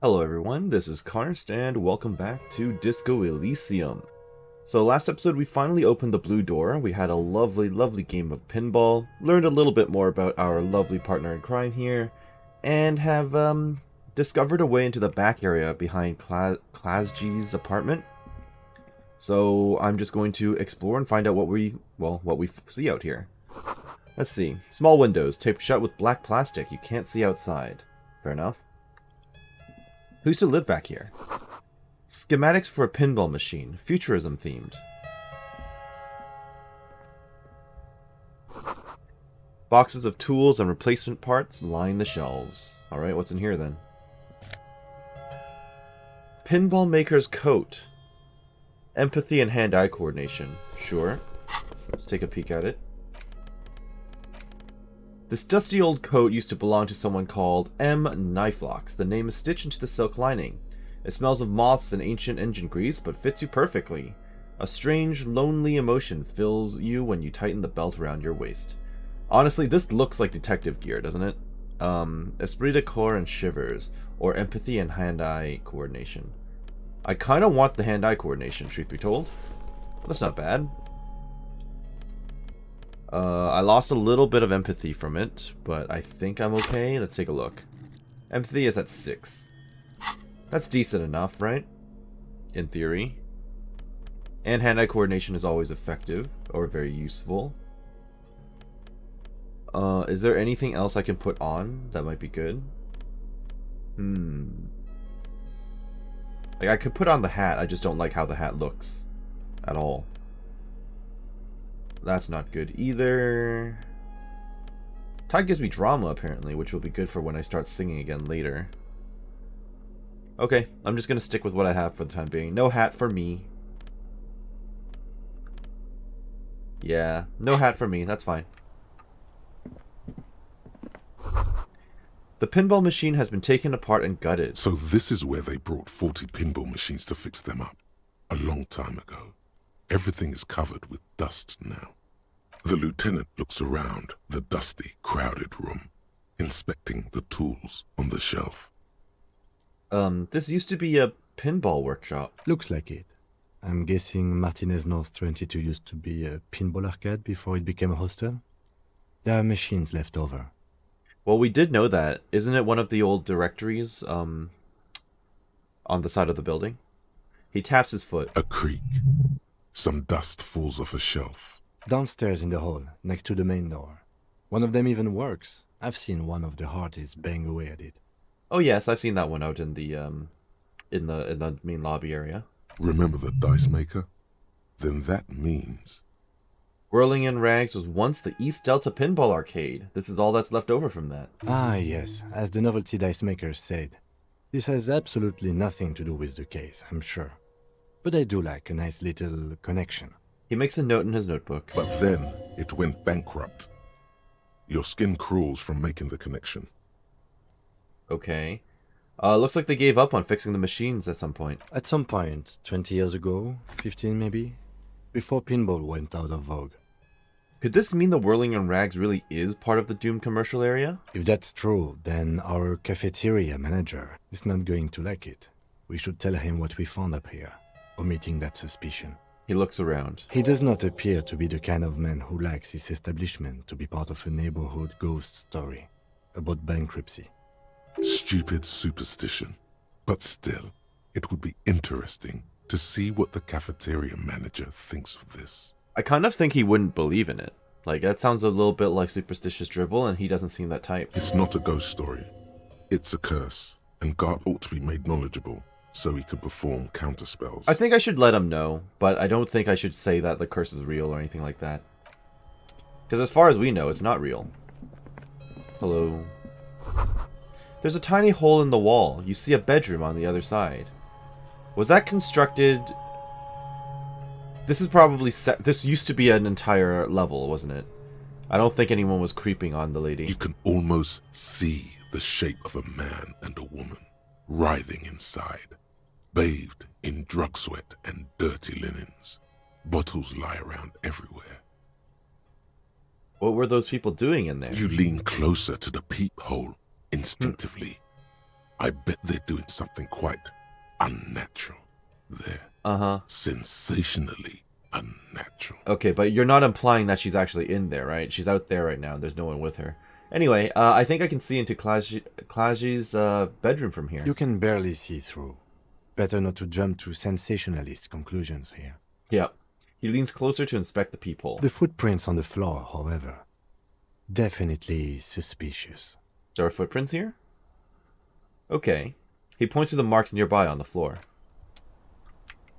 Hello everyone, this is Karst, and welcome back to Disco Elysium. So last episode we finally opened the blue door, we had a lovely game of pinball, learned a little bit more about our lovely partner in crime here, and have discovered a way into the back area behind Klasji's apartment. So I'm just going to explore and find out what we see out here. Let's see. Small windows, taped shut with black plastic, you can't see outside. Fair enough. Who used to live back here? Schematics for a pinball machine, futurism themed. Boxes of tools and replacement parts line the shelves. Alright, what's in here then? Pinball maker's coat. Empathy and hand-eye coordination. Sure. Let's take a peek at it. This dusty old coat used to belong to someone called M. Knifelocks. The name is stitched into the silk lining. It smells of moths and ancient engine grease, but fits you perfectly. A strange, lonely emotion fills you when you tighten the belt around your waist. Honestly, this looks like detective gear, doesn't it? Esprit de corps and shivers, or empathy and hand-eye coordination. I kind of want the hand-eye coordination, truth be told. That's not bad. I lost a little bit of empathy from it, but I think I'm okay. Let's take a look. Empathy is at 6. That's decent enough, right? In theory. And hand-eye coordination is always effective, or very useful. Is there anything else I can put on that might be good? Like, I could put on the hat, I just don't like how the hat looks. At all. That's not good either. Tie gives me drama, apparently, which will be good for when I start singing again later. Okay, I'm just gonna stick with what I have for the time being. No hat for me. Yeah, no hat for me, that's fine. The pinball machine has been taken apart and gutted. So this is where they brought 40 pinball machines to fix them up. A long time ago. Everything is covered with dust now. The lieutenant looks around the dusty, crowded room, inspecting the tools on the shelf. This used to be a pinball workshop. Looks like it. I'm guessing Martinez North 22 used to be a pinball arcade before it became a hostel. There are machines left over. Well, we did know that. Isn't it one of the old directories, on the side of the building? He taps his foot. A creak. Some dust falls off a shelf. Downstairs in the hall, next to the main door. One of them even works. I've seen one of the hearties bang away at it. Oh yes, I've seen that one out in the main lobby area. Remember the dice maker? Then that means... Whirling in Rags was once the East Delta Pinball Arcade. This is all that's left over from that. Ah yes, as the novelty dice maker said. This has absolutely nothing to do with the case, I'm sure. But I do like a nice little connection. He makes a note in his notebook. But then it went bankrupt. Your skin crawls from making the connection. Okay. Looks like they gave up on fixing the machines at some point. At some point, 20 years ago, 15 maybe, before pinball went out of vogue. Could this mean the Whirling in Rags really is part of the Doom commercial area? If that's true, then our cafeteria manager is not going to like it. We should tell him what we found up here, omitting that suspicion. He looks around. He does not appear to be the kind of man who likes his establishment to be part of a neighborhood ghost story about bankruptcy. Stupid superstition. But still, it would be interesting to see what the cafeteria manager thinks of this. I kind of think he wouldn't believe in it. Like, that sounds a little bit like superstitious dribble, and he doesn't seem that type. It's not a ghost story. It's a curse, and Gart ought to be made knowledgeable so he can perform counterspells. I think I should let him know, but I don't think I should say that the curse is real or anything like that. Because as far as we know, it's not real. Hello. There's a tiny hole in the wall. You see a bedroom on the other side. Was that constructed... This is probably this used to be an entire level, wasn't it? I don't think anyone was creeping on the lady. You can almost see the shape of a man and a woman writhing inside, bathed in drug sweat and dirty linens. Bottles lie around everywhere. What were those people doing in there? You lean closer to the peephole instinctively. I bet they're doing something quite unnatural there. Uh-huh. Sensationally unnatural. Okay, but you're not implying that she's actually in there, right? She's out there right now. There's no one with her. Anyway, I think I can see into Klaji's bedroom from here. You can barely see through. Better not to jump to sensationalist conclusions here. Yep. He leans closer to inspect the peephole. The footprints on the floor, however, definitely suspicious. There are footprints here? Okay. He points to the marks nearby on the floor.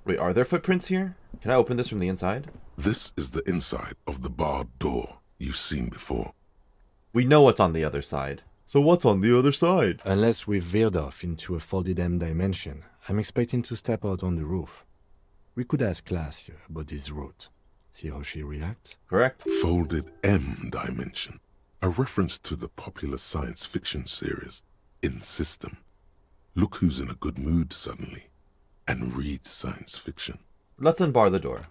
Wait, are there footprints here? Can I open this from the inside? This is the inside of the barred door you've seen before. We know what's on the other side. So what's on the other side? Unless we've veered off into a folded M dimension, I'm expecting to step out on the roof. We could ask Glacia about this route. See how she reacts? Correct. Folded M dimension, a reference to the popular science fiction series In System. Look who's in a good mood suddenly and reads science fiction. Let's unbar the door.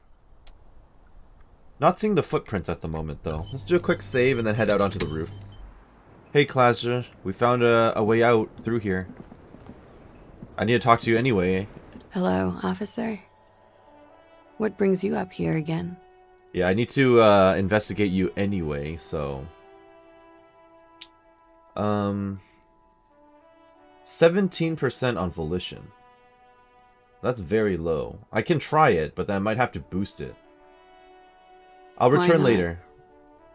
Not seeing the footprints at the moment, though. Let's do a quick save and then head out onto the roof. Hey, Glacia. We found a way out through here. I need to talk to you anyway. Hello, officer. What brings you up here again? Yeah, I need to investigate you anyway, so... 17% on volition. That's very low. I can try it, but then I might have to boost it. I'll Why return not? later.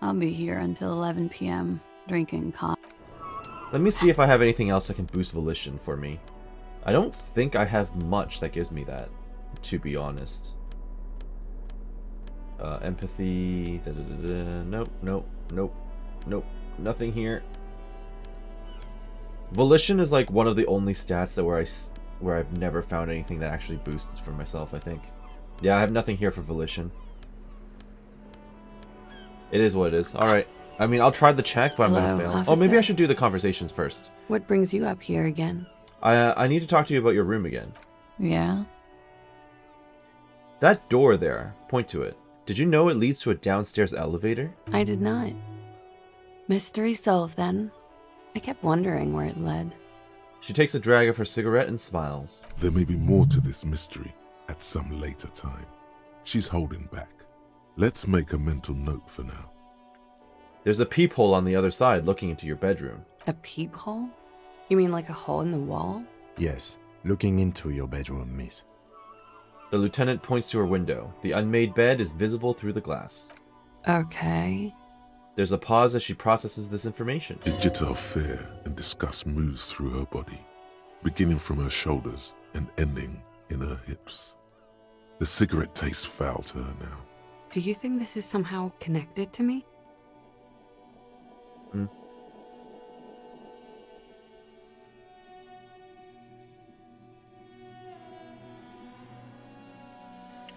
I'll be here until 11 p.m. drinking coffee. Let me see if I have anything else that can boost volition for me. I don't think I have much that gives me that, to be honest. Empathy... Nope, nope, nope, nope. Nothing here. Volition is like one of the only stats that where I've never found anything that actually boosts for myself, I think. Yeah, I have nothing here for volition. It is what it is. Alright. I mean, I'll try the check, but I'm Hello, gonna fail. officer. Oh, maybe I should do the conversations first. What brings you up here again? I need to talk to you about your room again. Yeah? That door there, point to it. Did you know it leads to a downstairs elevator? I did not. Mystery solved then. I kept wondering where it led. She takes a drag of her cigarette and smiles. There may be more to this mystery at some later time. She's holding back. Let's make a mental note for now. There's a peephole on the other side looking into your bedroom. A peephole? You mean like a hole in the wall? Yes, looking into your bedroom, miss. The lieutenant points to her window. The unmade bed is visible through the glass. Okay. There's a pause as she processes this information. A jitter of fear and disgust moves through her body, beginning from her shoulders and ending in her hips. The cigarette tastes foul to her now. Do you think this is somehow connected to me?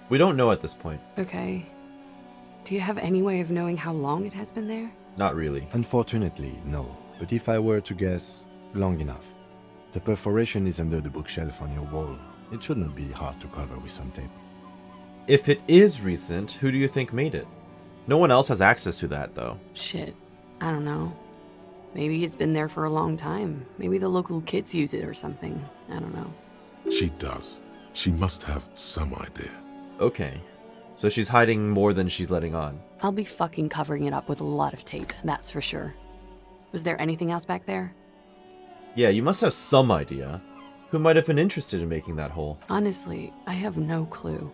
We don't know at this point. Okay. Do you have any way of knowing how long it has been there? Not really. Unfortunately, no. But if I were to guess, long enough. The perforation is under the bookshelf on your wall. It shouldn't be hard to cover with some tape. If it is recent, who do you think made it? No one else has access to that, though. Shit. I don't know. Maybe it's been there for a long time. Maybe the local kids use it or something. I don't know. She does. She must have some idea. Okay. So she's hiding more than she's letting on. I'll be fucking covering it up with a lot of tape, that's for sure. Was there anything else back there? Yeah, you must have some idea. Who might have been interested in making that hole? Honestly, I have no clue.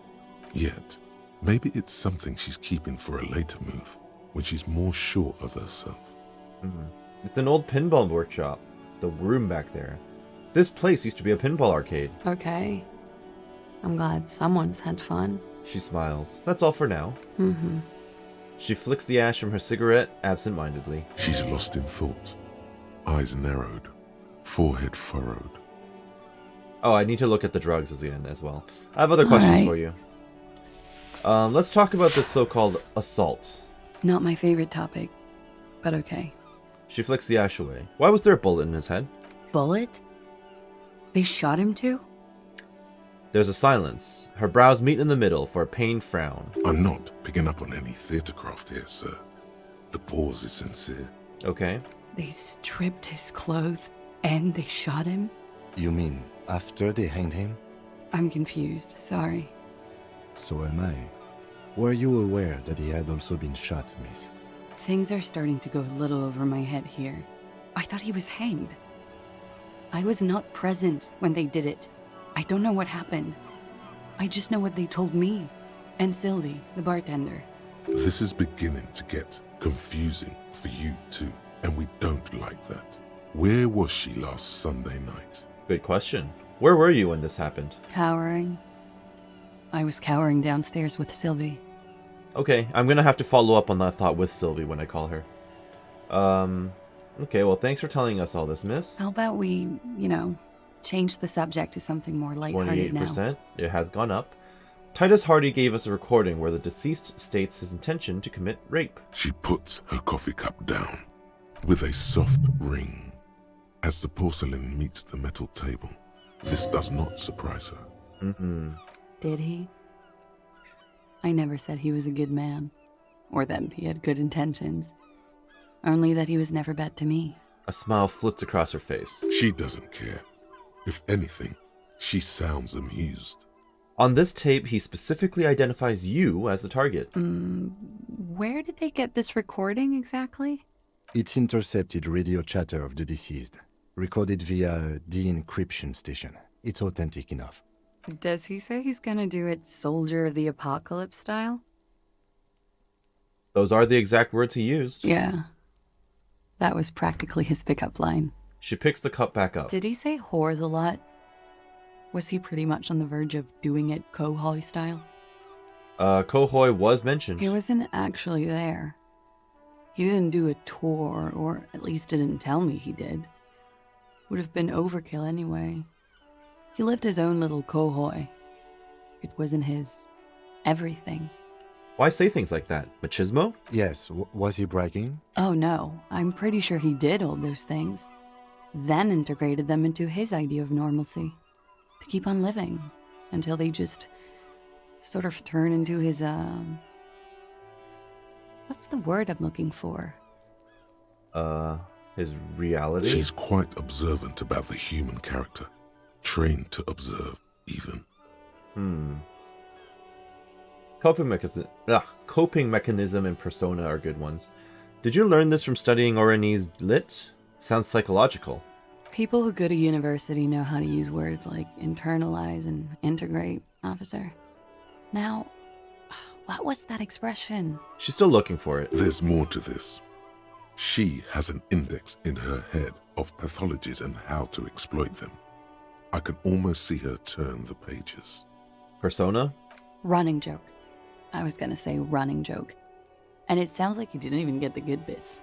Yet, maybe it's something she's keeping for a later move, when she's more sure of herself. It's an old pinball workshop. The room back there. This place used to be a pinball arcade. Okay. I'm glad someone's had fun. She smiles. That's all for now. Mm-hmm. She flicks the ash from her cigarette absent-mindedly. She's lost in thought. Eyes narrowed, forehead furrowed. Oh, I need to look at the drugs again as well. I have other questions Alright. for you. Let's talk about this so-called assault. Not my favorite topic, but okay. She flicks the ash away. Why was there a bullet in his head? Bullet? They shot him too? There's a silence. Her brows meet in the middle for a pained frown. I'm not picking up on any theatrecraft here, sir. The pause is sincere. Okay. They stripped his clothes and they shot him? You mean after they hanged him? I'm confused. Sorry. So am I. Were you aware that he had also been shot, miss? Things are starting to go a little over my head here. I thought he was hanged. I was not present when they did it. I don't know what happened. I just know what they told me. And Sylvie, the bartender. This is beginning to get confusing for you too, and we don't like that. Where was she last Sunday night? Good question. Where were you when this happened? Cowering. I was cowering downstairs with Sylvie. Okay, I'm gonna have to follow up on that thought with Sylvie when I call her. Okay, well, thanks for telling us all this, miss. How about we, change the subject to something more lighthearted now? 28%. It has gone up. Titus Hardy gave us a recording where the deceased states his intention to commit rape. She puts her coffee cup down with a soft ring as the porcelain meets the metal table. This does not surprise her. Did he? I never said he was a good man, or that he had good intentions. Only that he was never bad to me. A smile flits across her face. She doesn't care. If anything, she sounds amused. On this tape, he specifically identifies you as the target. Where did they get this recording exactly? It's intercepted radio chatter of the deceased, recorded via the encryption station. It's authentic enough. Does he say he's gonna do it Soldier of the Apocalypse style? Those are the exact words he used. Yeah. That was practically his pickup line. She picks the cup back up. Did he say whores a lot? Was he pretty much on the verge of doing it Kohoi style? Kohoi was mentioned. He wasn't actually there. He didn't do a tour, or at least didn't tell me he did. Would have been overkill anyway. He lived his own little Kohoi. It wasn't his everything. Why say things like that? Machismo? Yes, was he bragging? Oh no, I'm pretty sure he did all those things. Then integrated them into his idea of normalcy. To keep on living. Until they just sort of turn into his, what's the word I'm looking for? His reality? She's quite observant about the human character. Trained to observe, even. Coping mechanism and persona are good ones. Did you learn this from studying Oranese lit? Sounds psychological. People who go to university know how to use words like internalize and integrate, officer. Now, what was that expression? She's still looking for it. There's more to this. She has an index in her head of pathologies and how to exploit them. I can almost see her turn the pages. Persona? Running joke. I was gonna say running joke. And it sounds like you didn't even get the good bits.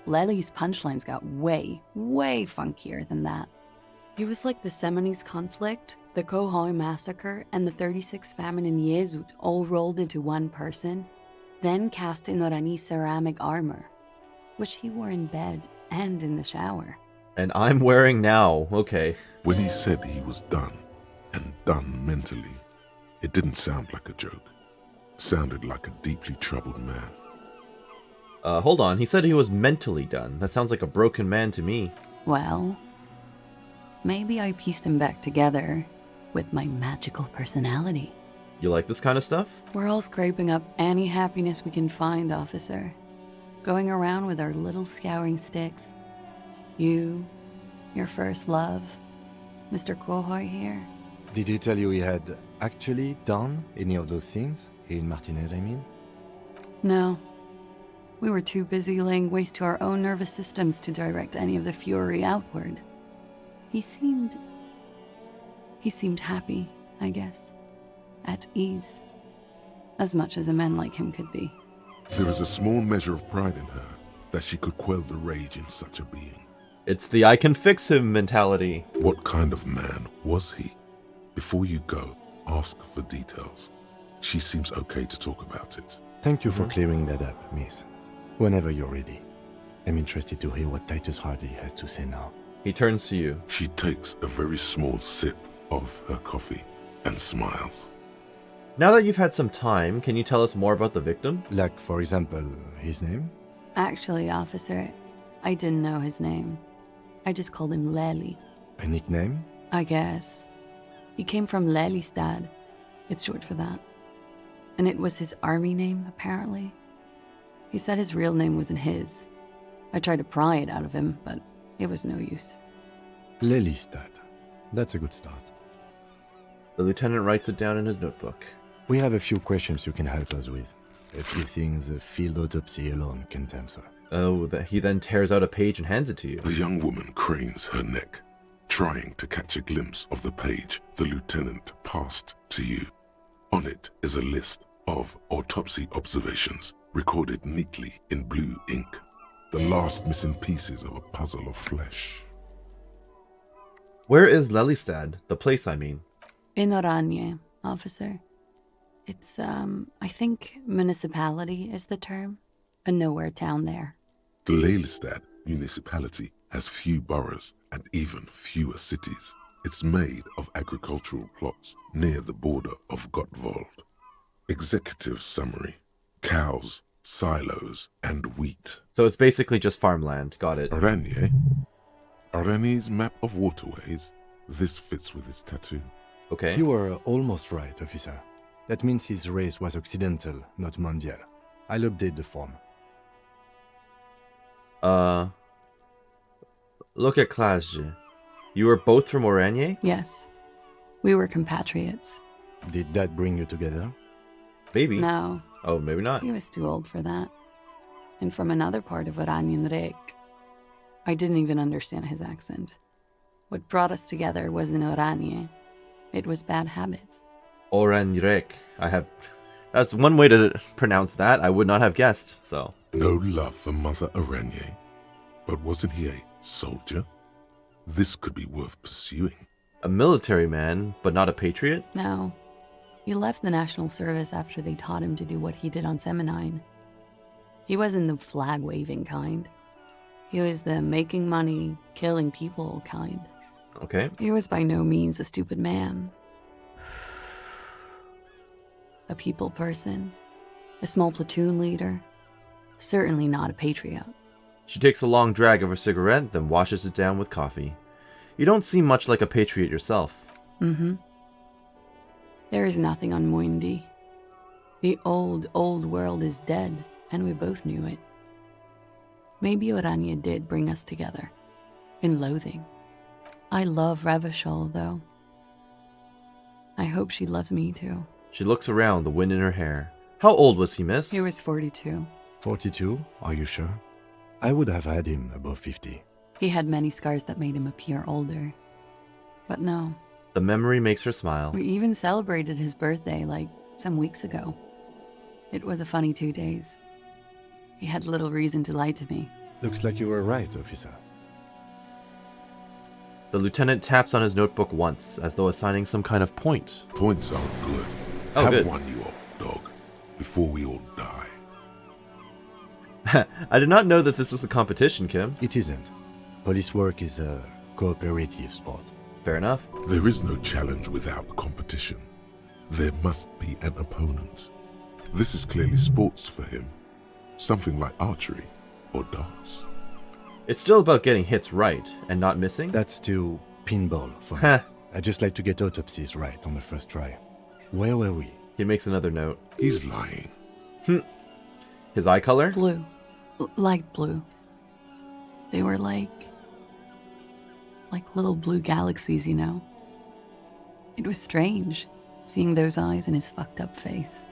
Lely's punchlines got way, way funkier than that. It was like the Seminoles conflict, the Kohoi massacre, and the 36 famine in Yezut all rolled into one person, then cast in Orani's ceramic armor, which he wore in bed and in the shower. And I'm wearing now. Okay. When he said he was done, and done mentally, it didn't sound like a joke. Sounded like a deeply troubled man. Hold on. He said he was mentally done. That sounds like a broken man to me. Well, maybe I pieced him back together with my magical personality. You like this kind of stuff? We're all scraping up any happiness we can find, officer. Going around with our little scouring sticks. You, your first love, Mr. Kohoi here. Did he tell you he had actually done any of those things? He and Martinez, I mean? No. We were too busy laying waste to our own nervous systems to direct any of the fury outward. He seemed happy, I guess. At ease. As much as a man like him could be. There is a small measure of pride in her that she could quell the rage in such a being. It's the I can fix him mentality. What kind of man was he? Before you go, ask for details. She seems okay to talk about it. Thank you for clearing that up, miss. Whenever you're ready. I'm interested to hear what Titus Hardy has to say now. He turns to you. She takes a very small sip of her coffee and smiles. Now that you've had some time, can you tell us more about the victim? Like, for example, his name? Actually, officer, I didn't know his name. I just called him Lely. A nickname? I guess. He came from Lelystad. It's short for that. And it was his army name, apparently. He said his real name wasn't his. I tried to pry it out of him, but it was no use. Lelystad. That's a good start. The lieutenant writes it down in his notebook. We have a few questions you can help us with. A few things a field autopsy alone can't answer. Oh, he then tears out a page and hands it to you. The young woman cranes her neck, trying to catch a glimpse of the page the lieutenant passed to you. On it is a list of autopsy observations recorded neatly in blue ink. The last missing pieces of a puzzle of flesh. Where is Lelystad? The place, I mean. In Oranje, officer. It's, I think municipality is the term. A nowhere town there. The Lelystad municipality has few boroughs and even fewer cities. It's made of agricultural plots near the border of Gottwald. Executive summary: cows, silos, and wheat. So it's basically just farmland. Got it. Oranje? Oranje's map of waterways? This fits with his tattoo. Okay. You were almost right, officer. That means his race was occidental, not mondial. I'll update the form. Look at Klasje. You were both from Oranje? Yes. We were compatriots. Did that bring you together? Maybe. No, Oh, maybe not. he was too old for that. And from another part of Oranjenrijk. I didn't even understand his accent. What brought us together wasn't Oranje. It was bad habits. Oranjrek. That's one way to pronounce that. I would not have guessed, so. No love for Mother Oranje. But wasn't he a soldier? This could be worth pursuing. A military man, but not a patriot? No. He left the National Service after they taught him to do what he did on Seminine. He wasn't the flag-waving kind. He was the making money, killing people kind. Okay. He was by no means a stupid man. A people person. A small platoon leader. Certainly not a patriot. She takes a long drag of her cigarette, then washes it down with coffee. You don't seem much like a patriot yourself. Mm-hmm. There is nothing on Muindi. The old, old world is dead, and we both knew it. Maybe Oranje did bring us together. In loathing. I love Revachol, though. I hope she loves me, too. She looks around, the wind in her hair. How old was he, miss? He was 42. 42? Are you sure? I would have had him above 50. He had many scars that made him appear older. But no. The memory makes her smile. We even celebrated his birthday, like, some weeks ago. It was a funny 2 days. He had little reason to lie to me. Looks like you were right, officer. The lieutenant taps on his notebook once, as though assigning some kind of point. Points aren't good. Oh, Have good. one, you old dog, before we all die. I did not know that this was a competition, Kim. It isn't. Police work is a cooperative sport. Fair enough. There is no challenge without competition. There must be an opponent. This is clearly sports for him. Something like archery or darts. It's still about getting hits right and not missing. That's to pinball for me. Heh. I just like to get autopsies right on the first try. Where were we? He makes another note. He's lying. His eye color? Blue. Light blue. They were like little blue galaxies, you know? It was strange, seeing those eyes in his fucked up face.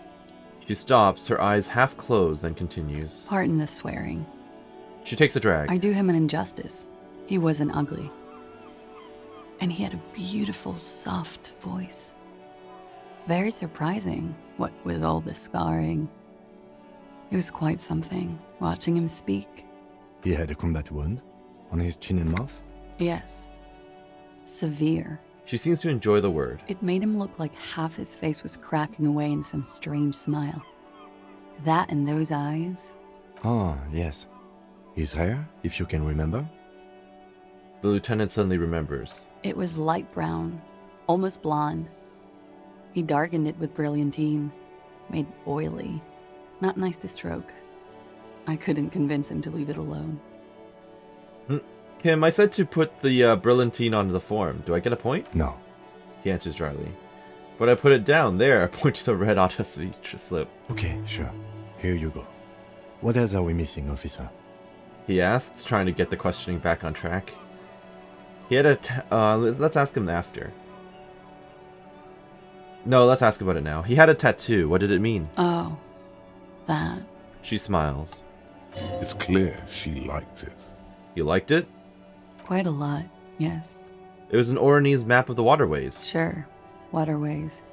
She stops, her eyes half closed, and continues. Pardon the swearing. She takes a drag. I do him an injustice. He wasn't ugly. And he had a beautiful, soft voice. Very surprising, what with all the scarring. It was quite something, watching him speak. He had a combat wound on his chin and mouth. Yes. Severe. She seems to enjoy the word. It made him look like half his face was cracking away in some strange smile. That and those eyes. Ah, yes. His hair, if you can remember. The lieutenant suddenly remembers. It was light brown, almost blonde. He darkened it with brilliantine, made oily. Not nice to stroke. I couldn't convince him to leave it alone. Him, I said to put the brilliantine onto the form. Do I get a point? No. He answers dryly. But I put it down there. I point to the red autopsy slip. Okay, sure. Here you go. What else are we missing, officer? He asks, trying to get the questioning back on track. He had let's ask him after. No, let's ask about it now. He had a tattoo. What did it mean? Oh, that. She smiles. It's clear she liked it. You liked it? Quite a lot, yes. It was an Oranese map of the waterways. Sure, waterways.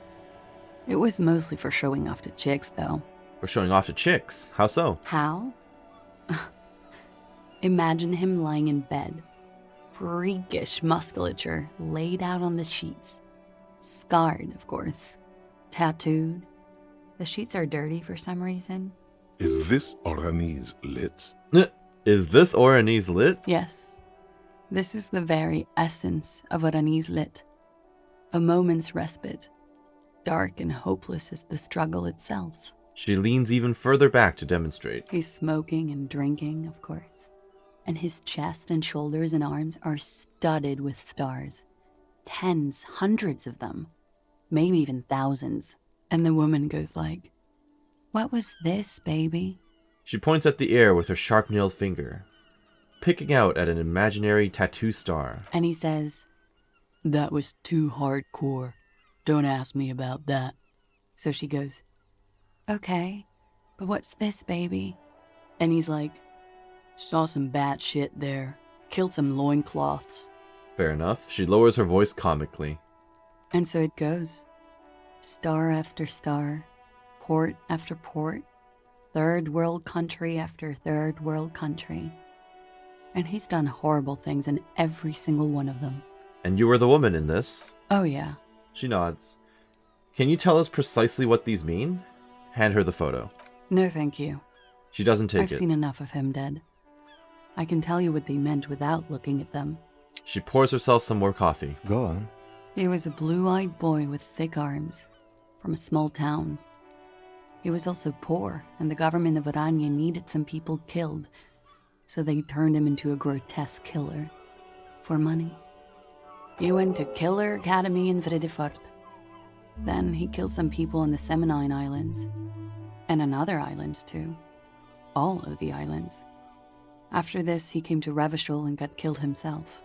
It was mostly for showing off to chicks, though. For showing off to chicks. How so? How? Imagine him lying in bed. Freakish musculature laid out on the sheets. Scarred, of course. Tattooed. The sheets are dirty for some reason. Is this Oranese lit? Is this Oranese lit? Yes. This is the very essence of Oranese lit. A moment's respite. Dark and hopeless as the struggle itself. She leans even further back to demonstrate. He's smoking and drinking, of course. And his chest and shoulders and arms are studded with stars. Tens, hundreds of them. Maybe even thousands. And the woman goes like, "What was this, baby?" She points at the air with her sharp-nailed finger, picking out at an imaginary tattoo star. And he says, "That was too hardcore. Don't ask me about that." So she goes, "Okay, but what's this, baby?" And he's like, "Saw some bat shit there. Killed some loincloths." Fair enough. She lowers her voice comically. And so it goes. Star after star, port after port, third world country after third world country. And he's done horrible things in every single one of them. And you were the woman in this. Oh yeah. She nods. Can you tell us precisely what these mean? Hand her the photo. No thank you. She doesn't take I've it. seen enough of him dead. I can tell you what they meant without looking at them. She pours herself some more coffee. Go on. He was a blue-eyed boy with thick arms, from a small town. He was also poor, and the government of Oranje needed some people killed, so they turned him into a grotesque killer. For money. He went to Killer Academy in Vredefort. Then he killed some people on the Seminine Islands. And on other islands, too. All of the islands. After this, he came to Revachol and got killed himself.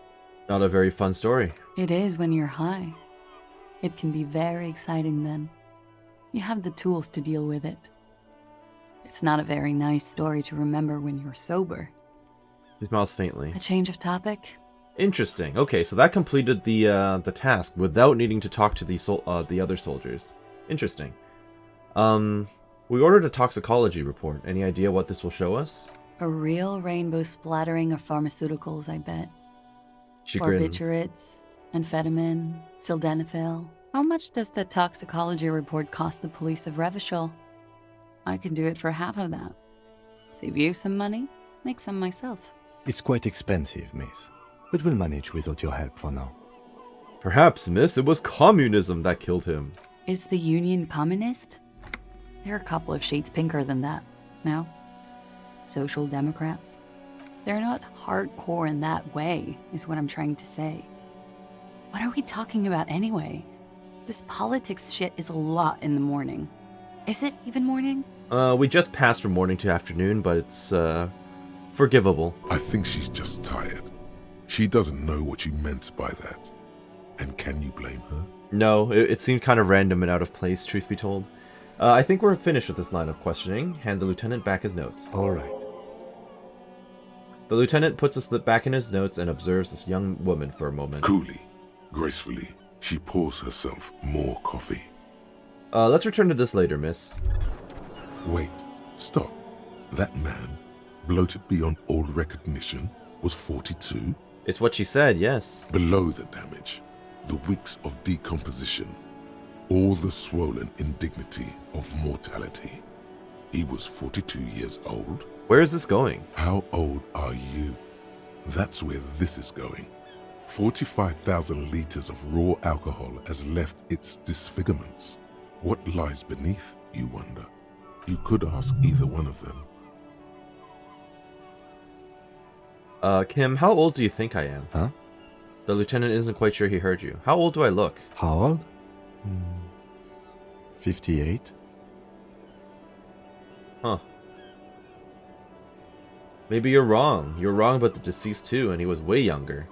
Not a very fun story. It is when you're high. It can be very exciting then. You have the tools to deal with it. It's not a very nice story to remember when you're sober. She smiles faintly. A change of topic? Interesting. Okay, so that completed the task without needing to talk to the other soldiers. Interesting. We ordered a toxicology report. Any idea what this will show us? A real rainbow splattering of pharmaceuticals, I bet. She grins. Barbiturates, amphetamine, sildenafil. How much does the toxicology report cost the police of Revachol? I can do it for half of that. Save you some money, make some myself. It's quite expensive, miss. But we'll manage without your help for now. Perhaps, miss, it was communism that killed him. Is the Union communist? They're a couple of shades pinker than that, no? Social Democrats? They're not hardcore in that way, is what I'm trying to say. What are we talking about anyway? This politics shit is a lot in the morning. Is it even morning? We just passed from morning to afternoon, but it's, forgivable. I think she's just tired. She doesn't know what you meant by that. And can you blame her? No, it seemed kind of random and out of place, truth be told. I think we're finished with this line of questioning. Hand the lieutenant back his notes. All right. The lieutenant puts a slip back in his notes and observes this young woman for a moment. Coolly, gracefully, she pours herself more coffee. Let's return to this later, miss. Wait, stop. That man, bloated beyond all recognition, was 42? It's what she said, yes. Below the damage, the weeks of decomposition, all the swollen indignity of mortality. He was 42 years old. Where is this going? How old are you? That's where this is going. 45,000 liters of raw alcohol has left its disfigurements. What lies beneath, you wonder? You could ask either one of them. Kim, how old do you think I am? Huh? The lieutenant isn't quite sure he heard you. How old do I look? How old? 58? Huh. Maybe you're wrong. You're wrong about the deceased too, and he was way younger.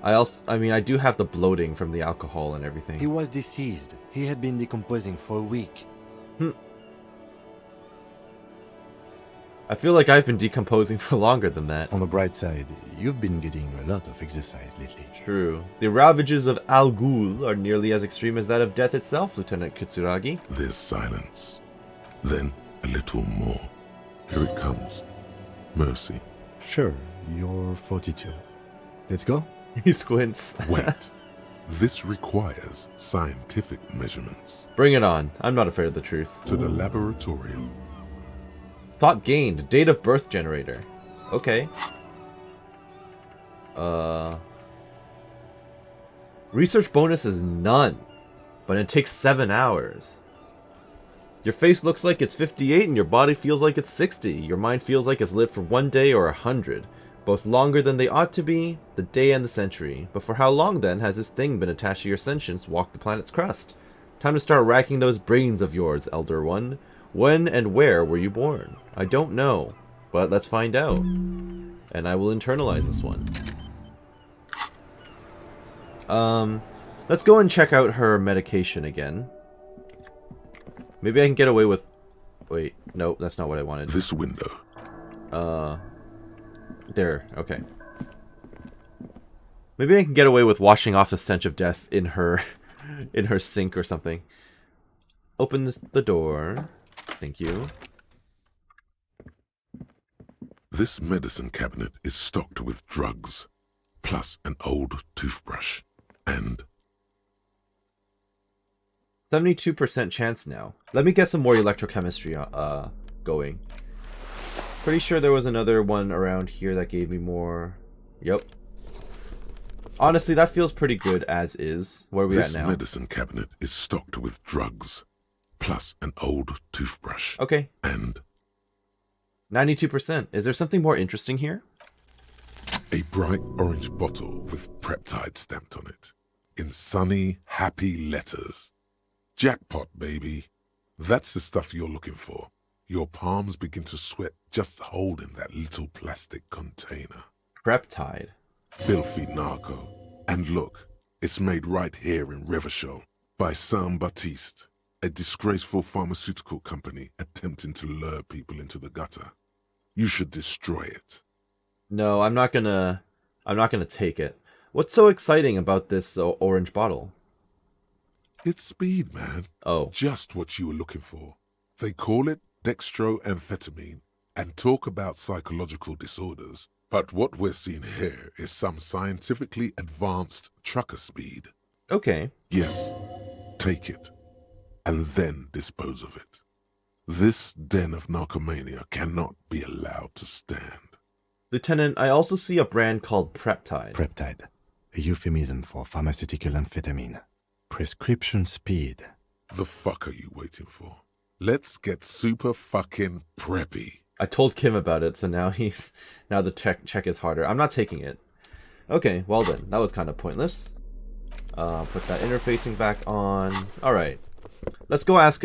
I do have the bloating from the alcohol and everything. He was deceased. He had been decomposing for a week. I feel like I've been decomposing for longer than that. On the bright side, you've been getting a lot of exercise lately. True. The ravages of Al Ghul are nearly as extreme as that of death itself, Lieutenant Kitsuragi. There's silence. Then a little more. Here it comes. Mercy. Sure, you're 42. Let's go? He squints. Wait. This requires scientific measurements. Bring it on. I'm not afraid of the truth. To the laboratorium. Thought gained. Date of birth generator. Okay. Research bonus is none, but it takes 7 hours. Your face looks like it's 58 and your body feels like it's 60. Your mind feels like it's lived for 1 day or 100. Both longer than they ought to be, the day and the century. But for how long then has this thing been attached to your sentience walked the planet's crust? Time to start racking those brains of yours, Elder One. When and where were you born? I don't know, but let's find out. And I will internalize this one. Let's go and check out her medication again. Maybe I can get away with... Wait, no, that's not what I wanted. This window. There, okay. Maybe I can get away with washing off the stench of death in her in her sink or something. Open the door. Thank you. This medicine cabinet is stocked with drugs, plus an old toothbrush, and... 72% chance now. Let me get some more electrochemistry going. Pretty sure there was another one around here that gave me more. Yep. Honestly, that feels pretty good as is. Where are we at now? This medicine cabinet is stocked with drugs, plus an old toothbrush. Okay. And 92%. Is there something more interesting here? a bright orange bottle with peptide stamped on it, in sunny, happy letters. Jackpot, baby. That's the stuff you're looking for. Your palms begin to sweat just holding that little plastic container. Preptide. Filthy narco. And look, it's made right here in Revachol by Saint-Baptiste, a disgraceful pharmaceutical company attempting to lure people into the gutter. You should destroy it. No, I'm not gonna take it. What's so exciting about this orange bottle? It's speed, man. Oh. Just what you were looking for. They call it dextroamphetamine and talk about psychological disorders. But what we're seeing here is some scientifically advanced trucker speed. Okay. Yes, take it, and then dispose of it. This den of narcomania cannot be allowed to stand. Lieutenant, I also see a brand called Preptide. Preptide, a euphemism for pharmaceutical amphetamine. Prescription speed. The fuck are you waiting for? Let's get super fucking preppy. I told Kim about it, so now now the check is harder. I'm not taking it. Okay, well then, that was kind of pointless. Put that interfacing back on. All right, let's go ask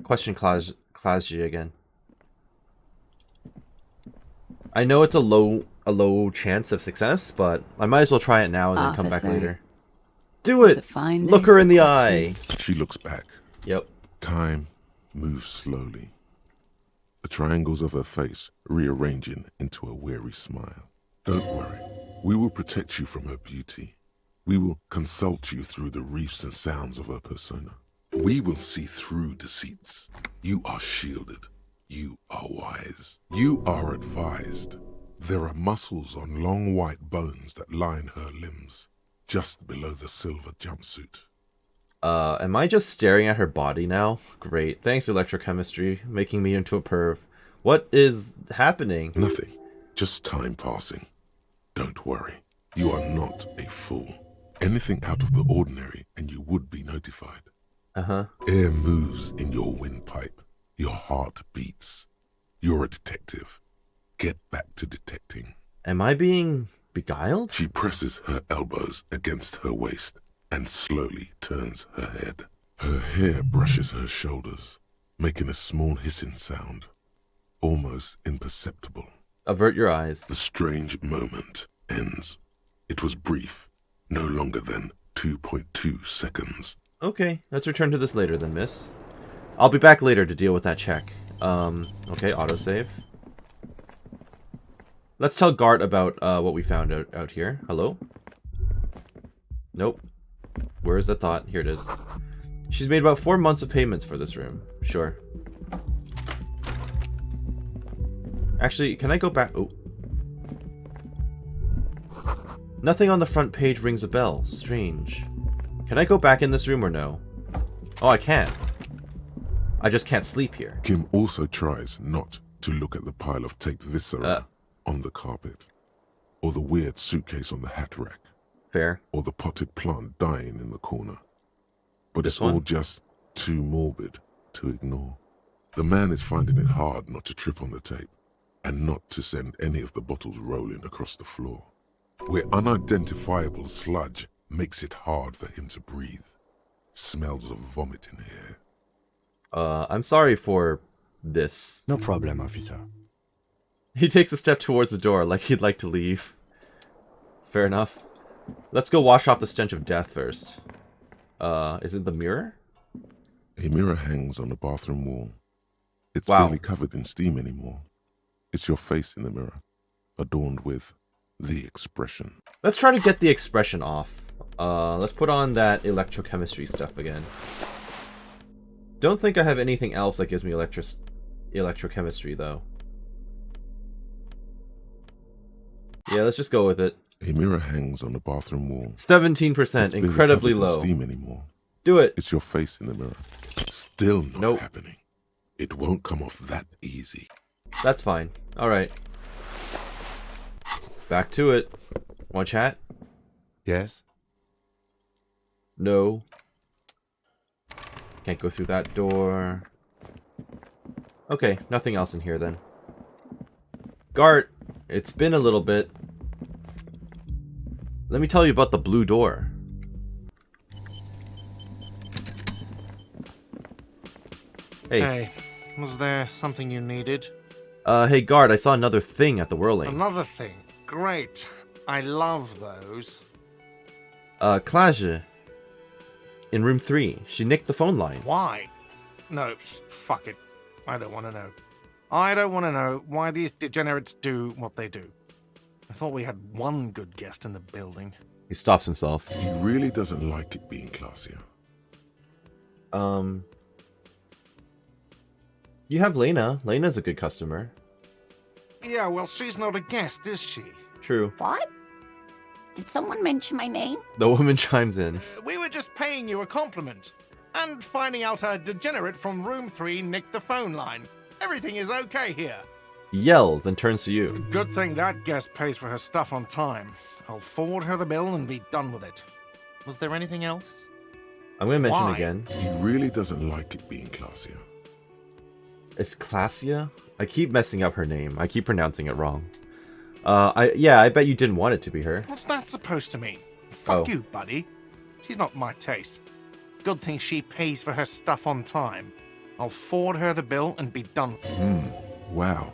question Klasji again. I know it's a low chance of success, but I might as well try it now and then come back later. Do it! Look her in the eye! She looks back. Yep. Time moves slowly. The triangles of her face rearranging into a weary smile. Don't worry. We will protect you from her beauty. We will consult you through the reefs and sounds of her persona. We will see through deceits. You are shielded. You are wise. You are advised. There are muscles on long white bones that line her limbs, just below the silver jumpsuit. Am I just staring at her body now? Great. Thanks, electrochemistry, making me into a perv. What is happening? Nothing. Just time passing. Don't worry. You are not a fool. Anything out of the ordinary and you would be notified. Uh-huh. Air moves in your windpipe. Your heart beats. You're a detective. Get back to detecting. Am I being beguiled? She presses her elbows against her waist and slowly turns her head. Her hair brushes her shoulders, making a small hissing sound, almost imperceptible. Avert your eyes. The strange moment ends. It was brief, no longer than 2.2 seconds. Okay, let's return to this later then, miss. I'll be back later to deal with that check. Okay, autosave. Let's tell Gart about what we found out here. Hello? Nope. Where is that thought? Here it is. She's made about 4 months of payments for this room. Sure. Actually, can I go back? Oh. Nothing on the front page rings a bell. Strange. Can I go back in this room or no? Oh, I can. I just can't sleep here. Kim also tries not to look at the pile of taped viscera on the carpet, or the weird suitcase on the hat rack, Fair. or the potted plant dying in the corner. But This it's all one? just too morbid to ignore. The man is finding it hard not to trip on the tape, and not to send any of the bottles rolling across the floor, where unidentifiable sludge makes it hard for him to breathe. Smells of vomit in here. I'm sorry for this. No problem, officer. He takes a step towards the door like he'd like to leave. Fair enough. Let's go wash off the stench of death first. Is it the mirror? A mirror hangs on the bathroom wall. It's Wow. barely covered in steam anymore. It's your face in the mirror, adorned with the expression. Let's try to get the expression off. Let's put on that electrochemistry stuff again. Don't think I have anything else that gives me electrochemistry, though. Yeah, let's just go with it. A mirror hangs on the bathroom wall. 17%, It's barely incredibly covered in low. steam anymore. Do it. It's your face in the mirror. Still not Nope. happening. It won't come off that easy. That's fine. Alright. Back to it. Want chat? Yes? No. Can't go through that door. Okay, nothing else in here then. Gart, it's been a little bit. Let me tell you about the blue door. Hey, was there something you needed? Hey Gart, I saw another thing at the Whirling. Another thing. Great. I love those. Klaje. In room 3. She nicked the phone line. Why? No, fuck it. I don't want to know. I don't want to know why these degenerates do what they do. I thought we had one good guest in the building. He stops himself. He really doesn't like it being classier. You have Lena. Lena's a good customer. Yeah, well, she's not a guest, is she? True. What? Did someone mention my name? The woman chimes in. We were just paying you a compliment. And finding out a degenerate from room 3 nicked the phone line. Everything is okay here. Yells and turns to you. Good thing that guest pays for her stuff on time. I'll forward her the bill and be done with it. Was there anything else? I'm gonna mention Why? again. He really doesn't like it being classier. It's Classia? I keep messing up her name. I keep pronouncing it wrong. I bet you didn't want it to be her. What's that supposed to mean? Fuck Oh. you, buddy. She's not my taste. Good thing she pays for her stuff on time. I'll forward her the bill and be done. Wow.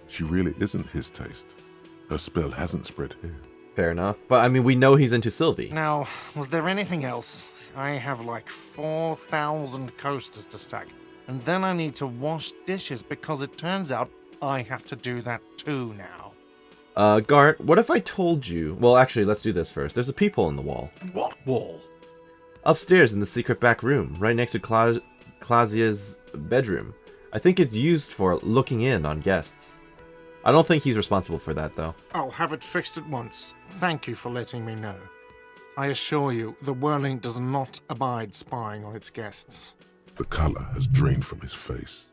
She really isn't his taste. Her spell hasn't spread here. Fair enough. But I mean, we know he's into Sylvie. Now, was there anything else? I have like 4,000 coasters to stack. And then I need to wash dishes because it turns out I have to do that too now. Gart, what if I told you... Well, actually, let's do this first. There's a peephole in the wall. What wall? Upstairs in the secret back room, right next to Classia's bedroom. I think it's used for looking in on guests. I don't think he's responsible for that, though. I'll have it fixed at once. Thank you for letting me know. I assure you, the Whirling does not abide spying on its guests. The color has drained from his face.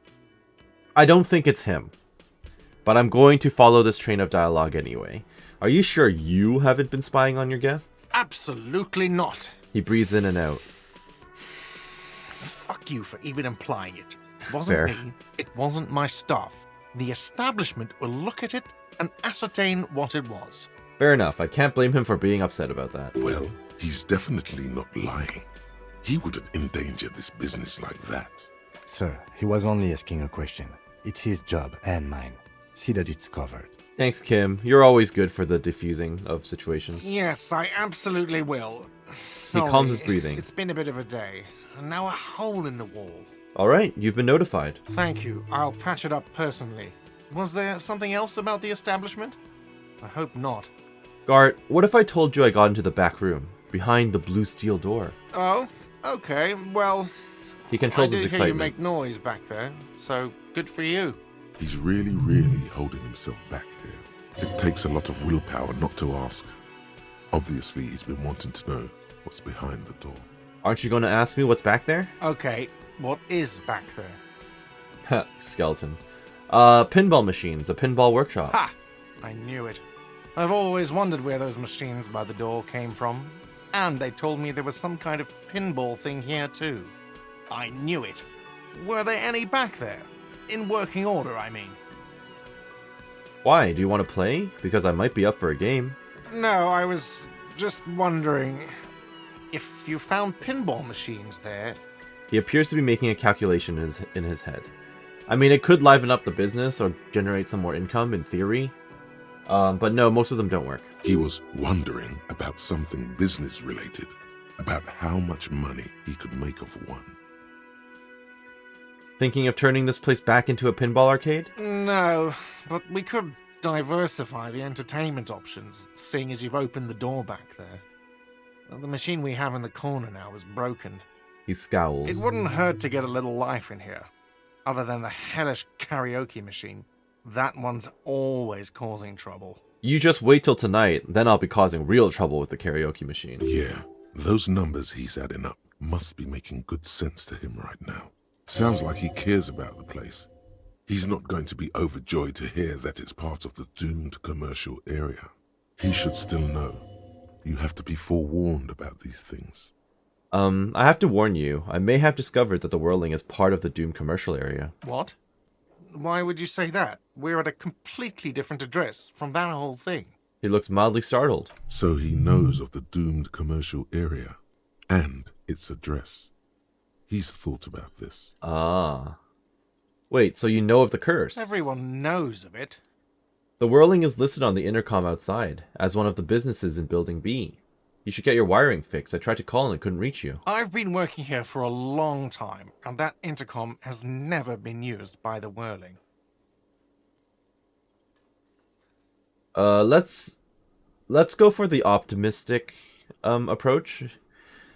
I don't think it's him. But I'm going to follow this train of dialogue anyway. Are you sure you haven't been spying on your guests? Absolutely not. He breathes in and out. Fuck you for even implying it. It wasn't Fair. me. It wasn't my stuff. The establishment will look at it and ascertain what it was. Fair enough. I can't blame him for being upset about that. Well, he's definitely not lying. He wouldn't endanger this business like that. Sir, he was only asking a question. It's his job and mine. See that it's covered. Thanks, Kim. You're always good for the diffusing of situations. Yes, I absolutely will. He calms his breathing. It's been a bit of a day, and now a hole in the wall. Alright, you've been notified. Thank you. I'll patch it up personally. Was there something else about the establishment? I hope not. Gart, what if I told you I got into the back room, behind the blue steel door? Oh, okay. Well, He controls I his did hear you excitement. make noise back there, so good for you. He's really holding himself back here. It takes a lot of willpower not to ask. Obviously, he's been wanting to know what's behind the door. Aren't you going to ask me what's back there? Okay, what is back there? Skeletons. Pinball machines, a pinball workshop. Ha! I knew it. I've always wondered where those machines by the door came from. And they told me there was some kind of pinball thing here too. I knew it. Were there any back there? In working order, I mean. Why? Do you want to play? Because I might be up for a game. No, I was just wondering if you found pinball machines there. He appears to be making a calculation in his head. I mean, it could liven up the business or generate some more income in theory. But no, most of them don't work. He was wondering about something business related, about how much money he could make of one. Thinking of turning this place back into a pinball arcade? No, but we could diversify the entertainment options, seeing as you've opened the door back there. Well, the machine we have in the corner now is broken. He scowls. It wouldn't hurt to get a little life in here. Other than the hellish karaoke machine. That one's always causing trouble. You just wait till tonight, then I'll be causing real trouble with the karaoke machine. Yeah, those numbers he's adding up must be making good sense to him right now. Sounds like he cares about the place. He's not going to be overjoyed to hear that it's part of the doomed commercial area. He should still know. You have to be forewarned about these things. I have to warn you, I may have discovered that the Whirling is part of the doomed commercial area. What? Why would you say that? We're at a completely different address from that whole thing. He looks mildly startled. So he knows of the doomed commercial area and its address. He's thought about this. Ah. Wait, so you know of the curse? Everyone knows of it. The Whirling is listed on the intercom outside, as one of the businesses in Building B. You should get your wiring fixed. I tried to call and I couldn't reach you. I've been working here for a long time, and that intercom has never been used by the Whirling. Let's go for the optimistic approach.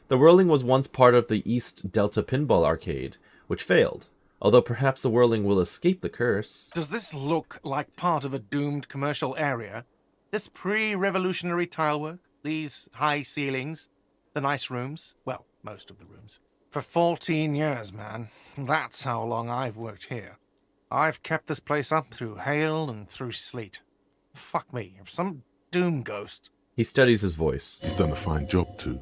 The Whirling was once part of the East Delta Pinball Arcade, which failed. Although perhaps the Whirling will escape the curse. Does this look like part of a doomed commercial area? This pre-revolutionary tilework? These high ceilings? The nice rooms? Well, most of the rooms. For 14 years, man. That's how long I've worked here. I've kept this place up through hail and through sleet. Fuck me, if some doom ghost... He steadies his voice. He's done a fine job too.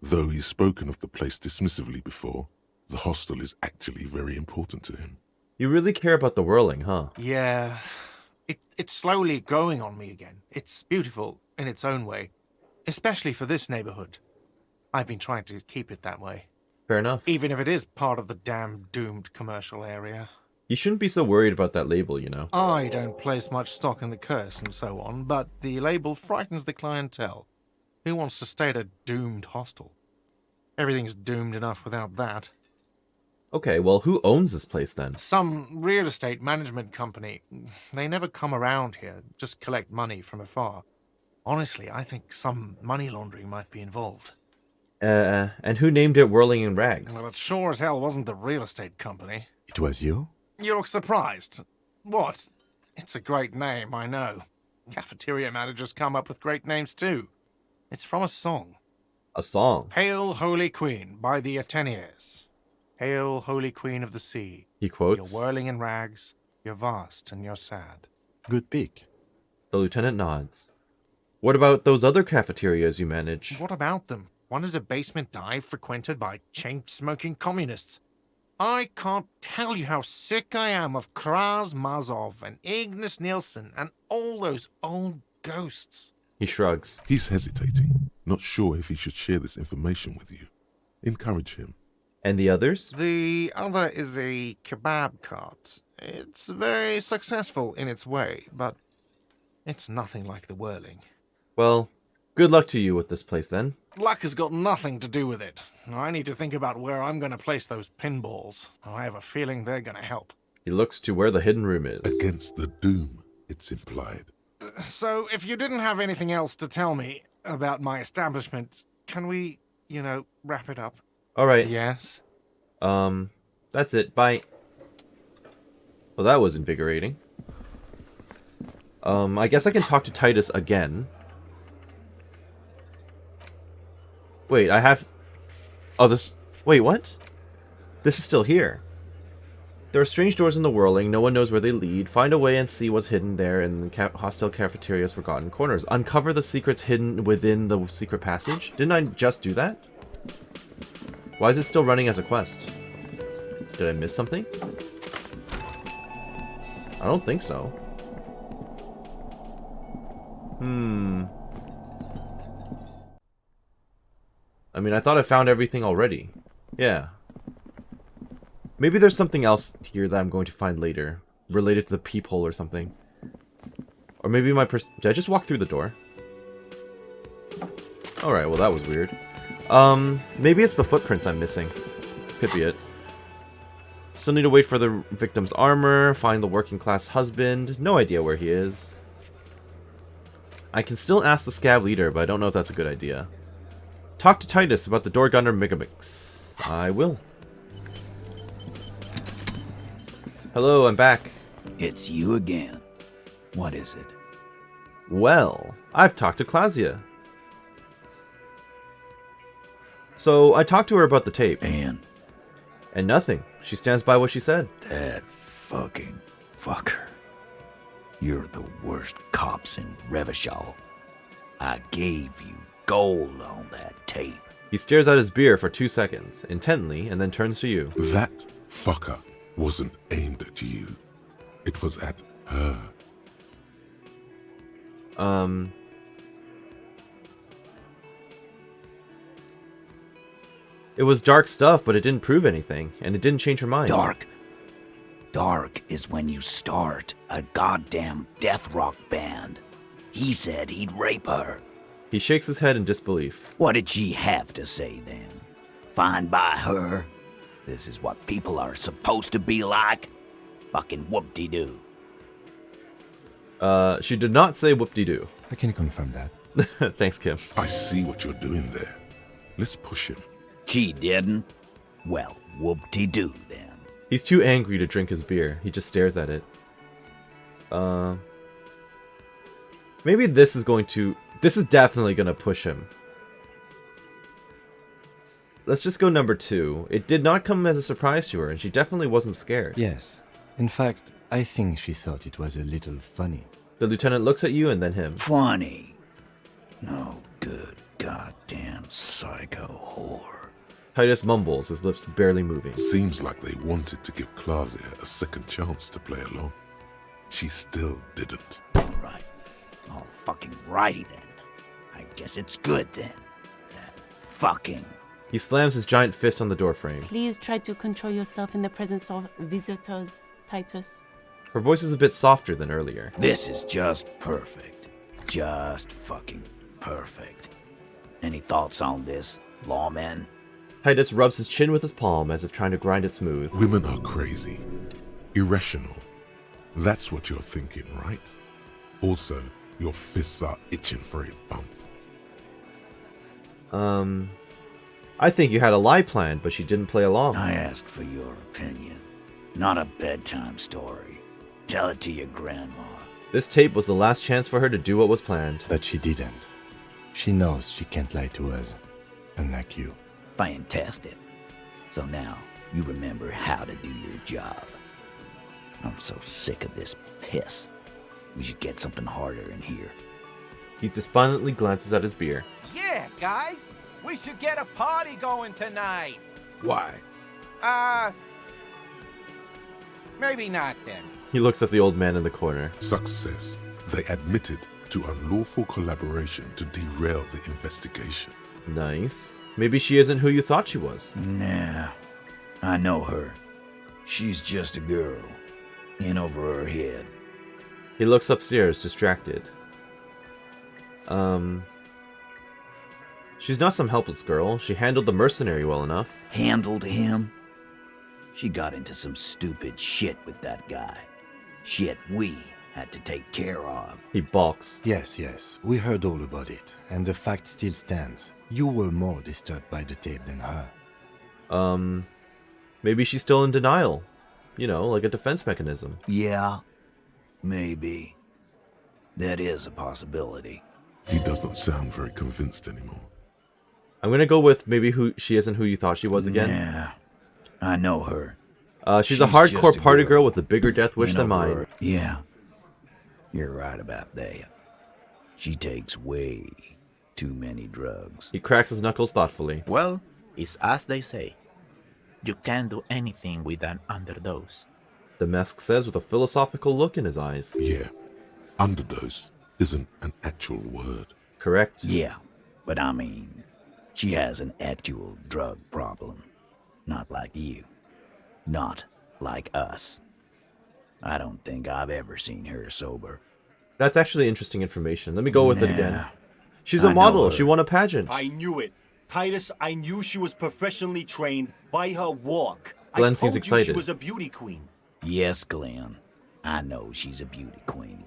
Though he's spoken of the place dismissively before, the hostel is actually very important to him. You really care about the Whirling, huh? Yeah, it's slowly growing on me again. It's beautiful in its own way, especially for this neighborhood. I've been trying to keep it that way, Fair enough. even if it is part of the damn doomed commercial area. You shouldn't be so worried about that label, you know. I don't place much stock in the curse and so on, but the label frightens the clientele. Who wants to stay at a doomed hostel? Everything's doomed enough without that. Okay, well, who owns this place then? Some real estate management company. They never come around here, just collect money from afar. Honestly, I think some money laundering might be involved. And who named it Whirling in Rags? Well, it sure as hell wasn't the real estate company. It was you? You look surprised. What? It's a great name, I know. Cafeteria managers come up with great names too. It's from a song. A song. Hail, Holy Queen, by the Ateniers. Hail, Holy Queen of the Sea. He quotes. You're whirling in rags, you're vast and you're sad. Good pick. The lieutenant nods. What about those other cafeterias you manage? What about them? One is a basement dive frequented by chain-smoking communists. I can't tell you how sick I am of Kraz Mazov and Ignis Nielsen and all those old ghosts. He shrugs. He's hesitating, not sure if he should share this information with you. Encourage him. And the others? The other is a kebab cart. It's very successful in its way, but it's nothing like the Whirling. Well, good luck to you with this place then. Luck has got nothing to do with it. I need to think about where I'm going to place those pinballs. I have a feeling they're going to help. He looks to where the hidden room is. Against the doom, it's implied. So, if you didn't have anything else to tell me about my establishment, can we, wrap it up? Alright. Yes? That's it. Bye. Well, that was invigorating. I guess I can talk to Titus again. Wait, I have... Oh, this... Wait, what? This is still here. There are strange doors in the Whirling. No one knows where they lead. Find a way and see what's hidden there in the hostile cafeteria's forgotten corners. Uncover the secrets hidden within the secret passage. Didn't I just do that? Why is it still running as a quest? Did I miss something? I don't think so. I mean, I thought I found everything already. Yeah. Maybe there's something else here that I'm going to find later. Related to the peephole or something. Or maybe my did I just walk through the door? Alright, well that was weird. Maybe it's the footprints I'm missing. Could be it. Still need to wait for the victim's armor, find the working class husband. No idea where he is. I can still ask the scab leader, but I don't know if that's a good idea. Talk to Titus about the door gunner Megamix. I will. Hello, I'm back. It's you again. What is it? Well, I've talked to Klasia. So, I talked to her about the tape. And nothing. She stands by what she said. that fucking fucker. You're the worst cops in Revachol. I gave you gold on that tape. He stares at his beer for 2 seconds, intently, and then turns to you. That fucker wasn't aimed at you. It was at her. It was dark stuff, but it didn't prove anything, and it didn't change her mind. Dark. Dark is when you start a goddamn death rock band. He said he'd rape her. He shakes his head in disbelief. What did she have to say then? Fine by her? This is what people are supposed to be like? Fucking whoop-de-doo. She did not say whoop-de-doo. I can confirm that. Thanks, Kim. I see what you're doing there. Let's push him. She didn't? Well, whoop-de-doo then. He's too angry to drink his beer. He just stares at it. Maybe this is going to... This is definitely going to push him. Let's just go number 2. It did not come as a surprise to her, and she definitely wasn't scared. Yes. In fact, I think she thought it was a little funny. The lieutenant looks at you and then him. Funny. No good goddamn psycho whore. Titus mumbles, his lips barely moving. Seems like they wanted to give Klasia a second chance to play along. She still didn't. Right. All fucking righty then. I guess it's good then. That fucking... He slams his giant fist on the doorframe. Please try to control yourself in the presence of visitors, Titus. Her voice is a bit softer than earlier. This is just perfect. Just fucking perfect. Any thoughts on this, lawman? Titus rubs his chin with his palm as if trying to grind it smooth. Women are crazy. Irrational. That's what you're thinking, right? Also, your fists are itching for a bump. I think you had a lie planned, but she didn't play along. I asked for your opinion. Not a bedtime story. Tell it to your grandma. This tape was the last chance for her to do what was planned. But she didn't. She knows she can't lie to us. Unlike you. Fantastic. So now, you remember how to do your job. I'm so sick of this piss. We should get something harder in here. He despondently glances at his beer. Yeah, guys, we should get a party going tonight. Why? Maybe not then. He looks at the old man in the corner. Success. They admitted to unlawful collaboration to derail the investigation. Nice. Maybe she isn't who you thought she was. Nah, I know her. She's just a girl. In over her head. He looks upstairs, distracted. She's not some helpless girl. She handled the mercenary well enough. Handled him? She got into some stupid shit with that guy. Shit we had to take care of. He balks. Yes, we heard all about it, and the fact still stands. You were more disturbed by the tape than her. Maybe she's still in denial. You know, like a defense mechanism. Yeah, maybe. That is a possibility. He doesn't sound very convinced anymore. I'm gonna go with maybe she isn't who you thought she was again. Yeah, I know her. She's a She's hardcore just a party girl. girl with a bigger death wish In than over mine. her- Yeah, you're right about that. She takes way too many drugs. He cracks his knuckles thoughtfully. Well, it's as they say. You can't do anything with an underdose. The mask says with a philosophical look in his eyes. Yeah, underdose isn't an actual word. Correct. Yeah, but I mean, she has an actual drug problem. Not like you. Not like us. I don't think I've ever seen her sober. That's actually interesting information. Let me go with it again. Nah, She's I a know model. her. She won a pageant. I knew it. Titus, I knew she was professionally trained by her walk. Glenn I seems told you excited. she was a beauty queen. Yes, Glenn. I know she's a beauty queen.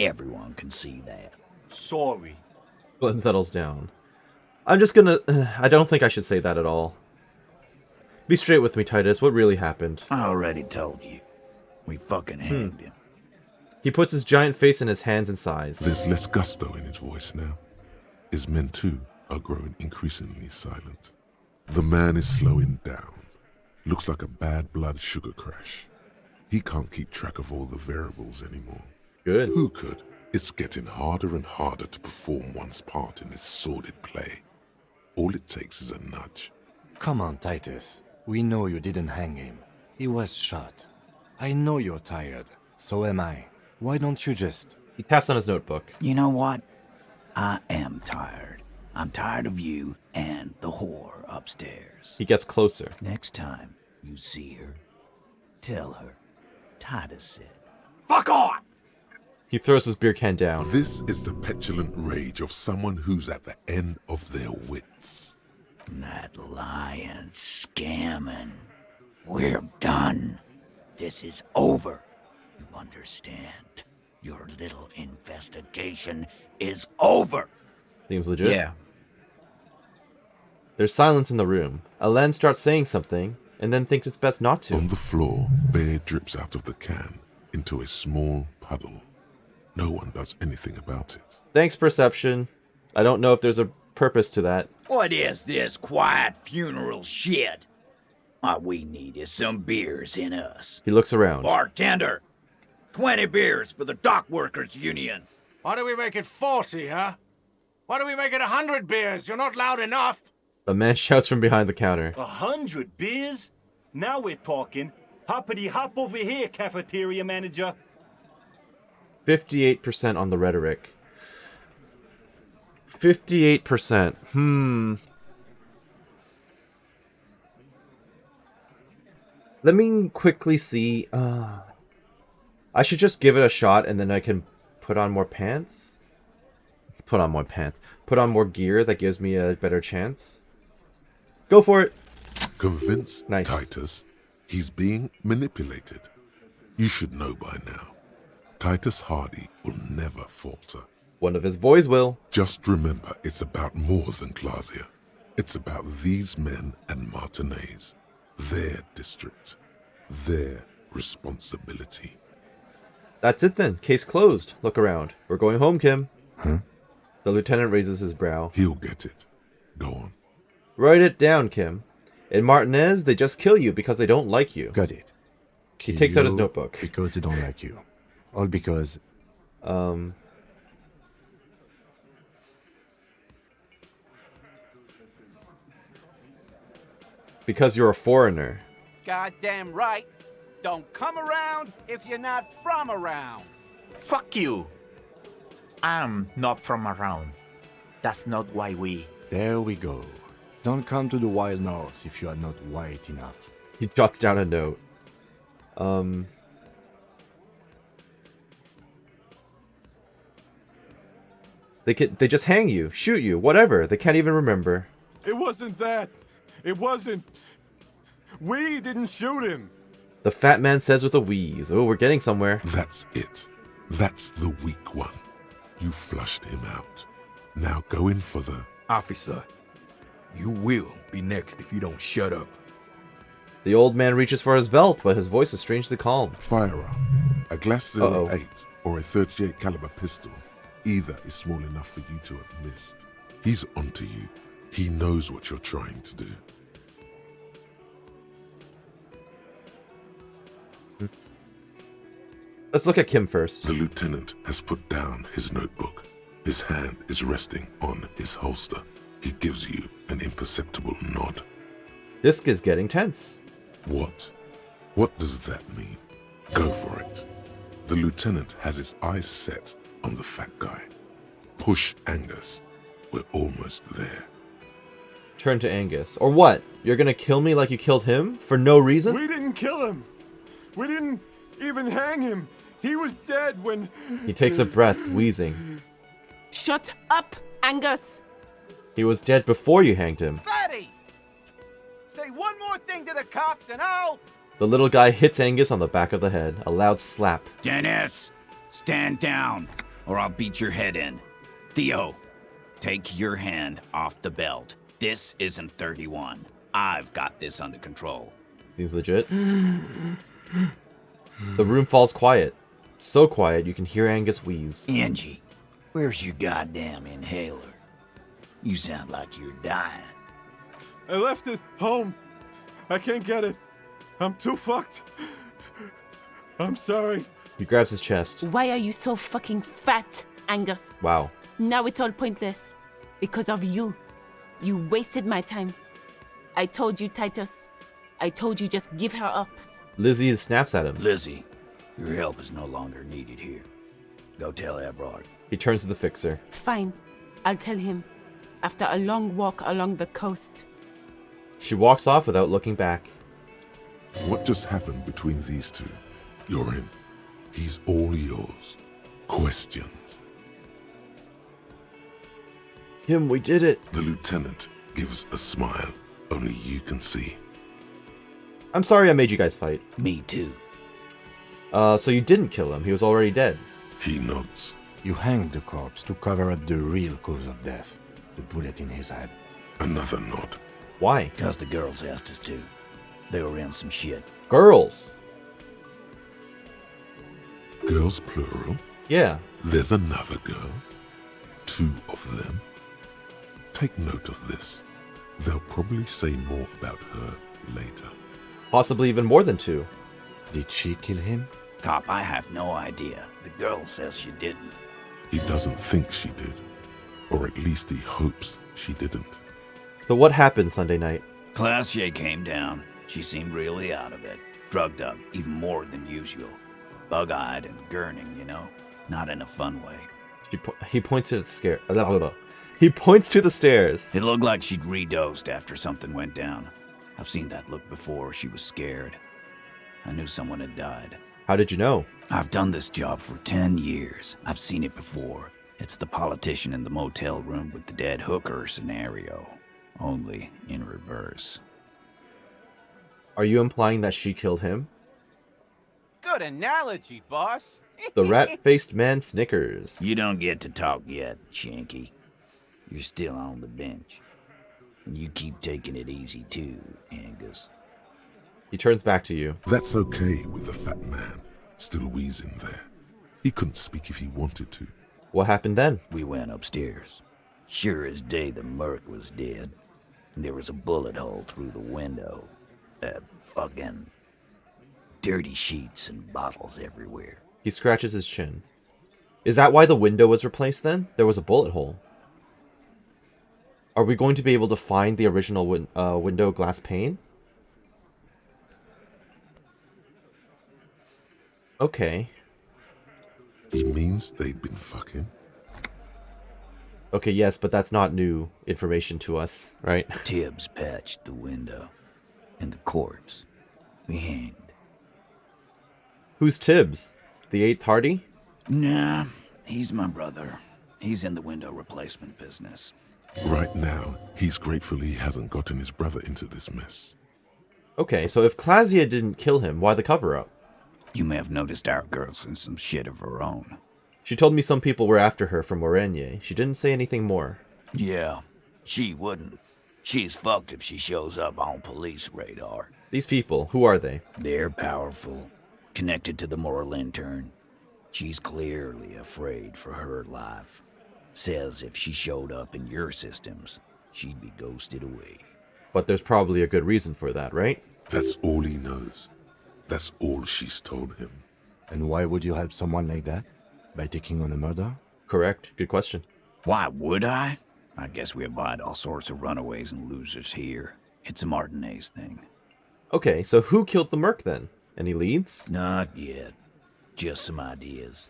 Everyone can see that. Sorry. Glenn settles down. I'm just gonna... I don't think I should say that at all. Be straight with me, Titus. What really happened? I already told you. We fucking hanged him. He puts his giant face in his hands and sighs. There's less gusto in his voice now. His men, too, are growing increasingly silent. The man is slowing down. Looks like a bad blood sugar crash. He can't keep track of all the variables anymore. Good. Who could? It's getting harder and harder to perform one's part in this sordid play. All it takes is a nudge. Come on, Titus. We know you didn't hang him. He was shot. I know you're tired. So am I. Why don't you just... He taps on his notebook. You know what? I am tired. I'm tired of you and the whore upstairs. He gets closer. Next time you see her, tell her Titus said. Fuck on! He throws his beer can down. This is the petulant rage of someone who's at the end of their wits. That lying, scamming. We're done. This is over. You understand? Your little investigation is over. Seems legit. Yeah. There's silence in the room. Alain starts saying something, and then thinks it's best not to. On the floor, beer drips out of the can into a small puddle. No one does anything about it. Thanks, Perception. I don't know if there's a purpose to that. What is this quiet funeral shit? All we need is some beers in us. He looks around. Bartender, 20 beers for the Dock Workers Union. Why do we make it 40, huh? Why do we make it 100 beers? You're not loud enough. A man shouts from behind the counter. 100 beers? Now we're talking. Hoppity hop over here, cafeteria manager. 58% on the rhetoric. 58%. Let me quickly see. I should just give it a shot and then I can put on more pants. Put on more pants. Put on more gear that gives me a better chance. Go for it. Convince Nice. Titus he's being manipulated. You should know by now. Titus Hardy will never falter. One of his boys will. Just remember, it's about more than Glasia. It's about these men and Martinez. Their district. Their responsibility. That's it then. Case closed. Look around. We're going home, Kim. Huh? The lieutenant raises his brow. He'll get it. Go on. Write it down, Kim. In Martinez, they just kill you because they don't like you. Got it. Kill takes out his you notebook. Because they don't like you. All because... Because you're a foreigner. Goddamn right. don't come around if you're not from around. Fuck you! I'm not from around. That's not why we... There we go. Don't come to the wild north if you are not white enough. He jots down a note. They just hang you, shoot you, whatever. They can't even remember. It wasn't that. It wasn't. We didn't shoot him. The fat man says with a wheeze. Oh, we're getting somewhere. That's it. That's the weak one. You flushed him out. Now go in for the... Officer, you will be next if you don't shut up. The old man reaches for his belt, but his voice is strangely calm. Firearm. A glass Uh-oh. 08 or a 38 caliber pistol. Either is small enough for you to have missed. He's onto you. He knows what you're trying to do. Let's look at Kim first. The lieutenant has put down his notebook. His hand is resting on his holster. He gives you an imperceptible nod. This is getting tense. What? What does that mean? Go for it. The lieutenant has his eyes set on the fat guy. Push Angus. We're almost there. Turn to Angus. Or what? You're gonna kill me like you killed him? For no reason? We didn't kill him. We didn't even hang him. He was dead when... He takes a breath, wheezing. Shut up, Angus! He was dead before you hanged him. Fatty! Say one more thing to the cops and I'll... The little guy hits Angus on the back of the head. A loud slap. Dennis, stand down, or I'll beat your head in. Theo, take your hand off the belt. This isn't 31. I've got this under control. Seems legit. The room falls quiet. So quiet you can hear Angus wheeze. Angie, where's your goddamn inhaler? You sound like you're dying. I left it home. I can't get it. I'm too fucked. I'm sorry. He grabs his chest. Why are you so fucking fat, Angus? Wow. Now it's all pointless. Because of you. You wasted my time. I told you, Titus. I told you just give her up. Lizzie snaps at him. Lizzie, your help is no longer needed here. Go tell Everard. He turns to the fixer. Fine. I'll tell him. After a long walk along the coast. She walks off without looking back. What just happened between these two? You're in. He's all yours. Questions. Kim, we did it. The lieutenant gives a smile only you can see. I'm sorry I made you guys fight. Me too. So you didn't kill him. He was already dead. He nods. You hanged the corpse to cover up the real cause of death. The bullet in his head. Another nod. Why? Because the girls asked us to. They were in some shit. Girls. Girls plural? Yeah. There's another girl. 2 of them. Take note of this. They'll probably say more about her later. Possibly even more than 2. Did she kill him? Cop, I have no idea. The girl says she didn't. He doesn't think she did. Or at least he hopes she didn't. So what happened Sunday night? Classier came down. She seemed really out of it. Drugged up, even more than usual. Bug-eyed and gurning, you know? Not in a fun way. He points to the scare. He points to the stairs. It looked like she'd redosed after something went down. I've seen that look before. She was scared. I knew someone had died. How did you know? I've done this job for 10 years. I've seen it before. It's the politician in the motel room with the dead hooker scenario. Only in reverse. Are you implying that she killed him? Good analogy, boss. The rat-faced man snickers. You don't get to talk yet, Shanky. You're still on the bench. And you keep taking it easy too, Angus. He turns back to you. That's okay with the fat man still wheezing there. He couldn't speak if he wanted to. What happened then? We went upstairs. Sure as day the merc was dead. And there was a bullet hole through the window. Fucking dirty sheets and bottles everywhere. He scratches his chin. Is that why the window was replaced then? There was a bullet hole. Are we going to be able to find the original window glass pane? Okay. He means they'd been fucking? Okay, yes, but that's not new information to us, right? Tibbs patched the window. And the corpse we hanged. Who's Tibbs? The 8th Hardy? Nah, he's my brother. He's in the window replacement business. Right now, he's grateful he hasn't gotten his brother into this mess. Okay, so if Claudia didn't kill him, why the cover-up? You may have noticed our girl's in some shit of her own. She told me some people were after her from Morenier. She didn't say anything more. Yeah, she wouldn't. She's fucked if she shows up on police radar. These people, who are they? They're powerful, connected to the moral intern. She's clearly afraid for her life. Says if she showed up in your systems, she'd be ghosted away. But there's probably a good reason for that, right? That's all he knows. That's all she's told him. And why would you help someone like that? By taking on a murder? Correct. Good question. Why would I? I guess we abide all sorts of runaways and losers here. It's a Martinez thing. Okay, so who killed the merc then? Any leads? Not yet. Just some ideas.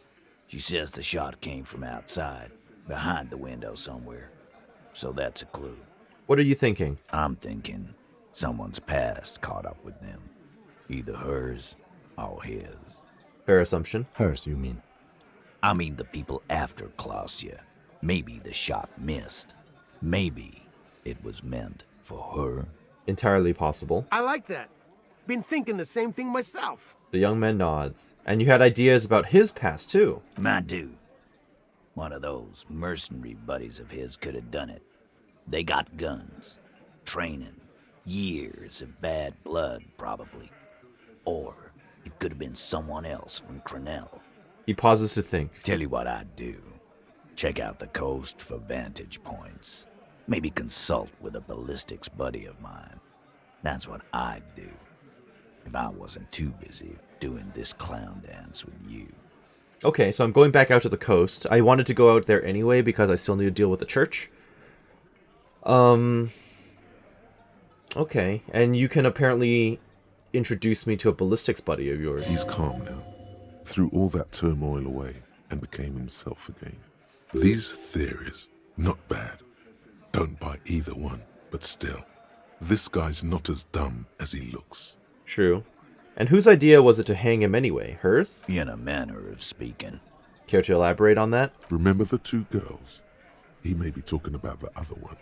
She says the shot came from outside, behind the window somewhere. So that's a clue. What are you thinking? I'm thinking someone's past caught up with them. Either hers or his. Fair assumption. Hers, you mean? I mean the people after Claudia. Maybe the shot missed. Maybe it was meant for her. Entirely possible. I like that. Been thinking the same thing myself. The young man nods. And you had ideas about his past, too. My dude. One of those mercenary buddies of his could have done it. They got guns, training, years of bad blood, probably. Or it could have been someone else from Crenell. He pauses to think. Tell you what I'd do. Check out the coast for vantage points. Maybe consult with a ballistics buddy of mine. That's what I'd do. If I wasn't too busy doing this clown dance with you. Okay, so I'm going back out to the coast. I wanted to go out there anyway because I still need to deal with the church. Okay, and you can apparently introduce me to a ballistics buddy of yours. He's calm now. Threw all that turmoil away and became himself again. These theories, not bad. Don't buy either one, but still, this guy's not as dumb as he looks. True. And whose idea was it to hang him anyway? Hers? In a manner of speaking. Care to elaborate on that? Remember the two girls? He may be talking about the other one.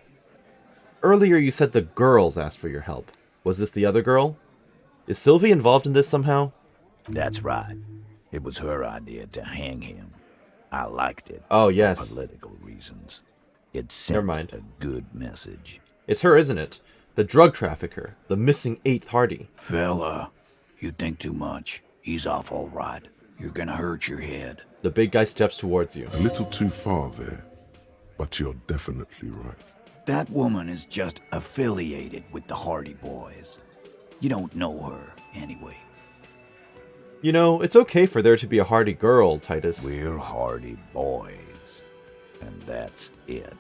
Earlier you said the girls asked for your help. Was this the other girl? Is Sylvie involved in this somehow? That's right. It was her idea to hang him. I liked it. Oh, yes. For political reasons. It sent a good message. It's her, isn't it? The drug trafficker. The missing 8th Hardy. Fella, you think too much. He's off all right. You're gonna hurt your head. The big guy steps towards you. A little too far there, but you're definitely right. That woman is just affiliated with the Hardy Boys. You don't know her, anyway. You know, it's okay for there to be a Hardy girl, Titus. We're Hardy Boys. And that's it.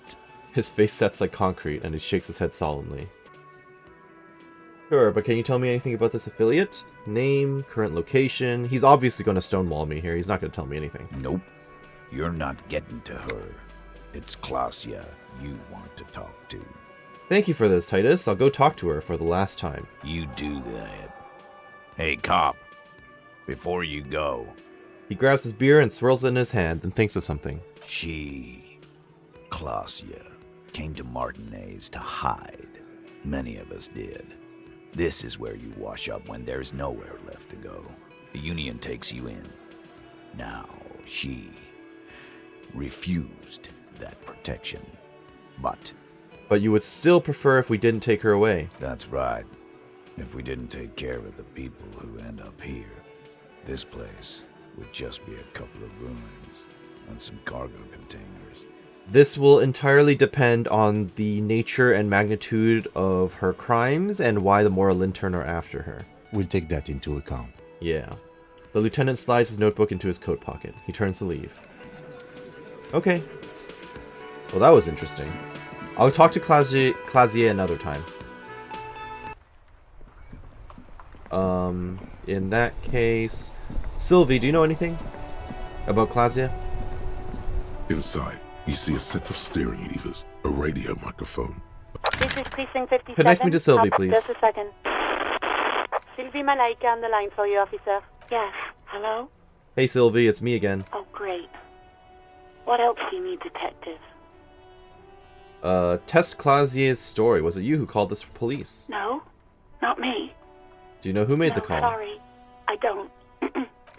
His face sets like concrete, and he shakes his head solemnly. Sure, but can you tell me anything about this affiliate? Name, current location? He's obviously going to stonewall me here. He's not going to tell me anything. Nope. You're not getting to her. It's Claudia you want to talk to. Thank you for this, Titus. I'll go talk to her for the last time. You do that. Hey, cop. Before you go. He grabs his beer and swirls it in his hand and thinks of something. She, Claudia, came to Martinez to hide. Many of us did. This is where you wash up when there's nowhere left to go. The Union takes you in. Now, she refused that protection. But you would still prefer if we didn't take her away. That's right. If we didn't take care of the people who end up here, this place would just be a couple of ruins and some cargo containers. This will entirely depend on the nature and magnitude of her crimes and why the moral intern are after her. We'll take that into account. Yeah. The lieutenant slides his notebook into his coat pocket. He turns to leave. Okay. Well, that was interesting. I'll talk to Claudia another time. In that case, Sylvie, do you know anything about Klasia? Inside, you see a set of steering levers, a radio microphone. This is Precinct 57. Connect me to Sylvie, please. Just a second. Sylvie Malaika on the line for you, officer. Yes. Hello? Hey Sylvie, it's me again. Oh, great. What else do you need, detective? Tess Clasier's story. Was it you who called this for police? No, not me. Do you know who made the call? Sorry, I don't.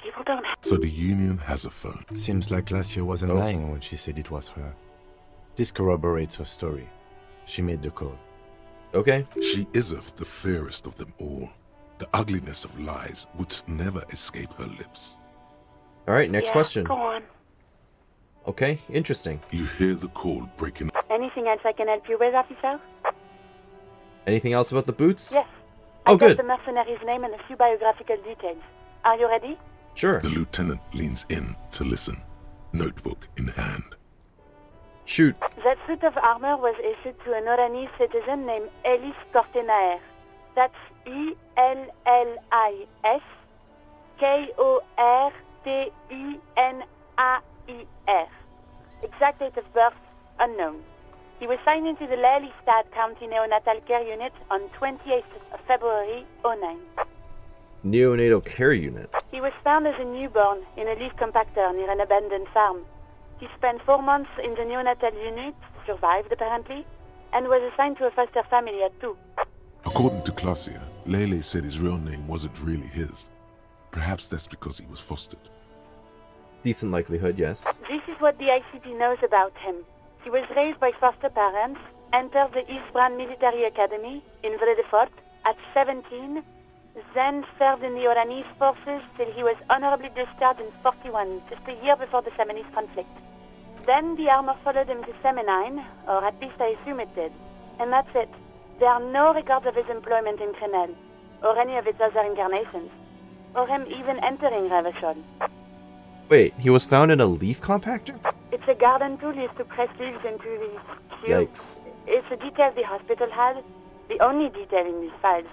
People don't have... So the Union has a phone. Seems like Glacier wasn't lying when she said it was her. This corroborates her story. She made the call. Okay. She is the fairest of them all. The ugliness of lies would never escape her lips. Alright, next question. Go on. Okay, interesting. You hear the call breaking. Anything else I can help you with, officer? Anything else about the boots? Yes. Oh, I got good. the mercenary's name and a few biographical details. Are you ready? Sure. The lieutenant leans in to listen, notebook in hand. Shoot. That suit of armor was issued to an Oranese citizen named Ellis Kortenaer. That's E-L-L-I-S K-O-R-T-E-N-A-I-R. Exact date of birth, unknown. He was signed into the Lelystad County Neonatal Care Unit on 28th of February, 09. Neonatal care unit. He was found as a newborn in a leaf compactor near an abandoned farm. He spent 4 months in the neonatal unit, survived apparently, and was assigned to a foster family at 2. According to Klasia, Lele said his real name wasn't really his. Perhaps that's because he was fostered. Decent likelihood, yes. This is what the ICP knows about him. He was raised by foster parents, entered the Eastbrand Military Academy in Vredefort at 17, then served in the Oranese forces till he was honorably discharged in 41, just a year before the Seminese conflict. Then the armor followed him to Seminine, or at least I assume it did. And that's it. There are no records of his employment in Crenel, or any of its other incarnations, or him even entering Revachol. Wait, he was found in a leaf compactor? It's a garden tool used to press leaves into these cubes. Yikes. It's a detail the hospital had, the only detail in these files.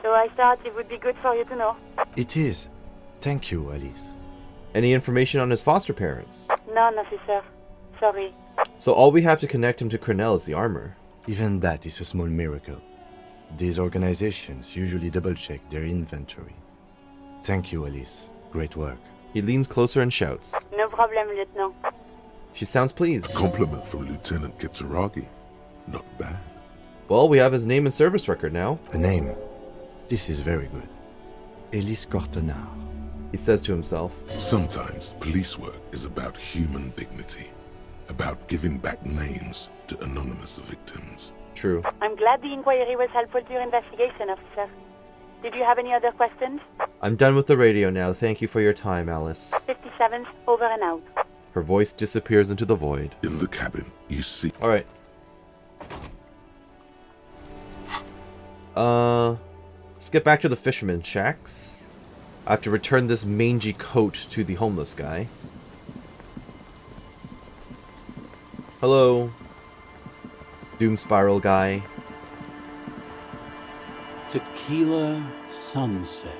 So I thought it would be good for you to know. It is. Thank you, Alice. Any information on his foster parents? None, officer. Sorry. So all we have to connect him to Crenel is the armor. Even that is a small miracle. These organizations usually double-check their inventory. Thank you, Alice. Great work. He leans closer and shouts. No problem, Lieutenant. She sounds pleased. A compliment from Lieutenant Kitsuragi. Not bad. Well, we have his name and service record now. The name. This is very good. Ellis Cortenaer. He says to himself. Sometimes police work is about human dignity. About giving back names to anonymous victims. True. I'm glad the inquiry was helpful to your investigation, officer. Did you have any other questions? I'm done with the radio now. Thank you for your time, Alice. 57th, over and out. Her voice disappears into the void. In the cabin, you see... Alright. Let's get back to the fisherman shacks. I have to return this mangy coat to the homeless guy. Hello, Doom Spiral guy. Tequila Sunset.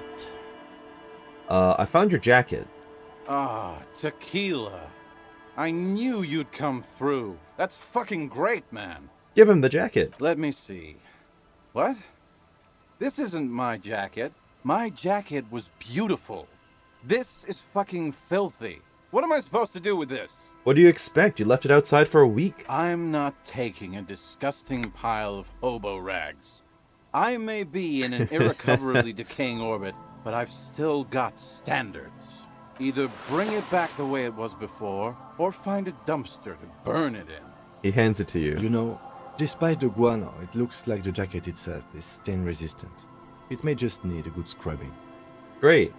I found your jacket. Ah, tequila. I knew you'd come through. That's fucking great, man. Give him the jacket. Let me see. What? This isn't my jacket. My jacket was beautiful. This is fucking filthy. What am I supposed to do with this? What do you expect? You left it outside for a week. I'm not taking a disgusting pile of hobo rags. I may be in an irrecoverably decaying orbit, but I've still got standards. Either bring it back the way it was before, or find a dumpster to burn it in. He hands it to you. You know, despite the guano, it looks like the jacket itself is stain resistant. It may just need a good scrubbing. Great.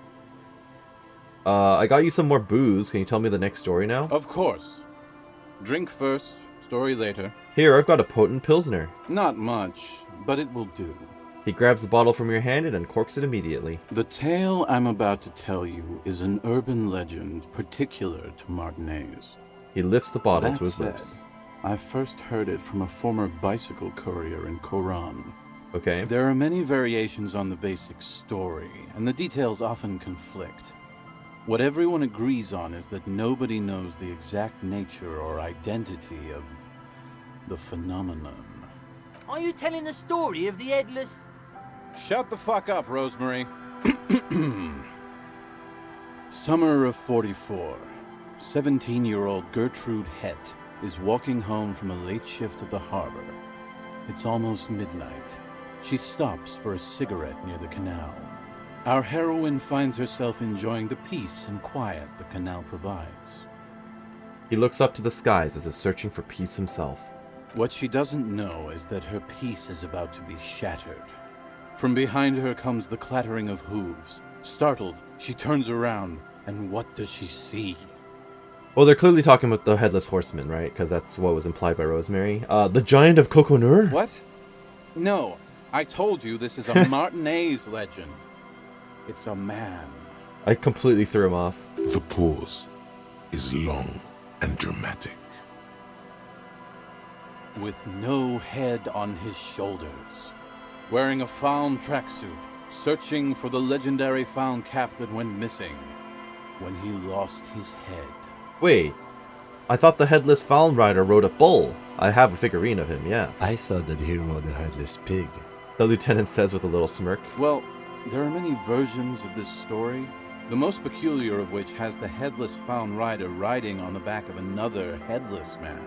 I got you some more booze. Can you tell me the next story now? Of course. Drink first, story later. Here, I've got a potent Pilsner. Not much, but it will do. He grabs the bottle from your hand and uncorks it immediately. The tale I'm about to tell you is an urban legend particular to Martinez. He lifts the bottle That to his said, lips. I first heard it from a former bicycle courier in Koran. Okay. There are many variations on the basic story, and the details often conflict. What everyone agrees on is that nobody knows the exact nature or identity of the phenomenon. Are you telling the story of the headless? Shut the fuck up, Rosemary. Summer of 44. 17-year-old Gertrude Hett is walking home from a late shift at the harbor. It's almost midnight. She stops for a cigarette near the canal. Our heroine finds herself enjoying the peace and quiet the canal provides. He looks up to the skies as if searching for peace himself. What she doesn't know is that her peace is about to be shattered. From behind her comes the clattering of hooves. Startled, she turns around, and what does she see? Well, they're clearly talking about the Headless Horseman, right? Because that's what was implied by Rosemary. The Giant of Coconur? What? No, I told you this is a Martinez legend. It's a man. I completely threw him off. The pause is long and dramatic. With no head on his shoulders. Wearing a found tracksuit, searching for the legendary found cap that went missing when he lost his head. Wait, I thought the Headless Found Rider rode a bull. I have a figurine of him, yeah. I thought that he rode a headless pig. The lieutenant says with a little smirk. Well, there are many versions of this story, the most peculiar of which has the Headless Found Rider riding on the back of another headless man.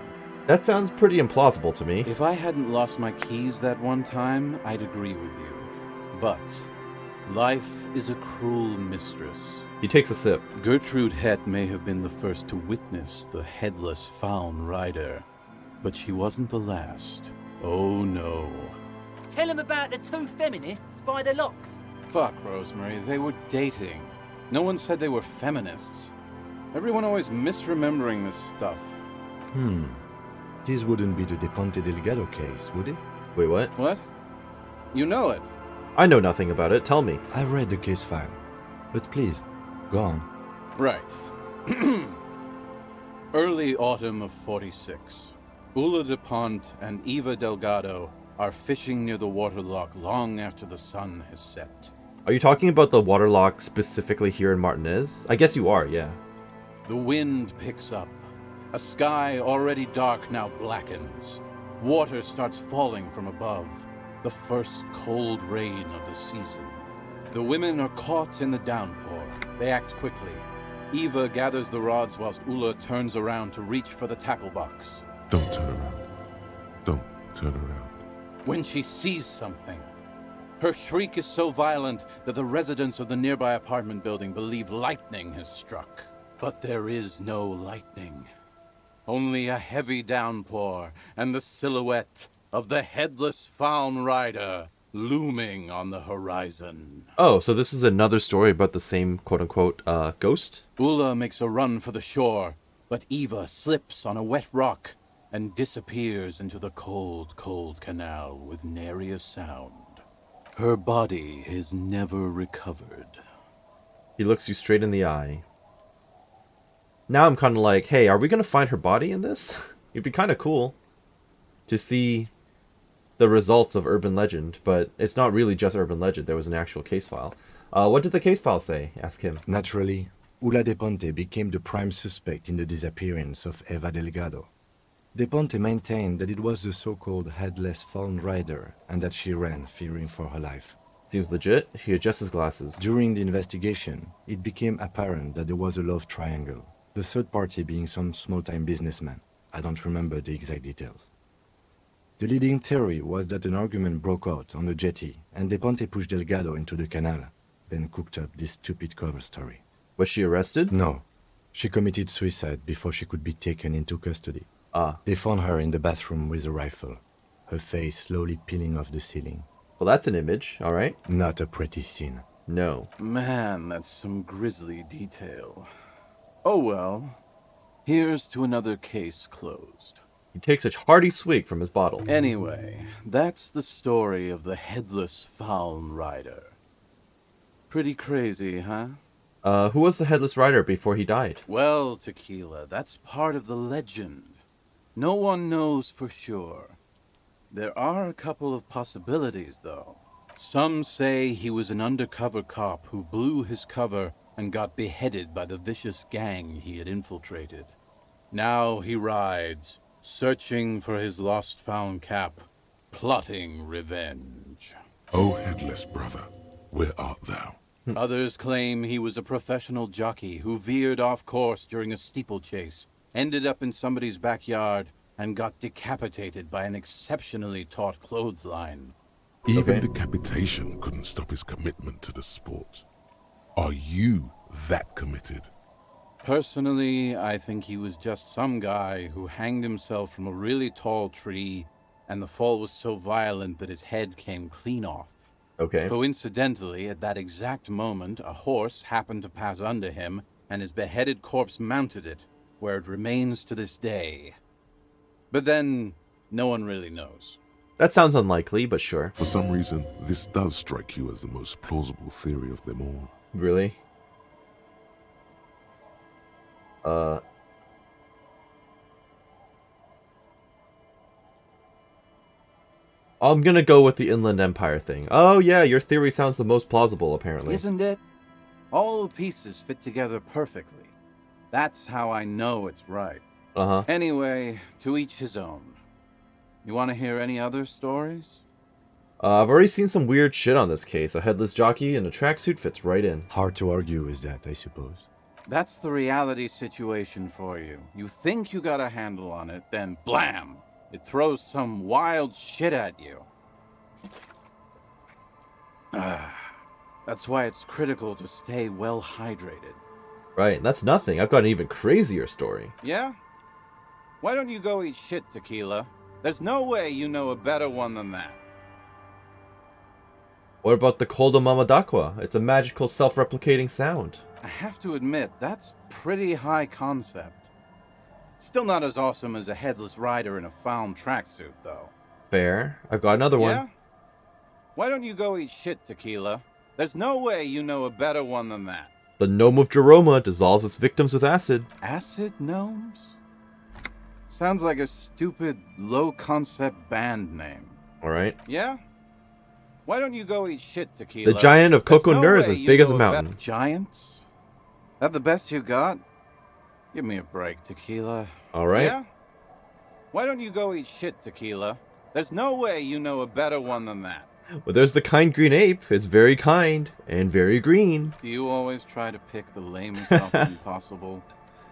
That sounds pretty implausible to me. If I hadn't lost my keys that one time, I'd agree with you. But life is a cruel mistress. He takes a sip. Gertrude Hett may have been the first to witness the Headless Found Rider, but she wasn't the last. Oh no. Tell him about the two feminists by the locks. Fuck, Rosemary, they were dating. No one said they were feminists. Everyone always misremembering this stuff. This wouldn't be the De Ponte Delgado case, would it? Wait, what? What? You know it. I know nothing about it. Tell me. I've read the case file. But please, go on. Right. Early autumn of 46. Ula de Ponte and Eva Delgado are fishing near the waterlock long after the sun has set. Are you talking about the waterlock specifically here in Martinez? I guess you are, yeah. The wind picks up. A sky already dark now blackens. Water starts falling from above. The first cold rain of the season. The women are caught in the downpour. They act quickly. Eva gathers the rods whilst Ula turns around to reach for the tackle box. Don't turn around. Don't turn around. When she sees something, her shriek is so violent that the residents of the nearby apartment building believe lightning has struck. But there is no lightning. Only a heavy downpour and the silhouette of the Headless Found Rider looming on the horizon. Oh, so this is another story about the same quote-unquote ghost? Ula makes a run for the shore, but Eva slips on a wet rock and disappears into the cold, cold canal with nary a sound. Her body is never recovered. He looks you straight in the eye. Now I'm kind of like, hey, are we going to find her body in this? It'd be kind of cool to see the results of urban legend, but it's not really just urban legend. There was an actual case file. What did the case file say? Ask him. Naturally, Ula de Ponte became the prime suspect in the disappearance of Eva Delgado. De Ponte maintained that it was the so-called Headless Found Rider and that she ran, fearing for her life. Seems legit. He adjusts his glasses. During the investigation, it became apparent that there was a love triangle, the third party being some small-time businessman. I don't remember the exact details. The leading theory was that an argument broke out on the jetty and De Ponte pushed Delgado into the canal, then cooked up this stupid cover story. Was she arrested? No. She committed suicide before she could be taken into custody. Ah. They found her in the bathroom with a rifle, her face slowly peeling off the ceiling. Well, that's an image, alright? Not a pretty scene. No. Man, that's some grisly detail. Oh well. Here's to another case closed. He takes a hearty swig from his bottle. Anyway, that's the story of the Headless Found Rider. Pretty crazy, huh? Who was the Headless Rider before he died? Well, Tequila, that's part of the legend. No one knows for sure. There are a couple of possibilities, though. Some say he was an undercover cop who blew his cover and got beheaded by the vicious gang he had infiltrated. Now he rides, searching for his lost-found cap, plotting revenge. O headless brother, where art thou? Others claim he was a professional jockey who veered off course during a steeplechase, ended up in somebody's backyard, and got decapitated by an exceptionally taut clothesline. Even decapitation couldn't stop his commitment to the sport. Are you that committed? Personally, I think he was just some guy who hanged himself from a really tall tree, and the fall was so violent that his head came clean off. Okay. Coincidentally, at that exact moment, a horse happened to pass under him, and his beheaded corpse mounted it, where it remains to this day. But then, no one really knows. That sounds unlikely, but sure. For some reason, this does strike you as the most plausible theory of them all. Really? I'm gonna go with the Inland Empire thing. Oh yeah, your theory sounds the most plausible, apparently. Isn't it? All the pieces fit together perfectly. That's how I know it's right. Uh-huh. Anyway, to each his own. You want to hear any other stories? I've already seen some weird shit on this case. A headless jockey in a tracksuit fits right in. Hard to argue with that, I suppose. That's the reality situation for you. You think you got a handle on it, then blam! It throws some wild shit at you. That's why it's critical to stay well hydrated. Right, that's nothing. I've got an even crazier story. Yeah? Why don't you go eat shit, Tequila? There's no way you know a better one than that. What about the Colda Mamadakwa? It's a magical self-replicating sound. I have to admit, that's pretty high concept. Still not as awesome as a headless rider in a found tracksuit, though. Fair. I've got another Yeah? one. Why don't you go eat shit, Tequila? There's no way you know a better one than that. The Gnome of Jeroma dissolves its victims with acid. Acid gnomes? Sounds like a stupid, low-concept band name. Alright. Yeah? Why don't you go eat shit, Tequila? The giant of There's Coco no Nur is way as you big as a know mountain. Giants? That the best you got? Give me a break, Tequila. Alright. Yeah? Why don't you go eat shit, Tequila? There's no way you know a better one than that. Well, there's the kind green ape. It's very kind and very green. Do you always try to pick the lamest option possible?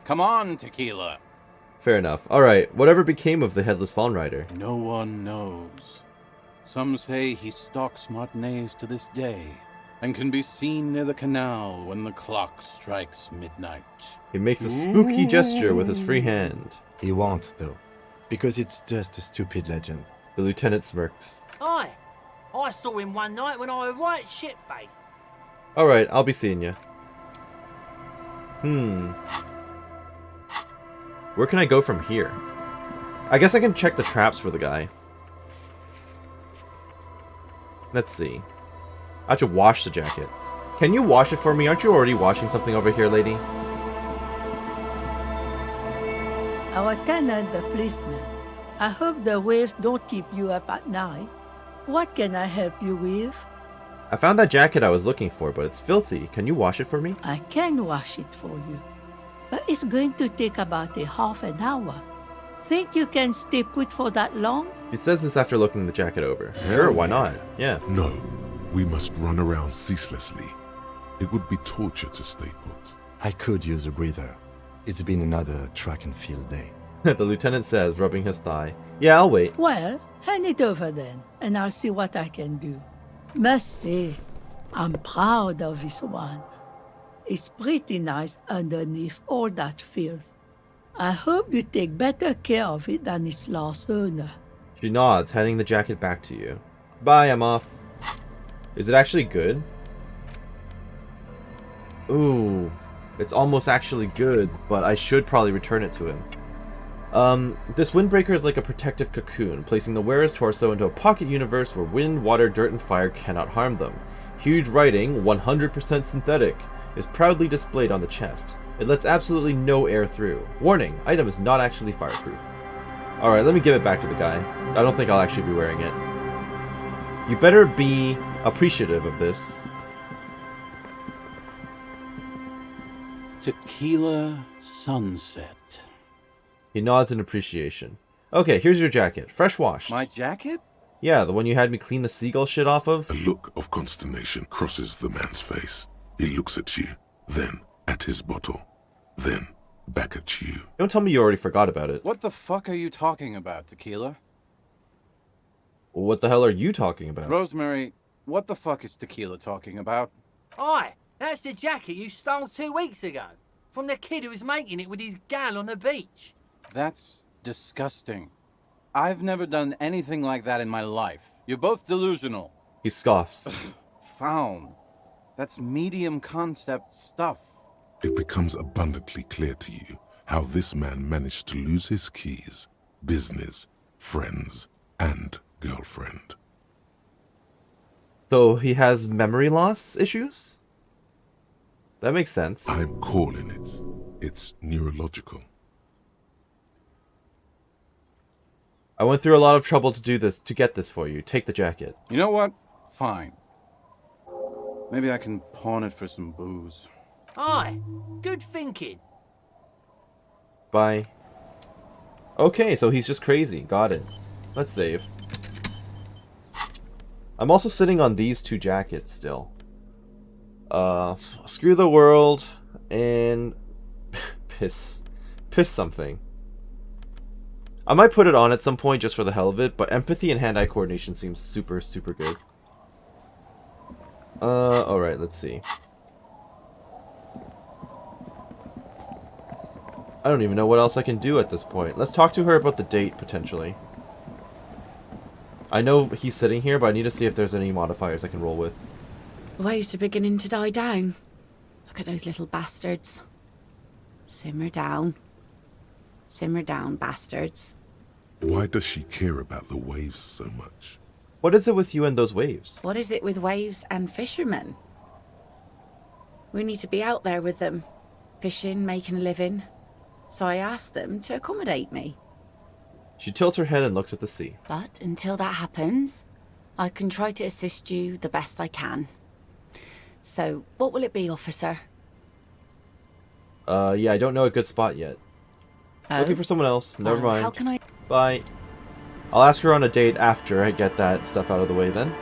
Come on, Tequila! Fair enough. Alright, whatever became of the Headless Fawn Rider? No one knows. Some say he stalks Martinez to this day, and can be seen near the canal when the clock strikes midnight. He makes a spooky gesture with his free hand. He won't, though, because it's just a stupid legend. The lieutenant smirks. Aye, I saw him one night when I was right shit-faced. Alright, I'll be seeing you. Where can I go from here? I guess I can check the traps for the guy. Let's see. I have to wash the jacket. Can you wash it for me? Aren't you already washing something over here, lady? Our tenant, the policeman. I hope the waves don't keep you up at night. What can I help you with? I found that jacket I was looking for, but it's filthy. Can you wash it for me? I can wash it for you, but it's going to take about a half an hour. Think you can stay put for that long? She says this after looking the jacket over. Sure, why not? Yeah. No, we must run around ceaselessly. It would be torture to stay put. I could use a breather. It's been another track and field day. The lieutenant says, rubbing his thigh. Yeah, I'll wait. Well, hand it over then, and I'll see what I can do. Must say, I'm proud of this one. It's pretty nice underneath all that filth. I hope you take better care of it than its last owner. She nods, handing the jacket back to you. Bye, I'm off. Is it actually good? Ooh, it's almost actually good, but I should probably return it to him. This windbreaker is like a protective cocoon, placing the wearer's torso into a pocket universe where wind, water, dirt, and fire cannot harm them. Huge writing, 100% synthetic, is proudly displayed on the chest. It lets absolutely no air through. Warning, item is not actually fireproof. Alright, let me give it back to the guy. I don't think I'll actually be wearing it. You better be appreciative of this. Tequila Sunset. He nods in appreciation. Okay, here's your jacket. Fresh washed. My jacket? Yeah, the one you had me clean the seagull shit off of. A look of consternation crosses the man's face. He looks at you, then at his bottle, then back at you. Don't tell me you already forgot about it. What the fuck are you talking about, Tequila? What the hell are you talking about? Rosemary, what the fuck is Tequila talking about? Aye, that's the jacket you stole 2 weeks ago. From the kid who was making it with his gal on the beach. That's disgusting. I've never done anything like that in my life. You're both delusional. He scoffs. Found. That's medium concept stuff. It becomes abundantly clear to you how this man managed to lose his keys, business, friends, and girlfriend. So he has memory loss issues? That makes sense. I'm calling it. It's neurological. I went through a lot of trouble to get this for you. Take the jacket. You know what? Fine. Maybe I can pawn it for some booze. Aye, good thinking. Bye. Okay, so he's just crazy. Got it. Let's save. I'm also sitting on these 2 jackets still. Screw the world and piss something. I might put it on at some point just for the hell of it, but empathy and hand-eye coordination seems super, super good. Alright, let's see. I don't even know what else I can do at this point. Let's talk to her about the date, potentially. I know he's sitting here, but I need to see if there's any modifiers I can roll with. The waves are beginning to die down. Look at those little bastards. Simmer down. Simmer down, bastards. Why does she care about the waves so much? What is it with you and those waves? What is it with waves and fishermen? We need to be out there with them. Fishing, making a living. So I asked them to accommodate me. She tilts her head and looks at the sea. But until that happens, I can try to assist you the best I can. So, what will it be, officer? Yeah, I don't know a good spot yet. Looking for someone else. Never mind. How can I... Bye. I'll ask her on a date after I get that stuff out of the way then.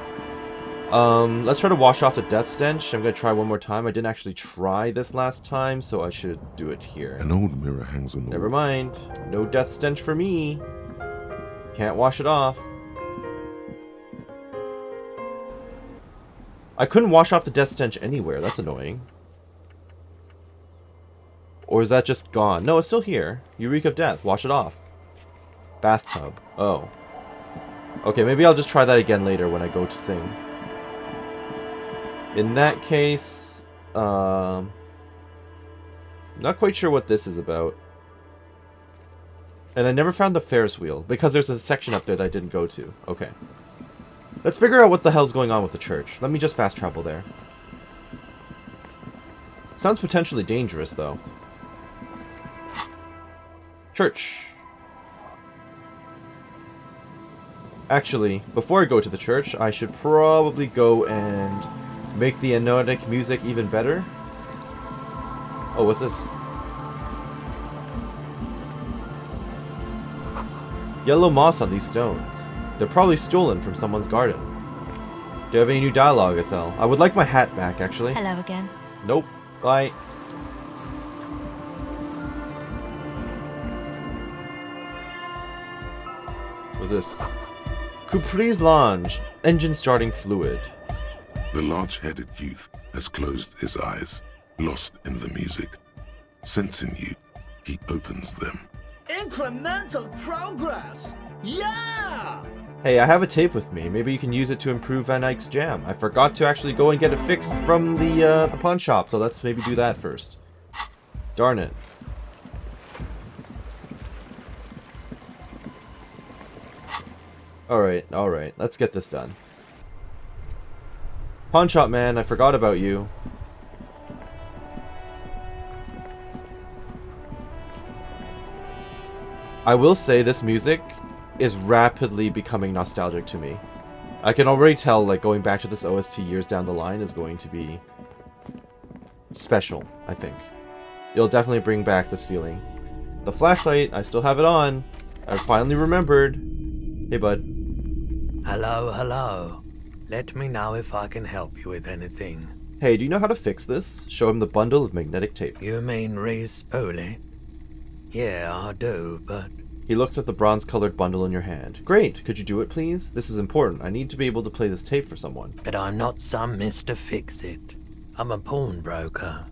Let's try to wash off the death stench. I'm gonna try one more time. I didn't actually try this last time, so I should do it here. An old mirror hangs on the Never mind. No death stench for me. Can't wash it off. I couldn't wash off the death stench anywhere. That's annoying. Or is that just gone? No, it's still here. You reek of death. Wash it off. Bathtub. Oh. Okay, maybe I'll just try that again later when I go to sing. In that case, not quite sure what this is about. And I never found the Ferris wheel, because there's a section up there that I didn't go to. Okay. Let's figure out what the hell's going on with the church. Let me just fast travel there. Sounds potentially dangerous, though. Church. Actually, before I go to the church, I should probably go and make the anodic music even better. Oh, what's this? Yellow moss on these stones. They're probably stolen from someone's garden. Do you have any new dialogue, Estelle? I would like my hat back, actually. Hello again. Nope. Bye. What's this? Cupre's Lounge. Engine starting fluid. The large-headed youth has closed his eyes, lost in the music. Sensing you, he opens them. Incremental progress! Yeah! Hey, I have a tape with me. Maybe you can use it to improve Van Eyck's jam. I forgot to actually go and get it fixed from the pawn shop, so let's maybe do that first. Darn it. Alright, let's get this done. Pawn shop man, I forgot about you. I will say this music is rapidly becoming nostalgic to me. I can already tell, like, going back to this OST years down the line is going to be special, I think. You'll definitely bring back this feeling. The flashlight, I still have it on. I finally remembered. Hey, bud. Hello, hello. Let me know if I can help you with anything. Hey, do you know how to fix this? Show him the bundle of magnetic tape. You mean re-spoolie? Yeah, I do, but... He looks at the bronze-colored bundle in your hand. Great, could you do it, please? This is important. I need to be able to play this tape for someone. But I'm not some Mr. Fix-It. I'm a pawnbroker.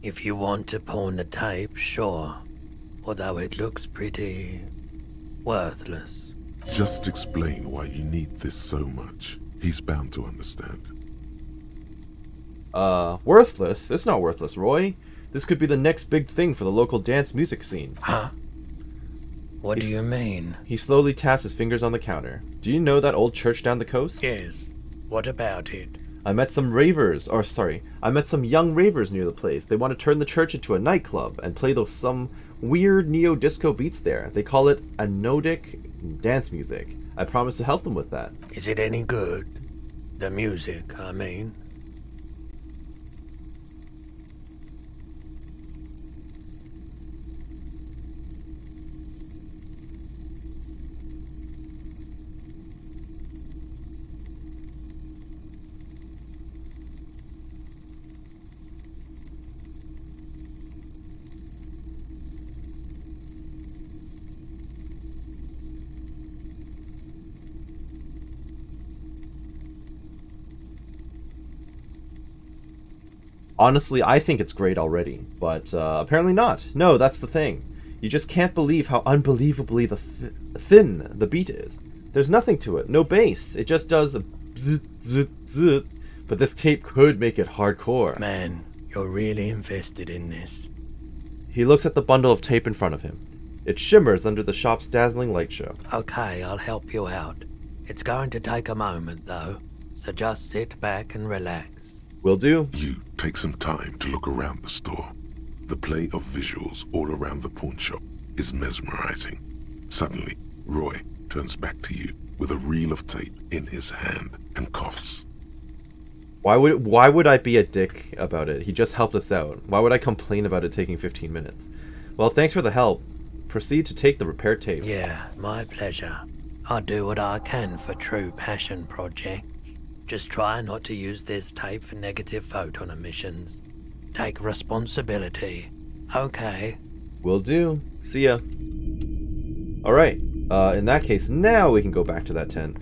If you want to pawn the tape, sure. Although it looks pretty... worthless. Just explain why you need this so much. He's bound to understand. Worthless? It's not worthless, Roy. This could be the next big thing for the local dance music scene. Huh? What do you mean? He slowly taps his fingers on the counter. Do you know that old church down the coast? Yes. What about it? I met some young ravers near the place. They want to turn the church into a nightclub and play some weird neo-disco beats there. They call it anodic dance music. I promise to help them with that. Is it any good? The music, I mean. Honestly, I think it's great already, but apparently not. No, that's the thing. You just can't believe how unbelievably thin the beat is. There's nothing to it, no bass. It just does a zzz, zzz, zzz. But this tape could make it hardcore. Man, you're really invested in this. He looks at the bundle of tape in front of him. It shimmers under the shop's dazzling light show. Okay, I'll help you out. It's going to take a moment, though, so just sit back and relax. Will do. You take some time to look around the store. The play of visuals all around the pawn shop is mesmerizing. Suddenly, Roy turns back to you with a reel of tape in his hand and coughs. Why would I be a dick about it? He just helped us out. Why would I complain about it taking 15 minutes? Well, thanks for the help. Proceed to take the repair tape. Yeah, my pleasure. I'll do what I can for true passion projects. Just try not to use this tape for negative photon emissions. Take responsibility. Okay. Will do. See ya. Alright. In that case, now we can go back to that tent.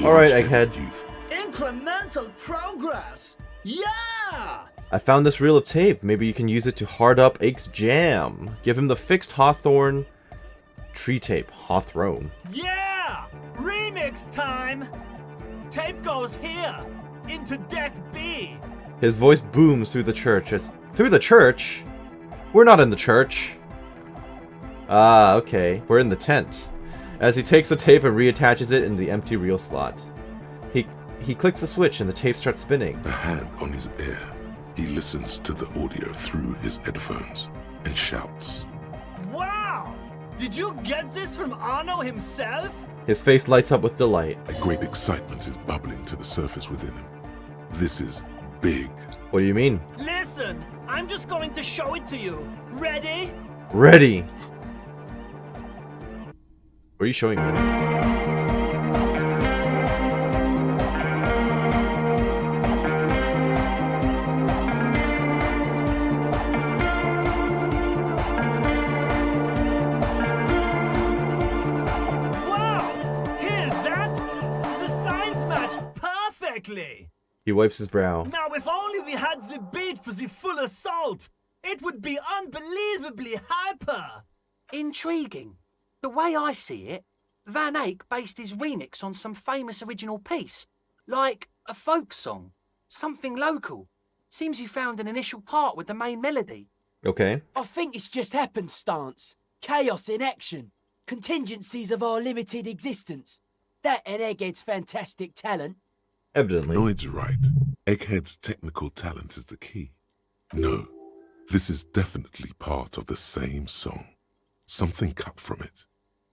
Alright, Egghead. Incremental progress! Yeah! I found this reel of tape. Maybe you can use it to hard up Ake's jam. Give him the fixed Hawthorne tree tape. Hawthorne. Yeah! Remix time! Tape goes here, into deck B. His voice booms through the church. Through the church? We're not in the church. Ah, okay. We're in the tent. As he takes the tape and reattaches it in the empty reel slot. He clicks a switch and the tape starts spinning. A hand on his ear. He listens to the audio through his headphones and shouts. Wow! Did you get this from Arno himself? His face lights up with delight. A great excitement is bubbling to the surface within him. This is big. What do you mean? Listen, I'm just going to show it to you. Ready? Ready! What are you showing me? He wipes his brow. Now, if only we had the beat for the full assault, it would be unbelievably hyper. Intriguing. The way I see it, Van Eyck based his remix on some famous original piece, like a folk song, something local. Seems you found an initial part with the main melody. Okay. I think it's just happenstance. Chaos in action. Contingencies of our limited existence. That and Egghead's fantastic talent. Evidently. Noid's right. Egghead's technical talent is the key. No, this is definitely part of the same song. Something cut from it.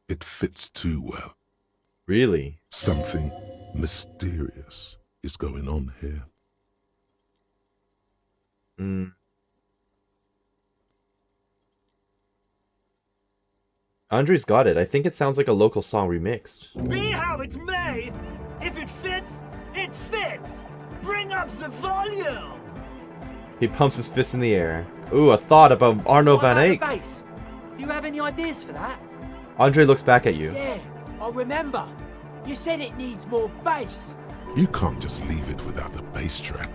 It fits too well. Really? Something mysterious is going on here. Andre's got it. I think it sounds like a local song remixed. Be how it may, if it fits, it fits. Bring up the volume. He pumps his fist in the air. Ooh, a thought about Arno van Eyck. Bass. Do you have any ideas for that? Andre looks back at you. Yeah, I remember. You said it needs more bass. You can't just leave it without a bass track.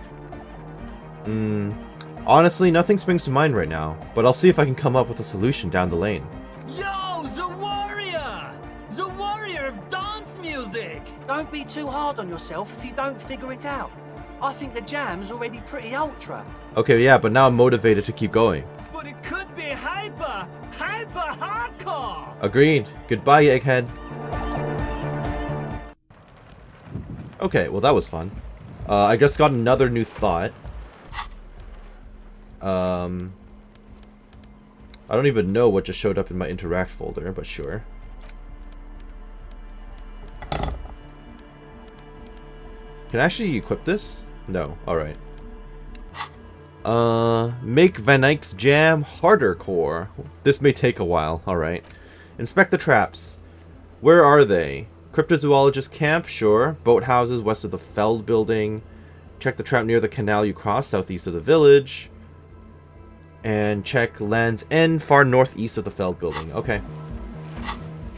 Honestly, nothing springs to mind right now, but I'll see if I can come up with a solution down the lane. Yo, the warrior! The warrior of dance music! Don't be too hard on yourself if you don't figure it out. I think the jam's already pretty ultra. Okay, yeah, but now I'm motivated to keep going. But it could be hyper hardcore! Agreed. Goodbye, Egghead. Okay, well that was fun. I just got another new thought. I don't even know what just showed up in my interact folder, but sure. Can I actually equip this? No. Alright. Make Van Eyck's jam harder core. This may take a while. Alright. Inspect the traps. Where are they? Cryptozoologist camp? Sure. Boathouses west of the Feld building. Check the trap near the canal you cross, southeast of the village. And check Land's End, far northeast of the Feld building. Okay.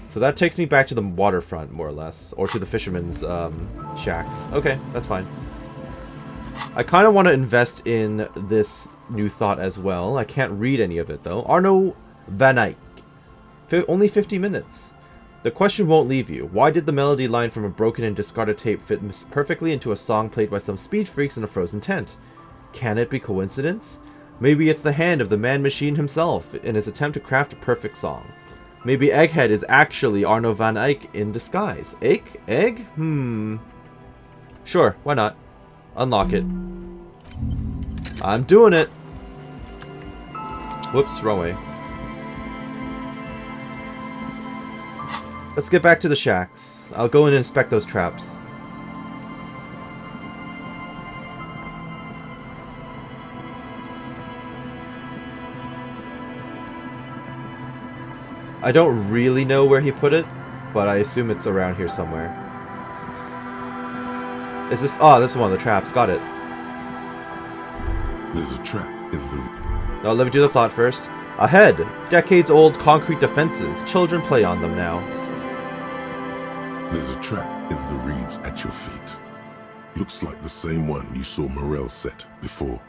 So that takes me back to the waterfront, more or less. Or to the fishermen's shacks. Okay, that's fine. I kind of want to invest in this new thought as well. I can't read any of it, though. Arno van Eyck. Only 50 minutes. The question won't leave you. Why did the melody line from a broken and discarded tape fit perfectly into a song played by some speed freaks in a frozen tent? Can it be coincidence? Maybe it's the hand of the man-machine himself in his attempt to craft a perfect song. Maybe Egghead is actually Arno van Eyck in disguise. Egg? Sure, why not? Unlock it. I'm doing it! Whoops, wrong way. Let's get back to the shacks. I'll go in and inspect those traps. I don't really know where he put it, but I assume it's around here somewhere. Is this... Oh, this is one of the traps. Got it. There's a trap in the... No, let me do the thought first. Ahead! Decades-old concrete defenses. Children play on them now. There's a trap in the reeds at your feet. Looks like the same one you saw Morel set before.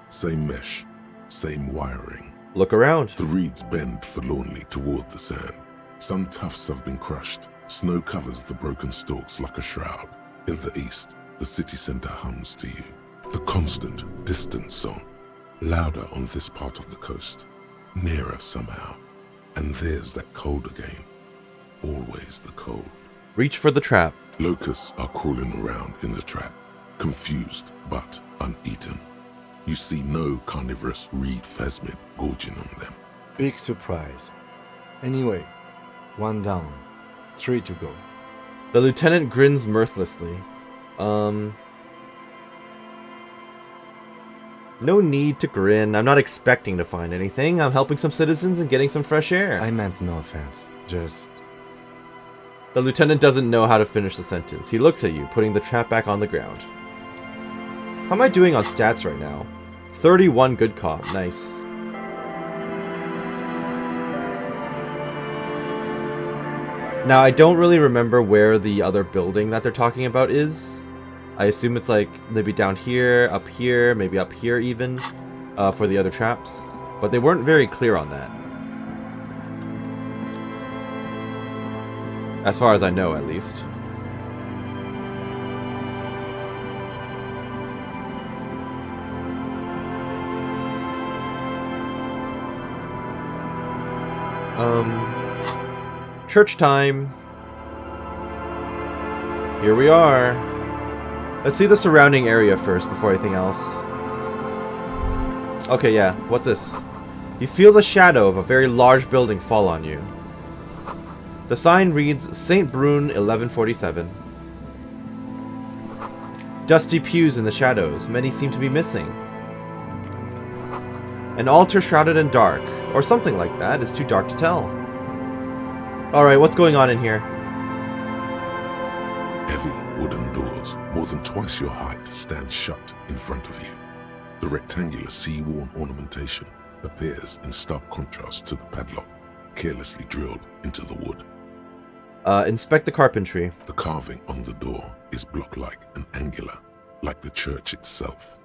Same mesh, same wiring. Look around. The reeds bend forlornly toward the sand. Some tufts have been crushed. Snow covers the broken stalks like a shroud. In the east, the city center hums to you. The constant, distant song. Louder on this part of the coast. Nearer somehow. And there's that cold again. Always the cold. Reach for the trap. Locusts are crawling around in the trap. Confused, but uneaten. You see no carnivorous reed phasmid gorging on them. Big surprise. Anyway, 1 down, 3 to go. The lieutenant grins mirthlessly. No need to grin. I'm not expecting to find anything. I'm helping some citizens and getting some fresh air. I meant no offense. Just... The lieutenant doesn't know how to finish the sentence. He looks at you, putting the trap back on the ground. How am I doing on stats right now? 31 good cop. Nice. Now, I don't really remember where the other building that they're talking about is. I assume it's like maybe down here, up here, maybe up here even, for the other traps. But they weren't very clear on that. As far as I know, at least. Church time. Here we are. Let's see the surrounding area first before anything else. Okay, yeah. What's this? You feel the shadow of a very large building fall on you. The sign reads St. Brune 1147. Dusty pews in the shadows. Many seem to be missing. An altar shrouded in dark, or something like that. It's too dark to tell. Alright, what's going on in here? Heavy wooden doors, more than twice your height, stand shut in front of you. The rectangular sea-worn ornamentation appears in stark contrast to the padlock, carelessly drilled into the wood. Inspect the carpentry. The carving on the door is block-like and angular, like the church itself.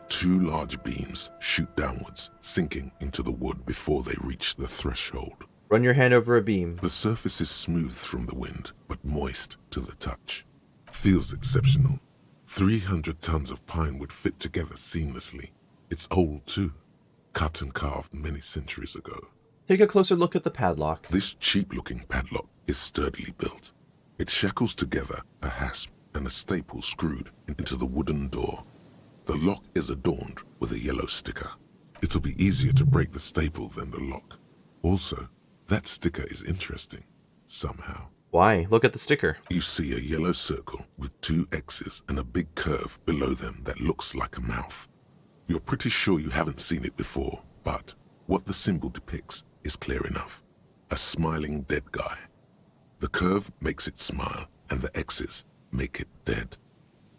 2 large beams shoot downwards, sinking into the wood before they reach the threshold. Run your hand over a beam. The surface is smooth from the wind, but moist to the touch. Feels exceptional. 300 tons of pine would fit together seamlessly. It's old too, cut and carved many centuries ago. Take a closer look at the padlock. This cheap-looking padlock is sturdily built. It shackles together a hasp and a staple screwed into the wooden door. The lock is adorned with a yellow sticker. It'll be easier to break the staple than the lock. Also, that sticker is interesting, somehow. Why? Look at the sticker. You see a yellow circle with 2 X's and a big curve below them that looks like a mouth. You're pretty sure you haven't seen it before, but what the symbol depicts is clear enough. A smiling dead guy. The curve makes it smile, and the X's make it dead.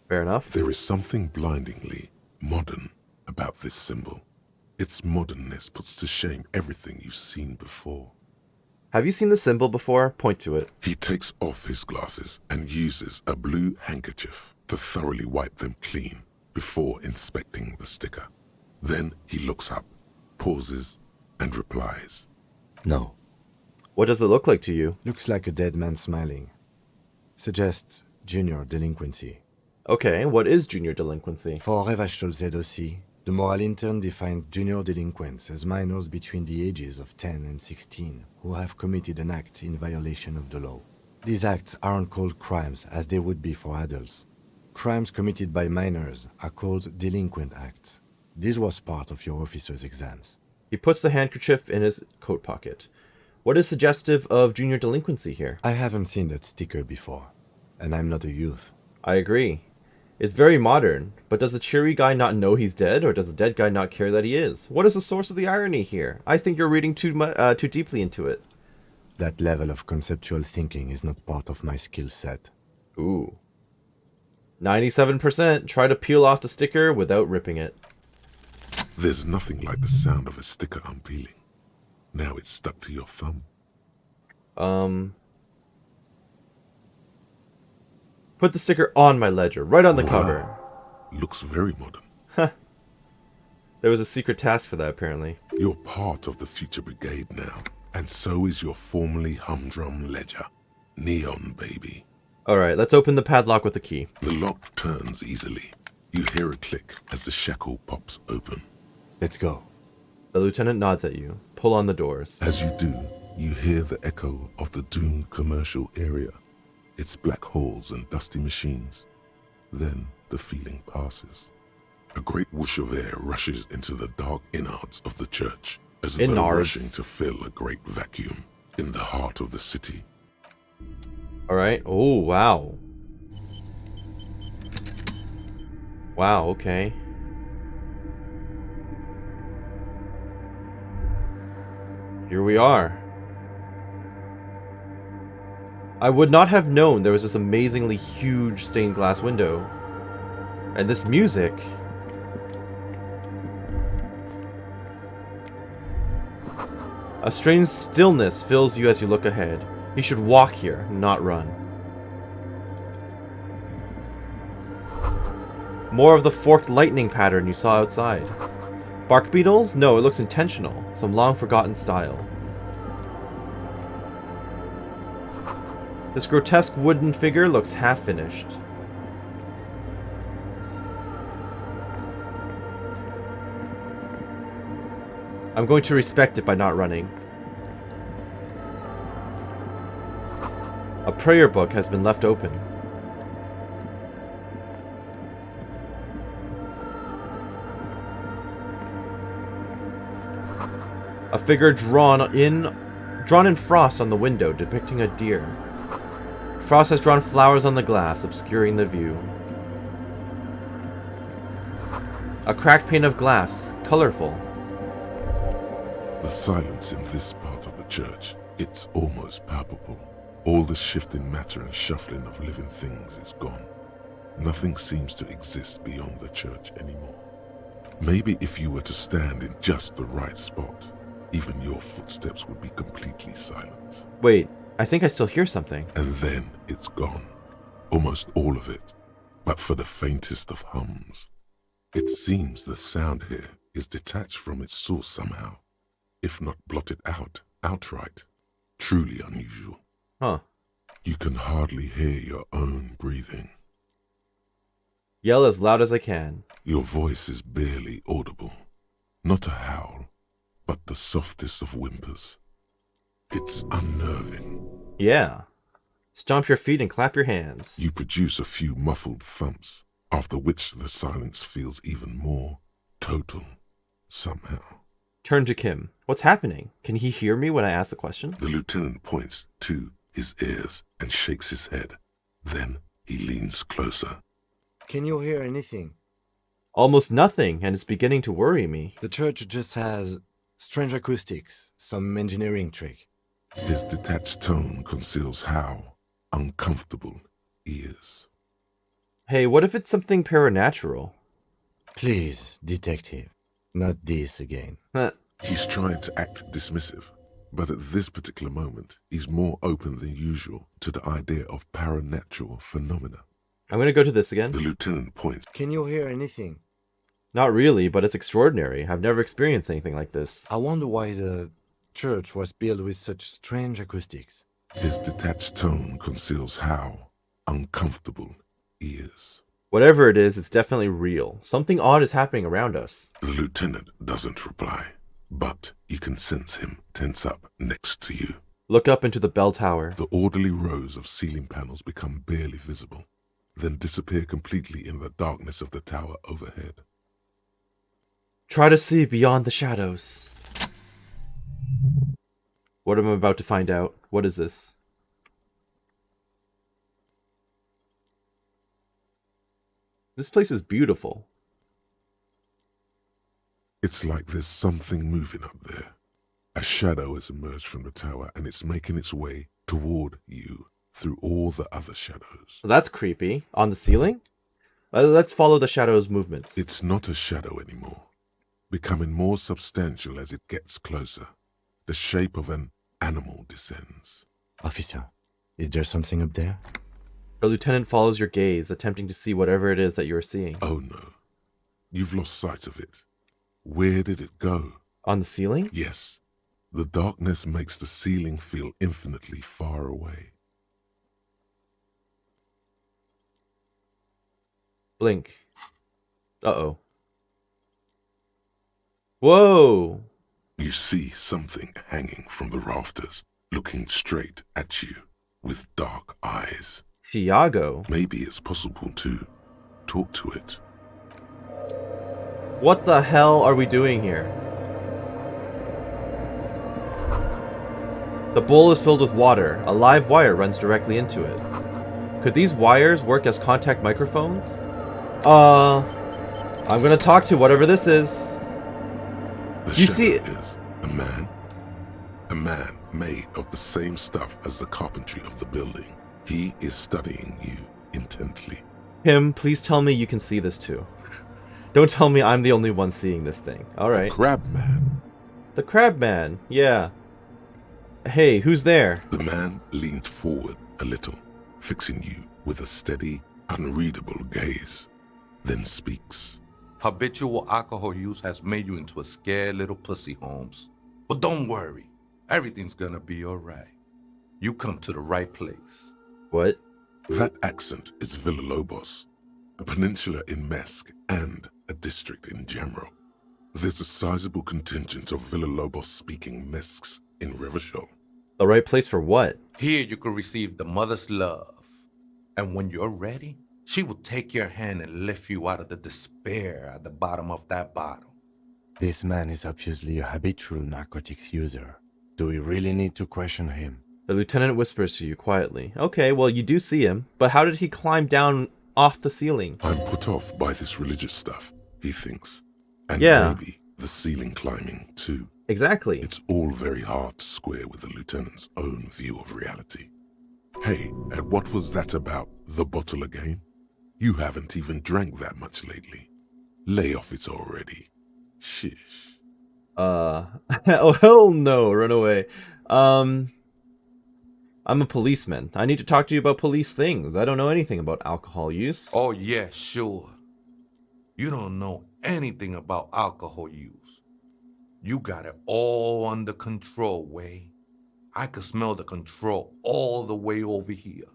Fair enough. There is something blindingly modern about this symbol. Its modernness puts to shame everything you've seen before. Have you seen the symbol before? Point to it. He takes off his glasses and uses a blue handkerchief to thoroughly wipe them clean before inspecting the sticker. Then he looks up, pauses, and replies. No. What does it look like to you? Looks like a dead man smiling. Suggests junior delinquency. Okay, what is junior delinquency? For Revachol aussi, the moral intern defined junior delinquents as minors between the ages of 10 and 16 who have committed an act in violation of the law. These acts aren't called crimes as they would be for adults. Crimes committed by minors are called delinquent acts. This was part of your officer's exams. He puts the handkerchief in his coat pocket. What is suggestive of junior delinquency here? I haven't seen that sticker before, and I'm not a youth. I agree. It's very modern, but does the cheery guy not know he's dead, or does the dead guy not care that he is? What is the source of the irony here? I think you're reading too deeply into it. That level of conceptual thinking is not part of my skill set. Ooh. 97%. Try to peel off the sticker without ripping it. There's nothing like the sound of a sticker unpeeling. Now it's stuck to your thumb. Put the sticker on my ledger, right on the cover. Looks very modern. There was a secret task for that, apparently. You're part of the future brigade now, and so is your formerly humdrum ledger. Neon, baby. Alright, let's open the padlock with the key. The lock turns easily. You hear a click as the shackle pops open. Let's go. The lieutenant nods at you. Pull on the doors. As you do, you hear the echo of the doomed commercial area. Its black holes and dusty machines. Then the feeling passes. A great whoosh of air rushes into the dark innards of the church, as though rushing to fill a great vacuum in the heart of the city. Alright. Oh, wow. Wow, okay. Here we are. I would not have known there was this amazingly huge stained glass window. And this music. A strange stillness fills you as you look ahead. You should walk here, not run. More of the forked lightning pattern you saw outside. Bark beetles? No, it looks intentional. Some long-forgotten style. This grotesque wooden figure looks half-finished. I'm going to respect it by not running. A prayer book has been left open. A figure drawn in frost on the window, depicting a deer. Frost has drawn flowers on the glass, obscuring the view. A cracked pane of glass, colorful. The silence in this part of the church, it's almost palpable. All the shifting matter and shuffling of living things is gone. Nothing seems to exist beyond the church anymore. Maybe if you were to stand in just the right spot, even your footsteps would be completely silent. Wait, I think I still hear something. And then it's gone. Almost all of it, but for the faintest of hums. It seems the sound here is detached from its source somehow, if not blotted out outright. Truly unusual. Huh. You can hardly hear your own breathing. Yell as loud as I can. Your voice is barely audible. Not a howl, but the softest of whimpers. It's unnerving. Yeah. Stomp your feet and clap your hands. You produce a few muffled thumps, after which the silence feels even more total, somehow. Turn to Kim. What's happening? Can he hear me when I ask the question? The lieutenant points to his ears and shakes his head. Then he leans closer. Can you hear anything? Almost nothing, and it's beginning to worry me. The church just has strange acoustics, some engineering trick. His detached tone conceals how uncomfortable he is. Hey, what if it's something paranatural? Please, detective, not this again. He's trying to act dismissive, but at this particular moment, he's more open than usual to the idea of paranatural phenomena. I'm going to go to this again. The lieutenant points. Can you hear anything? Not really, but it's extraordinary. I've never experienced anything like this. I wonder why the church was built with such strange acoustics. His detached tone conceals how uncomfortable he is. Whatever it is, it's definitely real. Something odd is happening around us. The lieutenant doesn't reply, but you can sense him tense up next to you. Look up into the bell tower. The orderly rows of ceiling panels become barely visible, then disappear completely in the darkness of the tower overhead. Try to see beyond the shadows. What am I about to find out? What is this? This place is beautiful. It's like there's something moving up there. A shadow has emerged from the tower and it's making its way toward you through all the other shadows. That's creepy. On the ceiling? Let's follow the shadow's movements. It's not a shadow anymore, becoming more substantial as it gets closer. The shape of an animal descends. Officer, is there something up there? The lieutenant follows your gaze, attempting to see whatever it is that you're seeing. Oh no. You've lost sight of it. Where did it go? On the ceiling? Yes. The darkness makes the ceiling feel infinitely far away. Blink. Uh-oh. Whoa! You see something hanging from the rafters, looking straight at you with dark eyes. Tiago. Maybe it's possible to talk to it. What the hell are we doing here? The bowl is filled with water. A live wire runs directly into it. Could these wires work as contact microphones? I'm gonna talk to whatever this is. The shadow is a man. A man made of the same stuff as the carpentry of the building. He is studying you intently. Kim, please tell me you can see this too. Don't tell me I'm the only one seeing this thing. Alright. The crab man. The crab man, yeah. Hey, who's there? The man leans forward a little, fixing you with a steady, unreadable gaze, then speaks. Habitual alcohol use has made you into a scared little pussy, Holmes. But don't worry. Everything's gonna be alright. You come to the right place. What? That accent is Villalobos, a peninsula in Mesk and a district in general. There's a sizable contingent of Villalobos-speaking Mesks in Revachol. The right place for what? Here you can receive the mother's love. And when you're ready, she will take your hand and lift you out of the despair at the bottom of that bottle. This man is obviously a habitual narcotics user. Do we really need to question him? The lieutenant whispers to you quietly. Okay, well, you do see him, but how did he climb down off the ceiling? I'm put off by this religious stuff, he thinks. And Yeah. maybe the ceiling climbing, too. Exactly. It's all very hard to square with the lieutenant's own view of reality. Hey, and what was that about, the bottle again? You haven't even drank that much lately. Lay off it already. Shish. Oh, hell no, run away. I'm a policeman. I need to talk to you about police things. I don't know anything about alcohol use. Oh, yeah, sure. You don't know anything about alcohol use. You got it all under control, Way. I could smell the control all the way over here.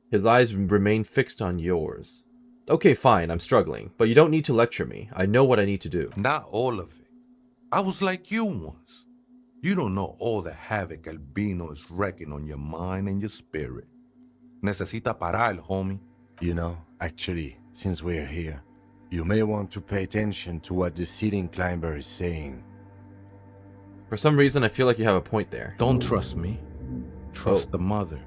His eyes remain fixed on yours. Okay, fine, I'm struggling, but you don't need to lecture me. I know what I need to do. Not all of it. I was like you once. You don't know all the havoc Albino is wrecking on your mind and your spirit. Necesita parar, homie. You know, actually, since we're here, you may want to pay attention to what the ceiling climber is saying. For some reason, I feel like you have a point there. Don't trust me. Trust the mother.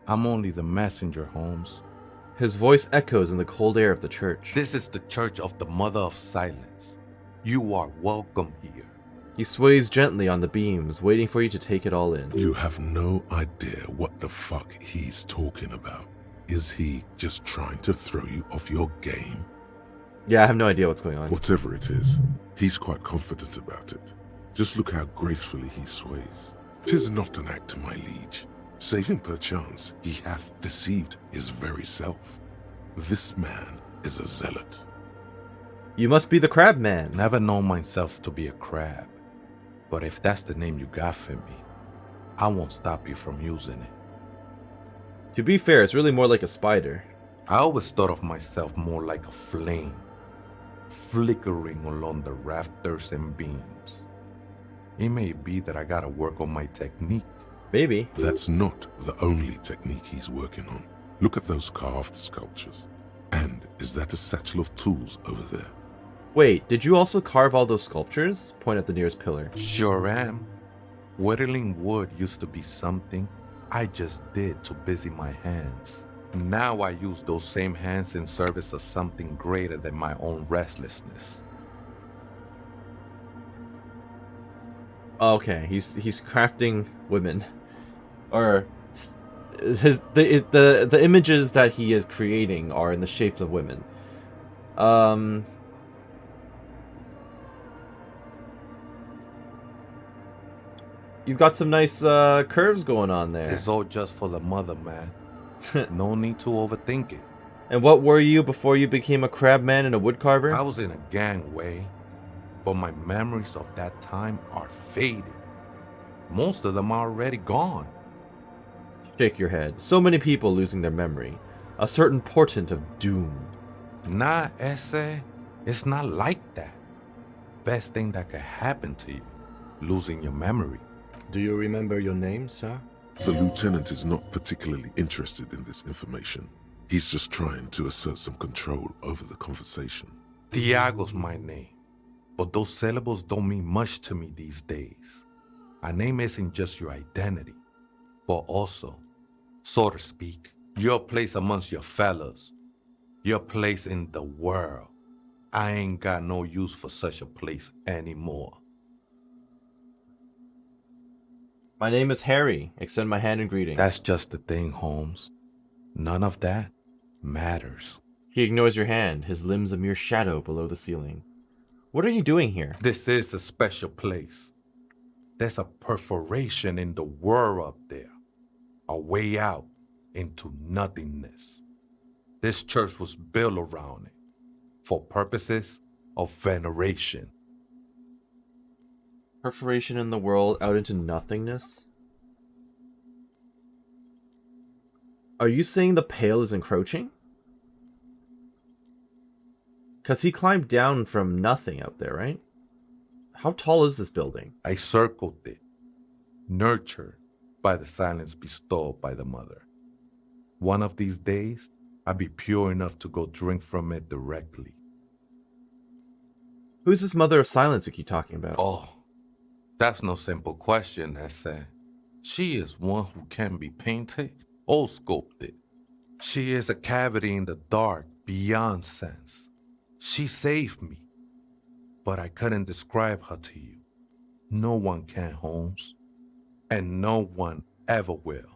I'm only the messenger, Holmes. His voice echoes in the cold air of the church. This is the church of the Mother of Silence. You are welcome here. He sways gently on the beams, waiting for you to take it all in. You have no idea what the fuck he's talking about. Is he just trying to throw you off your game? Yeah, I have no idea what's going on. Whatever it is, he's quite confident about it. Just look how gracefully he sways. 'Tis not an act, my liege. Saving perchance he hath deceived his very self. This man is a zealot. You must be the crab man. Never known myself to be a crab. But if that's the name you got for me, I won't stop you from using it. To be fair, it's really more like a spider. I always thought of myself more like a flame, flickering along the rafters and beams. It may be that I gotta work on my technique. Maybe. That's not the only technique he's working on. Look at those carved sculptures. And is that a satchel of tools over there? Wait, did you also carve all those sculptures? Point at the nearest pillar. Sure am. Whittling wood used to be something I just did to busy my hands. Now I use those same hands in service of something greater than my own restlessness. Okay, he's crafting women, or the images that he is creating are in the shapes of women. You've got some nice curves going on there. It's all just for the mother, man. No need to overthink it. And what were you before you became a crab man and a woodcarver? I was in a gangway, but my memories of that time are faded. Most of them are already gone. Shake your head. So many people losing their memory. A certain portent of doom. Nah, ese, it's not like that. Best thing that could happen to you, losing your memory. Do you remember your name, sir? The lieutenant is not particularly interested in this information. He's just trying to assert some control over the conversation. Tiago's my name, but those syllables don't mean much to me these days. A name isn't just your identity, but also, so to speak, your place amongst your fellows, your place in the world. I ain't got no use for such a place anymore. My name is Harry. Extend my hand in greeting. That's just the thing, Holmes. None of that matters. He ignores your hand, his limbs a mere shadow below the ceiling. What are you doing here? This is a special place. There's a perforation in the world up there. A way out into nothingness. This church was built around it for purposes of veneration. Perforation in the world out into nothingness? Are you saying the pale is encroaching? Because he climbed down from nothing out there, right? How tall is this building? I circled it, nurtured, by the silence bestowed by the mother. One of these days, I'll be pure enough to go drink from it directly. Who's this mother of silence you keep talking about? Oh, that's no simple question, Ese. She is one who can be painted or sculpted. She is a cavity in the dark beyond sense. She saved me, but I couldn't describe her to you. No one can, Holmes, and no one ever will.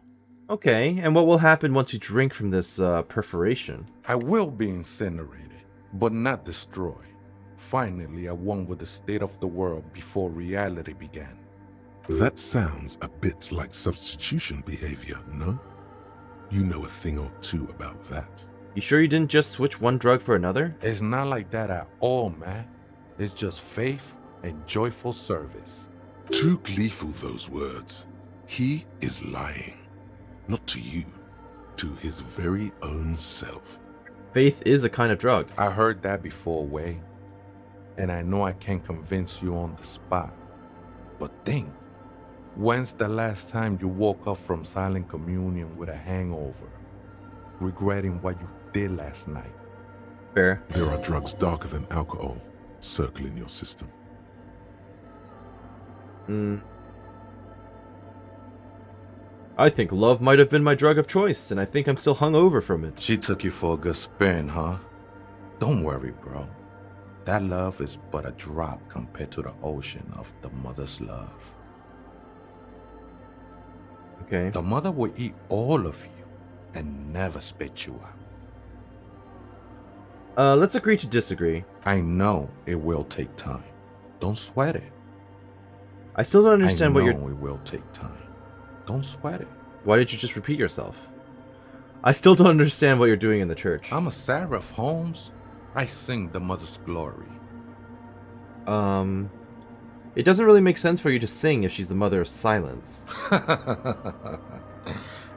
Okay, and what will happen once you drink from this perforation? I will be incinerated, but not destroyed. Finally, I won with the state of the world before reality began. That sounds a bit like substitution behavior, no? You know a thing or two about that. You sure you didn't just switch one drug for another? It's not like that at all, man. It's just faith and joyful service. Too gleeful, those words. He is lying. Not to you, to his very own self. Faith is a kind of drug. I heard that before, Way. And I know I can't convince you on the spot. But think, when's the last time you woke up from silent communion with a hangover, regretting what you did last night? Fair. There are drugs darker than alcohol circling your system. I think love might have been my drug of choice, and I think I'm still hungover from it. She took you for a good spin, huh? Don't worry, bro. That love is but a drop compared to the ocean of the mother's love. Okay. The mother will eat all of you and never spit you out. Let's agree to disagree. I know it will take time. Don't sweat it. I still don't understand what you're... I know it will take time. Don't sweat it. Why did you just repeat yourself? I still don't understand what you're doing in the church. I'm a seraph, Holmes. I sing the mother's glory. It doesn't really make sense for you to sing if she's the mother of silence.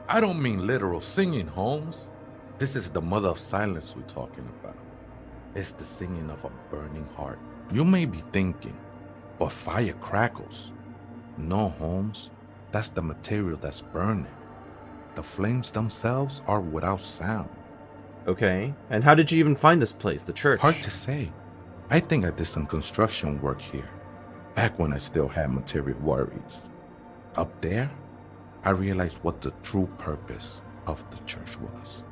I don't mean literal singing, Holmes. This is the mother of silence we're talking about. It's the singing of a burning heart. You may be thinking, but fire crackles. No, Holmes. That's the material that's burning. The flames themselves are without sound. Okay, and how did you even find this place, the church? Hard to say. I think I did some construction work here, back when I still had material worries. Up there, I realized what the true purpose of the church was.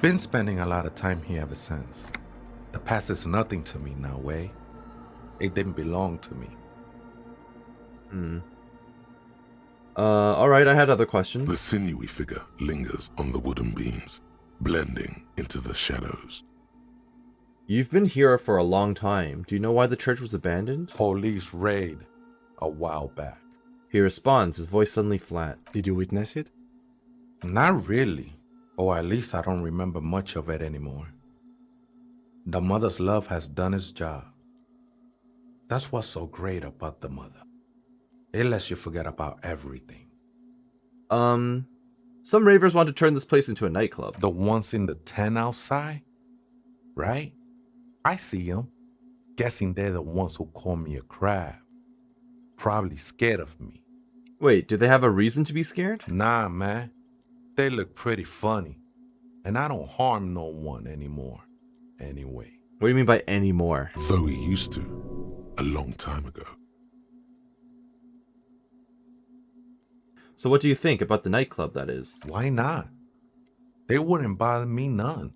Been spending a lot of time here ever since. The past is nothing to me now, Way. It didn't belong to me. Alright, I had other questions. The sinewy figure lingers on the wooden beams, blending into the shadows. You've been here for a long time. Do you know why the church was abandoned? Police raid a while back. He responds, his voice suddenly flat. Did you witness it? Not really. Or at least I don't remember much of it anymore. The mother's love has done its job. That's what's so great about the mother. It lets you forget about everything. Some ravers want to turn this place into a nightclub. The ones in the tent outside? Right? I see them. Guessing they're the ones who call me a crab. Probably scared of me. Wait, do they have a reason to be scared? Nah, man. They look pretty funny. And I don't harm no one anymore. Anyway. What do you mean by anymore? Though he used to, a long time ago. So what do you think about the nightclub, that is? Why not? They wouldn't bother me none.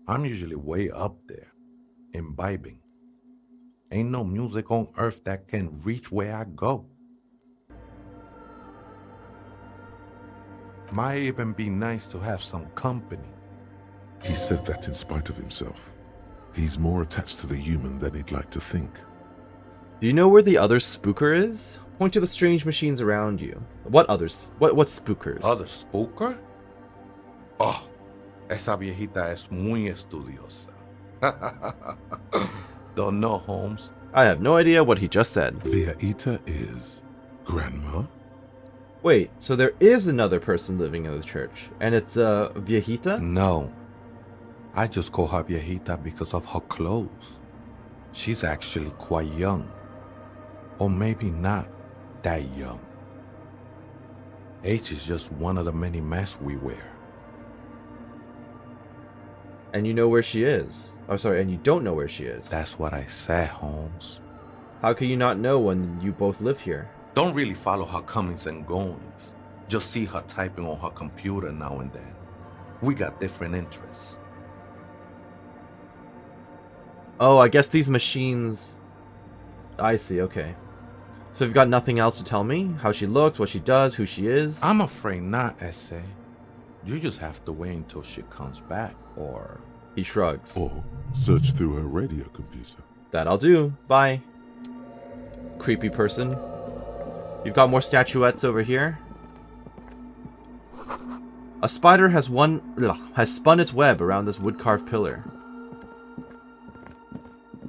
I'm usually way up there, imbibing. Ain't no music on earth that can reach where I go. Might even be nice to have some company. He said that in spite of himself. He's more attached to the human than he'd like to think. Do you know where the other spooker is? Point to the strange machines around you. What others? What spookers? Other spooker? Oh, esa viejita es muy estudiosa. Don't know, Holmes. I have no idea what he just said. Viejita is grandma? Wait, so there is another person living in the church, and it's viejita? No. I just call her viejita because of her clothes. She's actually quite young. Or maybe not that young. H is just one of the many masks we wear. And you know where she is. Oh, sorry, and you don't know where she is. That's what I said, Holmes. How can you not know when you both live here? Don't really follow her comings and goings. Just see her typing on her computer now and then. We got different interests. Oh, I guess these machines... I see, okay. So you've got nothing else to tell me? How she looks, what she does, who she is? I'm afraid not, S.A. You just have to wait until she comes back, or... He shrugs. Or search through her radio computer. That I'll do. Bye. Creepy person. You've got more statuettes over here. A spider has spun its web around this wood-carved pillar.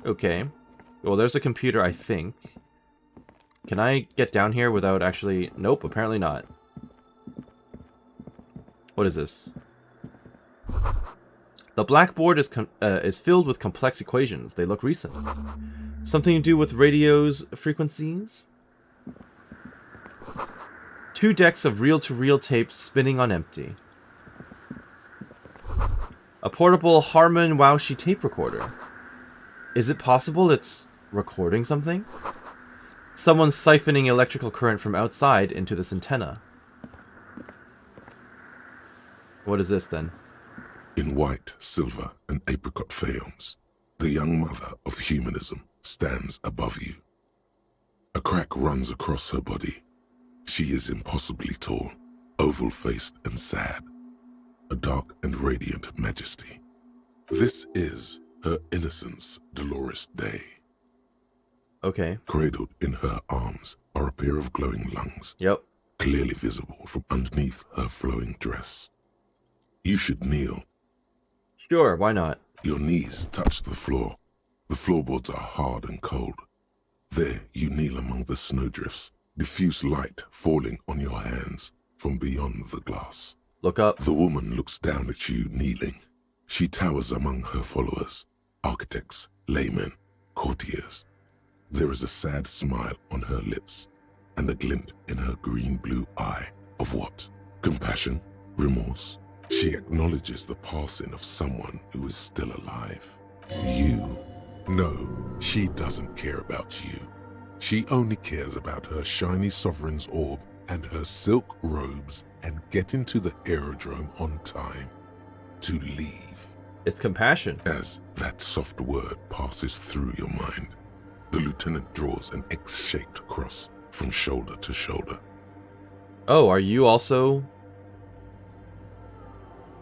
Okay. Well, there's a computer, I think. Can I get down here without actually... Nope, apparently not. What is this? The blackboard is filled with complex equations. They look recent. Something to do with radio's frequencies? 2 decks of reel-to-reel tapes spinning on empty. A portable Harman Waushi tape recorder. Is it possible it's recording something? Someone's siphoning electrical current from outside into this antenna. What is this then? In white, silver, and apricot faience, the young mother of humanism stands above you. A crack runs across her body. She is impossibly tall, oval-faced and sad. A dark and radiant majesty. This is her innocence, Dolores Day. Okay. Cradled in her arms are a pair of glowing lungs. Yep. Clearly visible from underneath her flowing dress. You should kneel. Sure, why not? Your knees touch the floor. The floorboards are hard and cold. There you kneel among the snowdrifts, diffuse light falling on your hands from beyond the glass. Look up. The woman looks down at you kneeling. She towers among her followers, architects, laymen, courtiers. There is a sad smile on her lips and a glint in her green-blue eye of what? Compassion? Remorse? She acknowledges the passing of someone who is still alive. You. No, she doesn't care about you. She only cares about her shiny sovereign's orb and her silk robes and getting to the aerodrome on time. To leave. It's compassion. As that soft word passes through your mind, the lieutenant draws an X-shaped cross from shoulder to shoulder. Oh, are you also...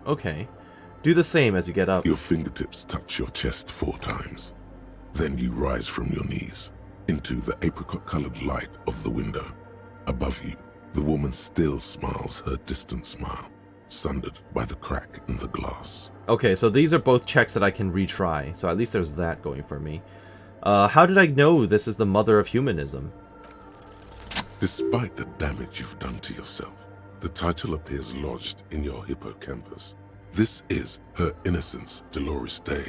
Okay. Do the same as you get up. Your fingertips touch your chest 4 times. Then you rise from your knees into the apricot-colored light of the window. Above you, the woman still smiles her distant smile, sundered by the crack in the glass. Okay, so these are both checks that I can retry, so at least there's that going for me. How did I know this is the mother of humanism? Despite the damage you've done to yourself, the title appears lodged in your hippocampus. This is her innocence, Dolores Day.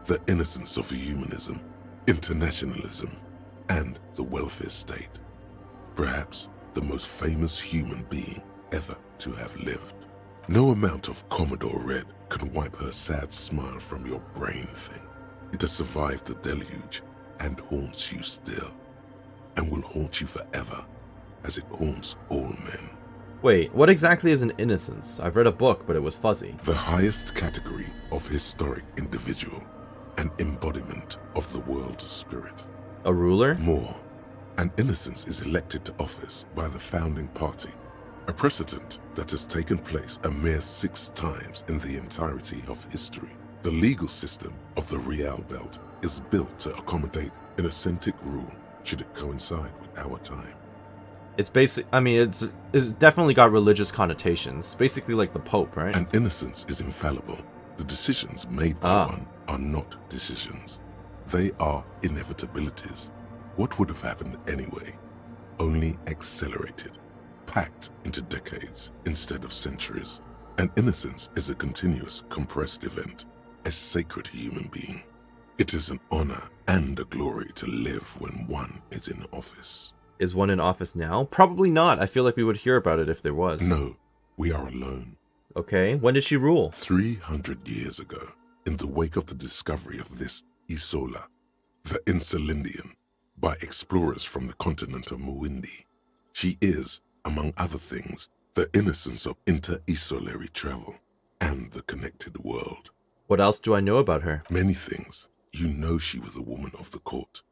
The innocence of humanism, internationalism, and the welfare state. Perhaps the most famous human being ever to have lived. No amount of Commodore Red can wipe her sad smile from your brain thing. It has survived the deluge and haunts you still, and will haunt you forever, as it haunts all men. Wait, what exactly is an innocence? I've read a book, but it was fuzzy. The highest category of historic individual, an embodiment of the world spirit. A ruler? More. An innocence is elected to office by the founding party, a precedent that has taken place a mere 6 times in the entirety of history. The legal system of the Real Belt is built to accommodate an authentic rule should it coincide with our time. It's basic. I mean, it's definitely got religious connotations. Basically like the Pope, right? And innocence is infallible. The decisions made by one are not decisions. They are inevitabilities. What would have happened anyway? Only accelerated, packed into decades instead of centuries. And innocence is a continuous, compressed event, a sacred human being. It is an honor and a glory to live when one is in office. Is one in office now? Probably not. I feel like we would hear about it if there was. No, we are alone. Okay, when did she rule? 300 years ago, in the wake of the discovery of this Isola, the Insulindian, by explorers from the continent of Muindi. She is, among other things, the innocence of inter-isolary travel and the connected world. What else do I know about her? Many things. You know she was a woman of the court,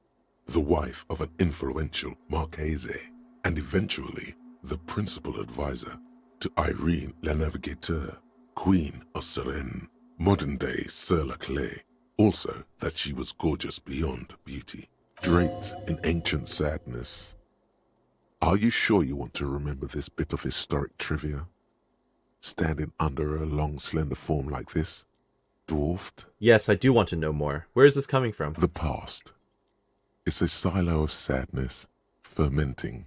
the wife of an influential Marchese, and eventually the principal advisor to Irene La Navigateur, Queen of Serene, modern-day Sir La Clé. Also that she was gorgeous beyond beauty, draped in ancient sadness. Are you sure you want to remember this bit of historic trivia? Standing under a long, slender form like this, dwarfed? Yes, I do want to know more. Where is this coming from? The past. It's a silo of sadness, fermenting.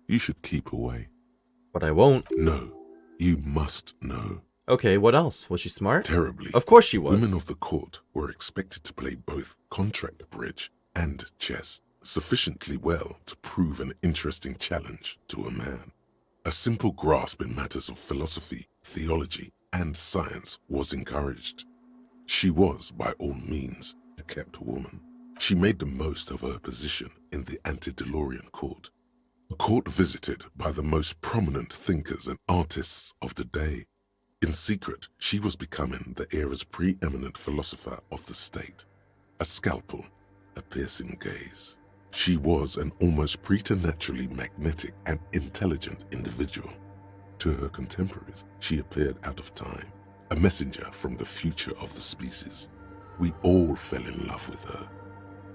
You should keep away. But I won't. No, you must know. Okay, what else? Was she smart? Terribly. Of course she was. Women of the court were expected to play both contract bridge and chess sufficiently well to prove an interesting challenge to a man. A simple grasp in matters of philosophy, theology, and science was encouraged. She was, by all means, a kept woman. She made the most of her position in the antediluvian court, a court visited by the most prominent thinkers and artists of the day. In secret, she was becoming the era's preeminent philosopher of the state. A scalpel, a piercing gaze. She was an almost preternaturally magnetic and intelligent individual. To her contemporaries, she appeared out of time, a messenger from the future of the species. We all fell in love with her,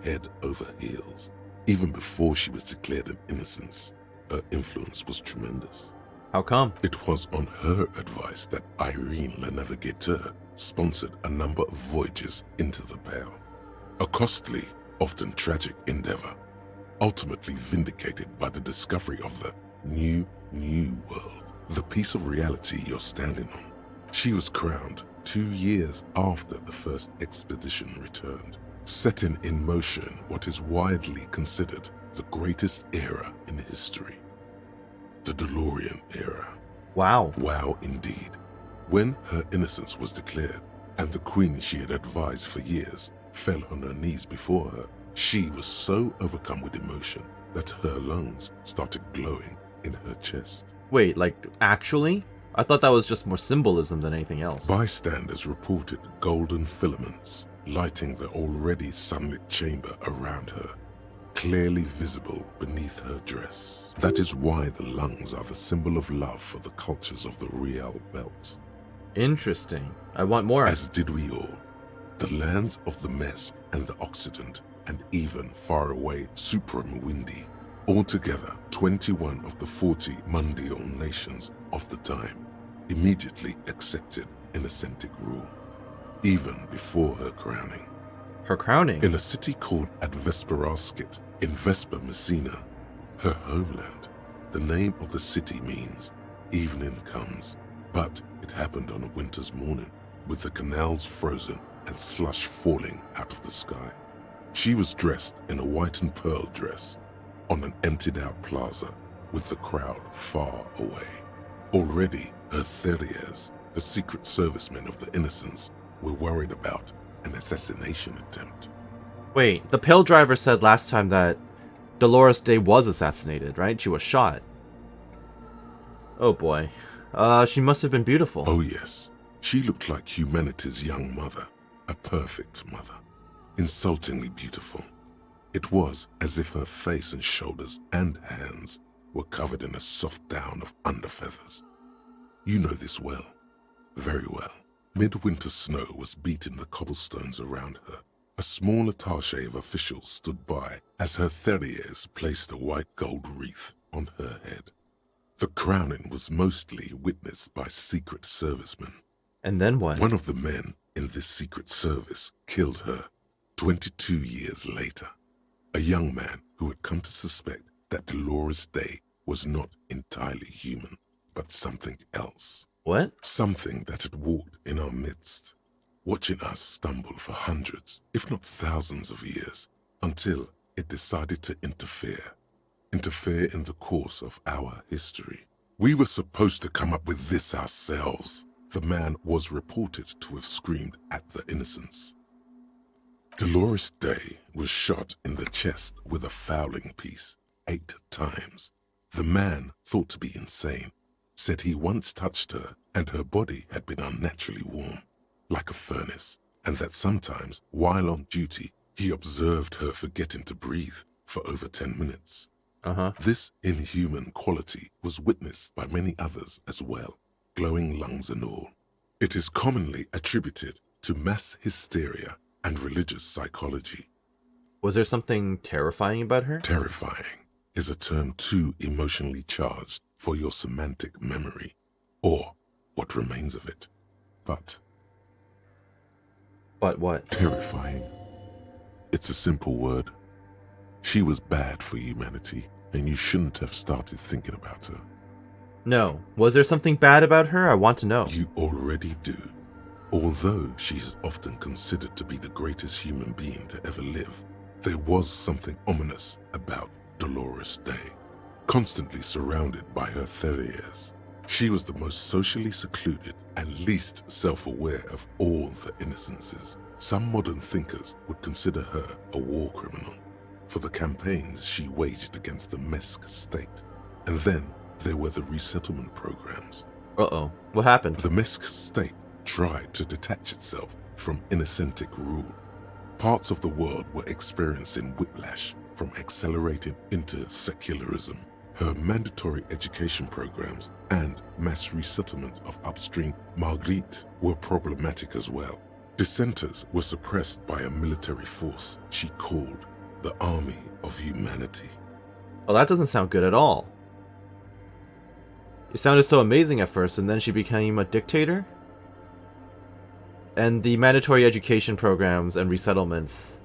head over heels. Even before she was declared an innocence, her influence was tremendous. How come? It was on her advice that Irene La Navigateur sponsored a number of voyages into the Pale. A costly, often tragic endeavor, ultimately vindicated by the discovery of the new world, the piece of reality you're standing on. She was crowned 2 years after the first expedition returned, setting in motion what is widely considered the greatest era in history. The DeLorean era. Wow. Wow, indeed. When her innocence was declared, and the queen she had advised for years fell on her knees before her, she was so overcome with emotion that her lungs started glowing in her chest. Wait, like, actually? I thought that was just more symbolism than anything else. Bystanders reported golden filaments lighting the already sunlit chamber around her, clearly visible beneath her dress. That is why the lungs are the symbol of love for the cultures of the Real Belt. Interesting. I want more. As did we all. The lands of the Mess and the Occident, and even far away Supramuindi. Altogether, 21 of the 40 Mundial nations of the time immediately accepted Innocentic rule, even before her crowning. Her crowning? In a city called Advesperaskit in Vespa Messina, her homeland. The name of the city means evening comes, but it happened on a winter's morning, with the canals frozen and slush falling out of the sky. She was dressed in a white and pearl dress on an emptied-out plaza with the crowd far away. Already, her Theriers, the secret servicemen of the Innocents, were worried about an assassination attempt. Wait, the pill driver said last time that Dolores Day was assassinated, right? She was shot. Oh boy. She must have been beautiful. Oh yes. She looked like humanity's young mother, a perfect mother. Insultingly beautiful. It was as if her face and shoulders and hands were covered in a soft down of underfeathers. You know this well, very well. Midwinter snow was beating the cobblestones around her. A small attaché of officials stood by as her Theriers placed a white gold wreath on her head. The crowning was mostly witnessed by secret servicemen. And then what? One of the men in this secret service killed her 22 years later. A young man who had come to suspect that Dolores Day was not entirely human, but something else. What? Something that had walked in our midst, watching us stumble for hundreds, if not thousands of years, until it decided to interfere. interfere in the course of our history. We were supposed to come up with this ourselves. The man was reported to have screamed at the innocents. Dolores Day was shot in the chest with a fowling piece 8 times. The man, thought to be insane, said he once touched her and her body had been unnaturally warm, like a furnace, and that sometimes, while on duty, he observed her forgetting to breathe for over 10 minutes. This inhuman quality was witnessed by many others as well, glowing lungs and all. It is commonly attributed to mass hysteria and religious psychology. Was there something terrifying about her? Terrifying is a term too emotionally charged for your semantic memory, or what remains of it. But what? Terrifying. It's a simple word. She was bad for humanity, and you shouldn't have started thinking about her. No. Was there something bad about her? I want to know. You already do. Although she is often considered to be the greatest human being to ever live, there was something ominous about Dolores Day. Constantly surrounded by her terriers, she was the most socially secluded and least self-aware of all the innocences. Some modern thinkers would consider her a war criminal for the campaigns she waged against the Mesk state. And then there were the resettlement programs. Uh-oh. What happened? The Mesk state tried to detach itself from innocentic rule. Parts of the world were experiencing whiplash from accelerating into secularism. Her mandatory education programs and mass resettlement of upstream Marguerite were problematic as well. Dissenters were suppressed by a military force she called the Army of Humanity. Well, that doesn't sound good at all. It sounded so amazing at first, and then she became a dictator? And the mandatory education programs and resettlements,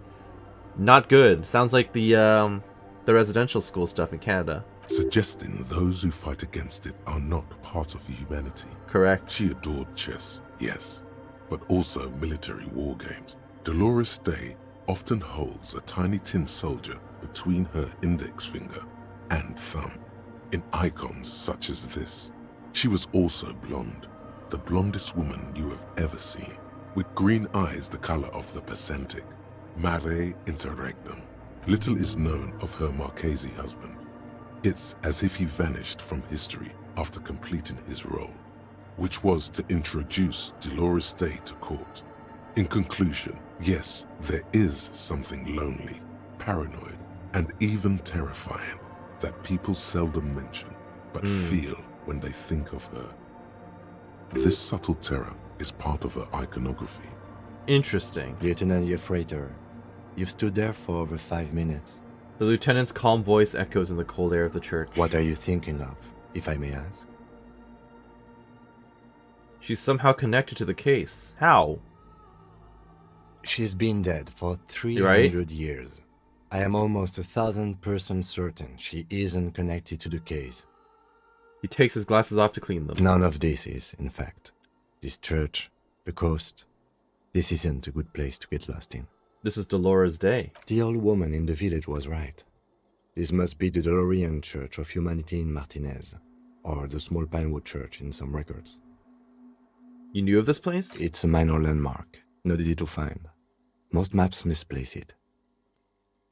not good. Sounds like the residential school stuff in Canada. Suggesting those who fight against it are not part of humanity. Correct. She adored chess, yes, but also military war games. Dolores Day often holds a tiny tin soldier between her index finger and thumb in icons such as this. She was also blonde, the blondest woman you have ever seen, with green eyes the color of the Pacific, mare interregnum. Little is known of her Marchese husband. It's as if he vanished from history after completing his role, which was to introduce Dolores Day to court. In conclusion, yes, there is something lonely, paranoid, and even terrifying that people seldom mention, but feel when they think of her. This subtle terror is part of her iconography. Interesting. Lieutenant Yefrater, you've stood there for over 5 minutes. The lieutenant's calm voice echoes in the cold air of the church. What are you thinking of, if I may ask? She's somehow connected to the case. How? She's been dead for 300 years. I am almost 1,000% certain she isn't connected to the case. He takes his glasses off to clean them. None of this is, in fact. This church, the coast, this isn't a good place to get lost in. This is Dolores Day. The old woman in the village was right. This must be the Dolorian Church of Humanity in Martinez, or the small Pinewood Church in some records. You knew of this place? It's a minor landmark, not easy to find. Most maps misplace it.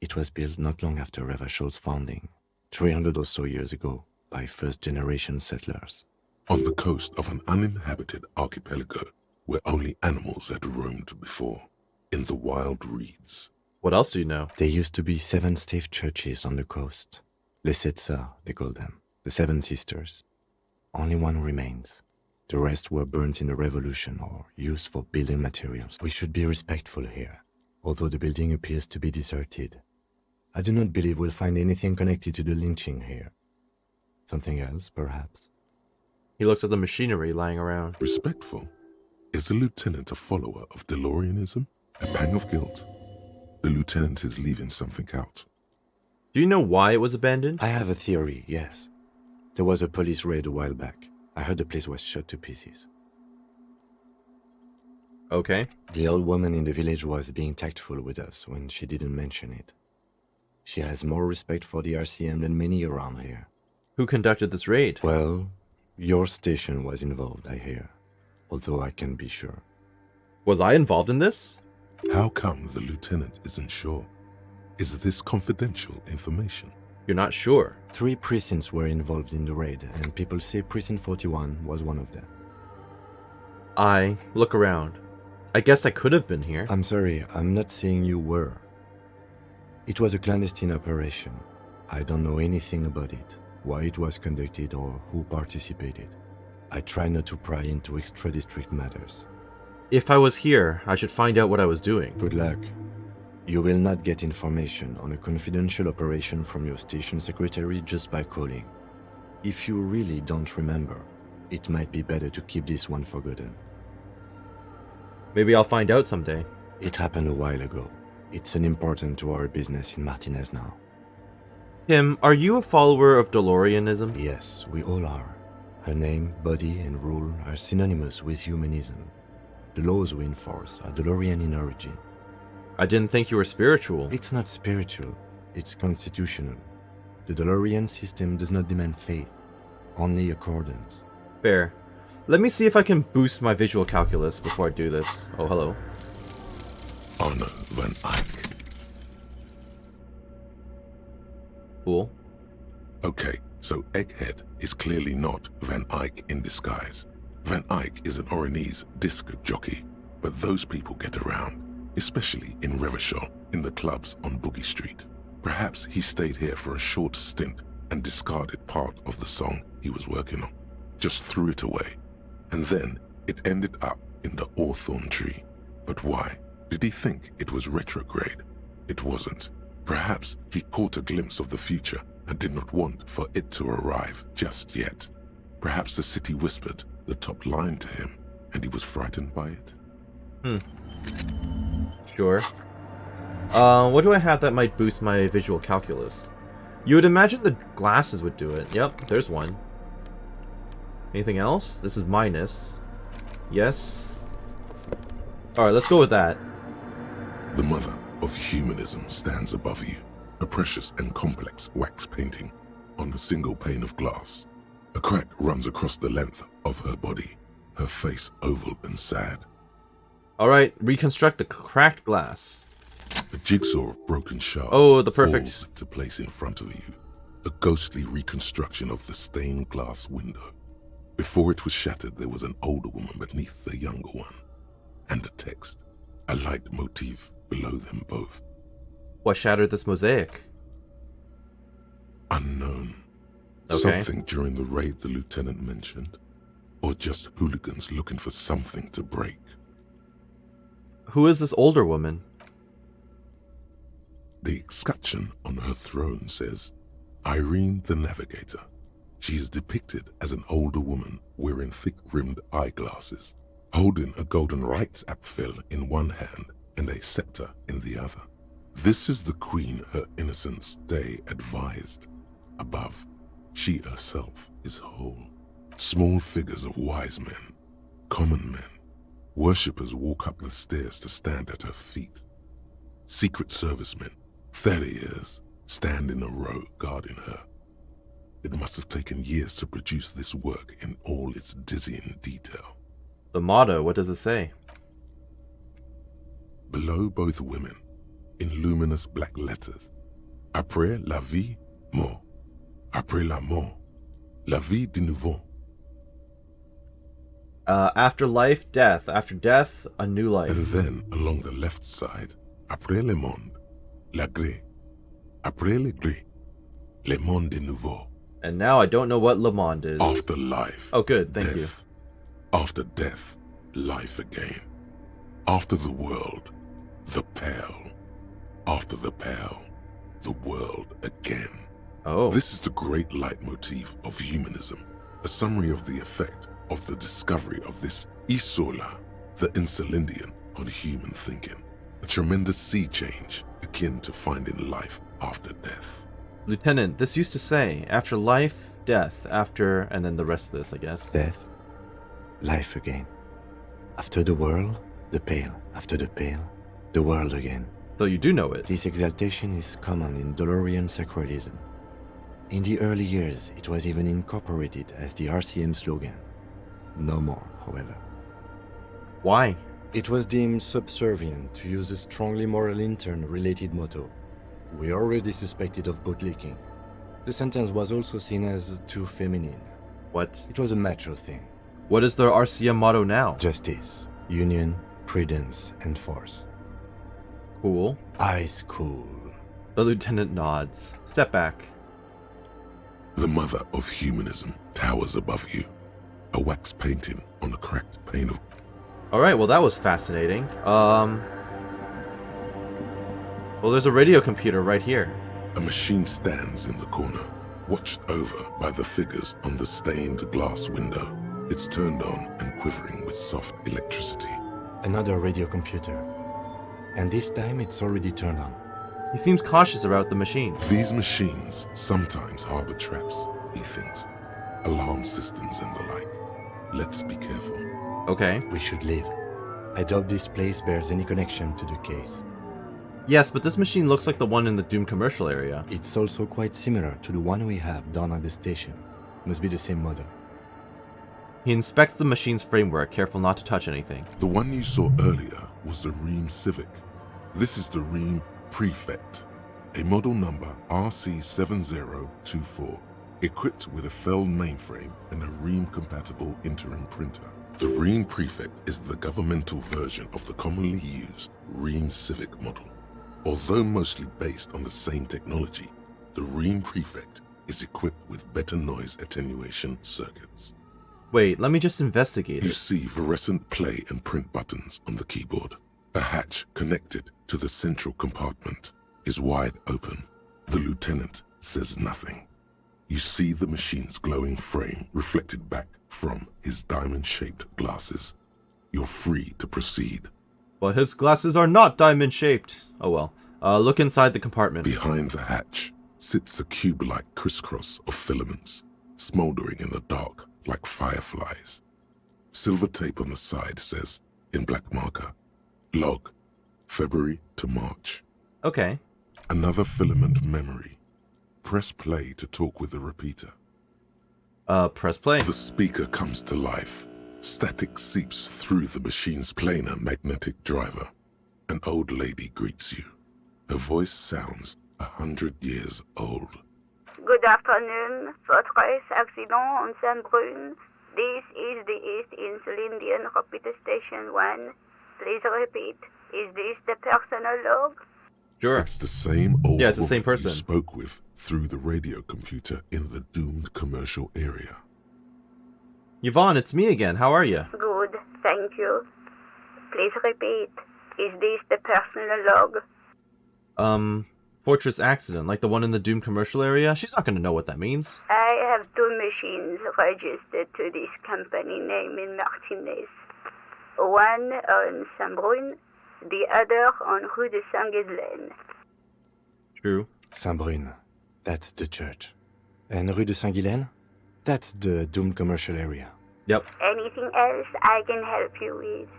It was built not long after Revachol's founding, 300 or so years ago, by first-generation settlers. On the coast of an uninhabited archipelago where only animals had roamed before, in the wild reeds. What else do you know? There used to be 7 stave churches on the coast. Les Sept Sœurs, they call them. The 7 Sisters. Only one remains. The rest were burnt in the revolution or used for building materials. We should be respectful here, although the building appears to be deserted. I do not believe we'll find anything connected to the lynching here. Something else, perhaps? He looks at the machinery lying around. Respectful? Is the lieutenant a follower of Delorianism? A pang of guilt? The lieutenant is leaving something out. Do you know why it was abandoned? I have a theory, yes. There was a police raid a while back. I heard the place was shot to pieces. Okay. The old woman in the village was being tactful with us when she didn't mention it. She has more respect for the RCM than many around here. Who conducted this raid? Well, your station was involved, I hear. Although I can't be sure. Was I involved in this? How come the lieutenant isn't sure? Is this confidential information? You're not sure. 3 precincts were involved in the raid, and people say Precinct 41 was one of them. Look around. I guess I could have been here. I'm sorry, I'm not saying you were. It was a clandestine operation. I don't know anything about it, why it was conducted or who participated. I try not to pry into extra-district matters. If I was here, I should find out what I was doing. Good luck. You will not get information on a confidential operation from your station secretary just by calling. If you really don't remember, it might be better to keep this one forgotten. Maybe I'll find out someday. It happened a while ago. It's unimportant to our business in Martinez now. Tim, are you a follower of Dolorianism? Yes, we all are. Her name, body, and rule are synonymous with humanism. The laws we enforce are Dolorian in origin. I didn't think you were spiritual. It's not spiritual, it's constitutional. The Dolorian system does not demand faith, only accordance. Fair. Let me see if I can boost my visual calculus before I do this. Oh, hello. Honor Van Eyck. Cool. Okay, so Egghead is clearly not Van Eyck in disguise. Van Eyck is an Oranese disc jockey, but those people get around, especially in Revachol, in the clubs on Boogie Street. Perhaps he stayed here for a short stint and discarded part of the song he was working on, just threw it away. And then it ended up in the Hawthorn tree. But why? Did he think it was retrograde? It wasn't. Perhaps he caught a glimpse of the future and did not want for it to arrive just yet. Perhaps the city whispered the top line to him, and he was frightened by it. Sure. What do I have that might boost my visual calculus? You would imagine the glasses would do it. Yep, there's one. Anything else? This is minus. Yes. Alright, let's go with that. The mother of humanism stands above you, a precious and complex wax painting on a single pane of glass. A crack runs across the length of her body, her face oval and sad. Alright, reconstruct the cracked glass. A jigsaw of broken shards falls into place in front of you, a ghostly reconstruction of the stained glass window. Before it was shattered, there was an older woman beneath the younger one, and a text, a light motif below them both. What shattered this mosaic? Unknown. Okay. Something during the raid the lieutenant mentioned, or just hooligans looking for something to break. Who is this older woman? The escutcheon on her throne says, Irene the Navigator. She is depicted as an older woman wearing thick-rimmed eyeglasses, holding a golden Reichsapfel in one hand and a scepter in the other. This is the queen her innocence day advised. Above, she herself is whole. Small figures of wise men, common men, worshippers walk up the stairs to stand at her feet. Secret servicemen, 30 years, stand in a row guarding her. It must have taken years to produce this work in all its dizzying detail. The motto, what does it say? Below both women, in luminous black letters, Après la vie, mort. Après la mort, la vie de nouveau. After life, death. After death, a new life. And then, along the left side, Après le monde, la gré. Après le gré, le monde de nouveau. And now I don't know what Le Monde is. After life. Oh, good, thank death. you. After death, life again. After the world, the pale. After the pale, the world again. Oh. This is the great leitmotif of humanism, a summary of the effect of the discovery of this Isola, the Insulindian, on human thinking. A tremendous sea change akin to finding life after death. Lieutenant, this used to say, after life, death, after, and then the rest of this, I guess. Death, life again. After the world, the pale. After the pale, the world again. So you do know it. This exaltation is common in Dolorian sacralism. In the early years, it was even incorporated as the RCM slogan. No more, however. Why? It was deemed subservient to use a strongly moral intern-related motto. We already suspected of bootlicking. The sentence was also seen as too feminine. What? It was a macho thing. What is the RCM motto now? Justice, union, prudence, and force. Cool. Eyes cool. The lieutenant nods. Step back. The mother of humanism towers above you. A wax painting on a cracked pane of... Alright, well that was fascinating. Well, there's a radio computer right here. A machine stands in the corner, watched over by the figures on the stained glass window. It's turned on and quivering with soft electricity. Another radio computer. And this time it's already turned on. He seems cautious about the machine. These machines sometimes harbor traps, he thinks. Alarm systems and the like. Let's be careful. Okay. We should leave. I doubt this place bears any connection to the case. Yes, but this machine looks like the one in the Doom commercial area. It's also quite similar to the one we have down at the station. Must be the same model. He inspects the machine's framework, careful not to touch anything. The one you saw earlier was the Ream Civic. This is the Ream Prefect, a model number RC7024, equipped with a Fell mainframe and a Ream-compatible interim printer. The Ream Prefect is the governmental version of the commonly used Ream Civic model. Although mostly based on the same technology, the Ream Prefect is equipped with better noise attenuation circuits. Wait, let me just investigate You it. see fluorescent play and print buttons on the keyboard. A hatch connected to the central compartment is wide open. The lieutenant says nothing. You see the machine's glowing frame reflected back from his diamond-shaped glasses. You're free to proceed. But his glasses are not diamond-shaped. Oh well. Look inside the compartment. Behind the hatch sits a cube-like crisscross of filaments, smoldering in the dark like fireflies. Silver tape on the side says, in black marker, log, February to March. Okay. Another filament memory. Press play to talk with the repeater. Press play. The speaker comes to life. Static seeps through the machine's planar magnetic driver. An old lady greets you. Her voice sounds 100 years old. Good afternoon. Votre accident on Saint-Brun. This is the East Insulindian Repeater Station 1. Please repeat. Is this the personal log? Sure. It's the same old Yeah, it's the same woman person. you spoke with through the radio computer in the doomed commercial area. Yvonne, it's me again. How are you? Good, thank you. Please repeat. Is this the personal log? Fortress accident, like the one in the Doom commercial area? She's not gonna know what that means. I have two machines registered to this company name in Martinez. One on Saint-Brun, the other on Rue de Saint-Ghislaine. True. Saint-Brun. That's the church. And Rue de Saint-Ghislaine? That's the Doom commercial area. Yep. Anything else I can help you with?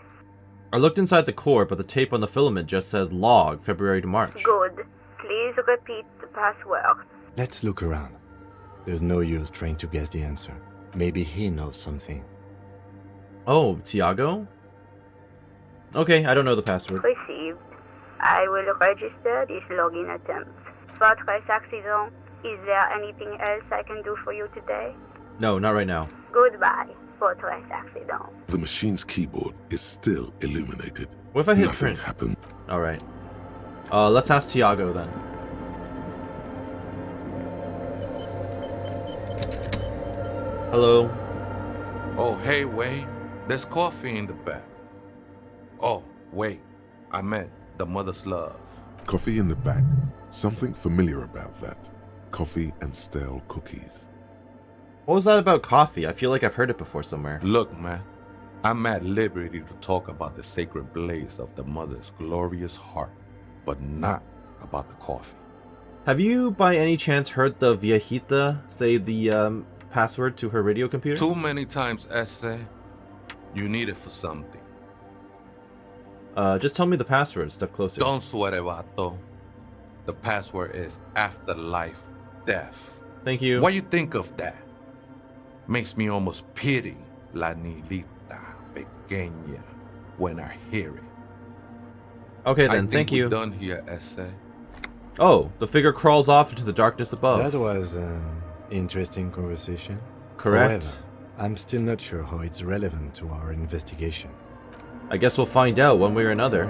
I looked inside the core, but the tape on the filament just said log, February to March. Good. Please repeat the password. Let's look around. There's no use trying to guess the answer. Maybe he knows something. Oh, Tiago? Okay, I don't know the password. Received. I will register this login attempt. Votre accident. Is there anything else I can do for you today? No, not right now. Goodbye, votre accident. The machine's keyboard is still illuminated. What if I hit Nothing print? happened. Alright. Let's ask Tiago then. Hello. Oh, hey, wait. There's coffee in the back. Oh, wait. I meant the mother's love. Coffee in the back. Something familiar about that. Coffee and stale cookies. What was that about coffee? I feel like I've heard it before somewhere. Look, man. I'm at liberty to talk about the sacred blaze of the mother's glorious heart, but not about the coffee. Have you by any chance heard the viejita say the password to her radio computer? Too many times, Ese. You need it for something. Just tell me the password. Step closer. Don't sweat it, vato. The password is afterlife death. Thank you. What you think of that? Makes me almost pity la niñita pequeña when I hear it. Okay then, I think thank you. we're done here, essay. Oh, the figure crawls off into the darkness above. That was an interesting conversation. Correct. However, I'm still not sure how it's relevant to our investigation. I guess we'll find out one way or another.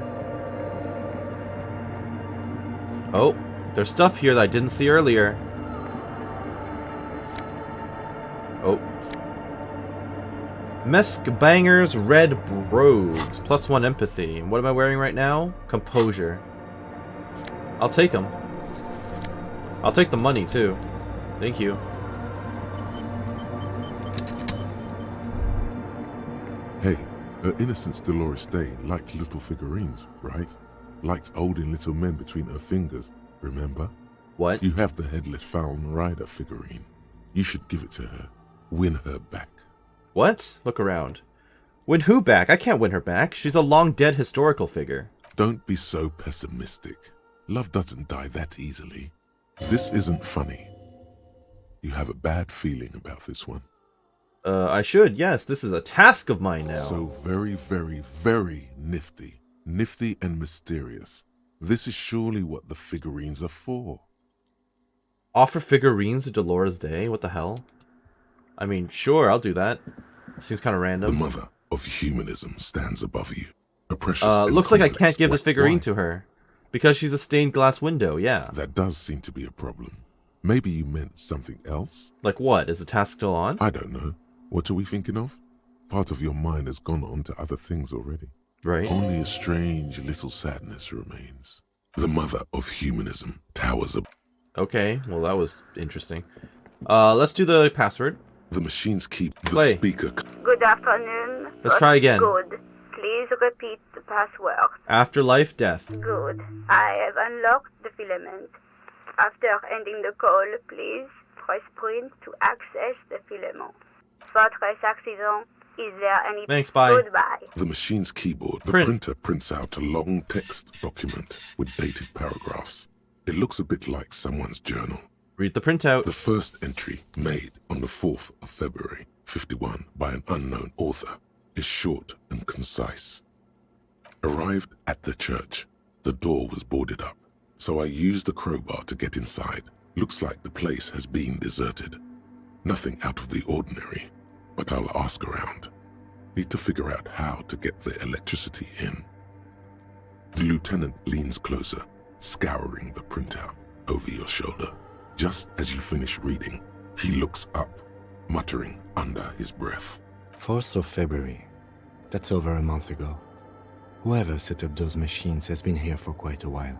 Oh, there's stuff here that I didn't see earlier. Oh. Mesk Bangers Red Brogues. +1 empathy. What am I wearing right now? Composure. I'll take them. I'll take the money too. Thank you. Hey, her Innocence Dolores Day liked little figurines, right? Liked holding little men between her fingers, remember? What? You have the Headless Fallen Rider figurine. You should give it to her. Win her back. What? Look around. Win who back? I can't win her back. She's a long-dead historical figure. Don't be so pessimistic. Love doesn't die that easily. This isn't funny. You have a bad feeling about this one. I should, yes. This is a task of mine now. So very, very, very nifty. Nifty and mysterious. This is surely what the figurines are for. Offer figurines to Dolores Day? What the hell? I mean, sure, I'll do that. Seems kind of random. The mother of humanism stands above you. A precious looks like I can't give this figurine to her. Because she's a stained glass window, yeah. That does seem to be a problem. Maybe you meant something else? Like what? Is the task still on? I don't know. What are we thinking of? Part of your mind has gone on to other things already. Right. Only a strange little sadness remains. The mother of humanism towers above. Okay, well that was interesting. Let's do the password. The machines keep the Play. speaker. Good afternoon. Let's try again. Good. Please repeat the password. Afterlife death. Good. I have unlocked the filament. After ending the call, please press print to access the filament. Votre accident. Is there any... Thanks, bye. Goodbye. The machine's keyboard. The Print. printer prints out a long text document with dated paragraphs. It looks a bit like someone's journal. Read the printout. The first entry, made on the 4th of February, 51, by an unknown author, is short and concise. Arrived at the church. The door was boarded up, so I used the crowbar to get inside. Looks like the place has been deserted. Nothing out of the ordinary, but I'll ask around. Need to figure out how to get the electricity in. The lieutenant leans closer, scouring the printout over your shoulder. Just as you finish reading, he looks up, muttering under his breath. 4th of February. That's over a month ago. Whoever set up those machines has been here for quite a while.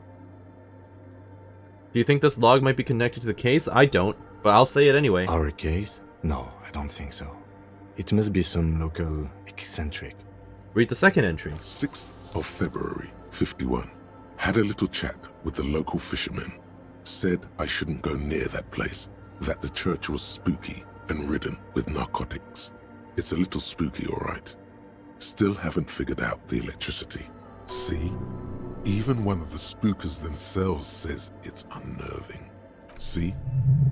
Do you think this log might be connected to the case? I don't, but I'll say it anyway. Our case? No, I don't think so. It must be some local eccentric. Read the second entry. 6th of February, 51. Had a little chat with the local fishermen. Said I shouldn't go near that place, that the church was spooky and ridden with narcotics. It's a little spooky, all right. Still haven't figured out the electricity. See? Even one of the spookers themselves says it's unnerving. See?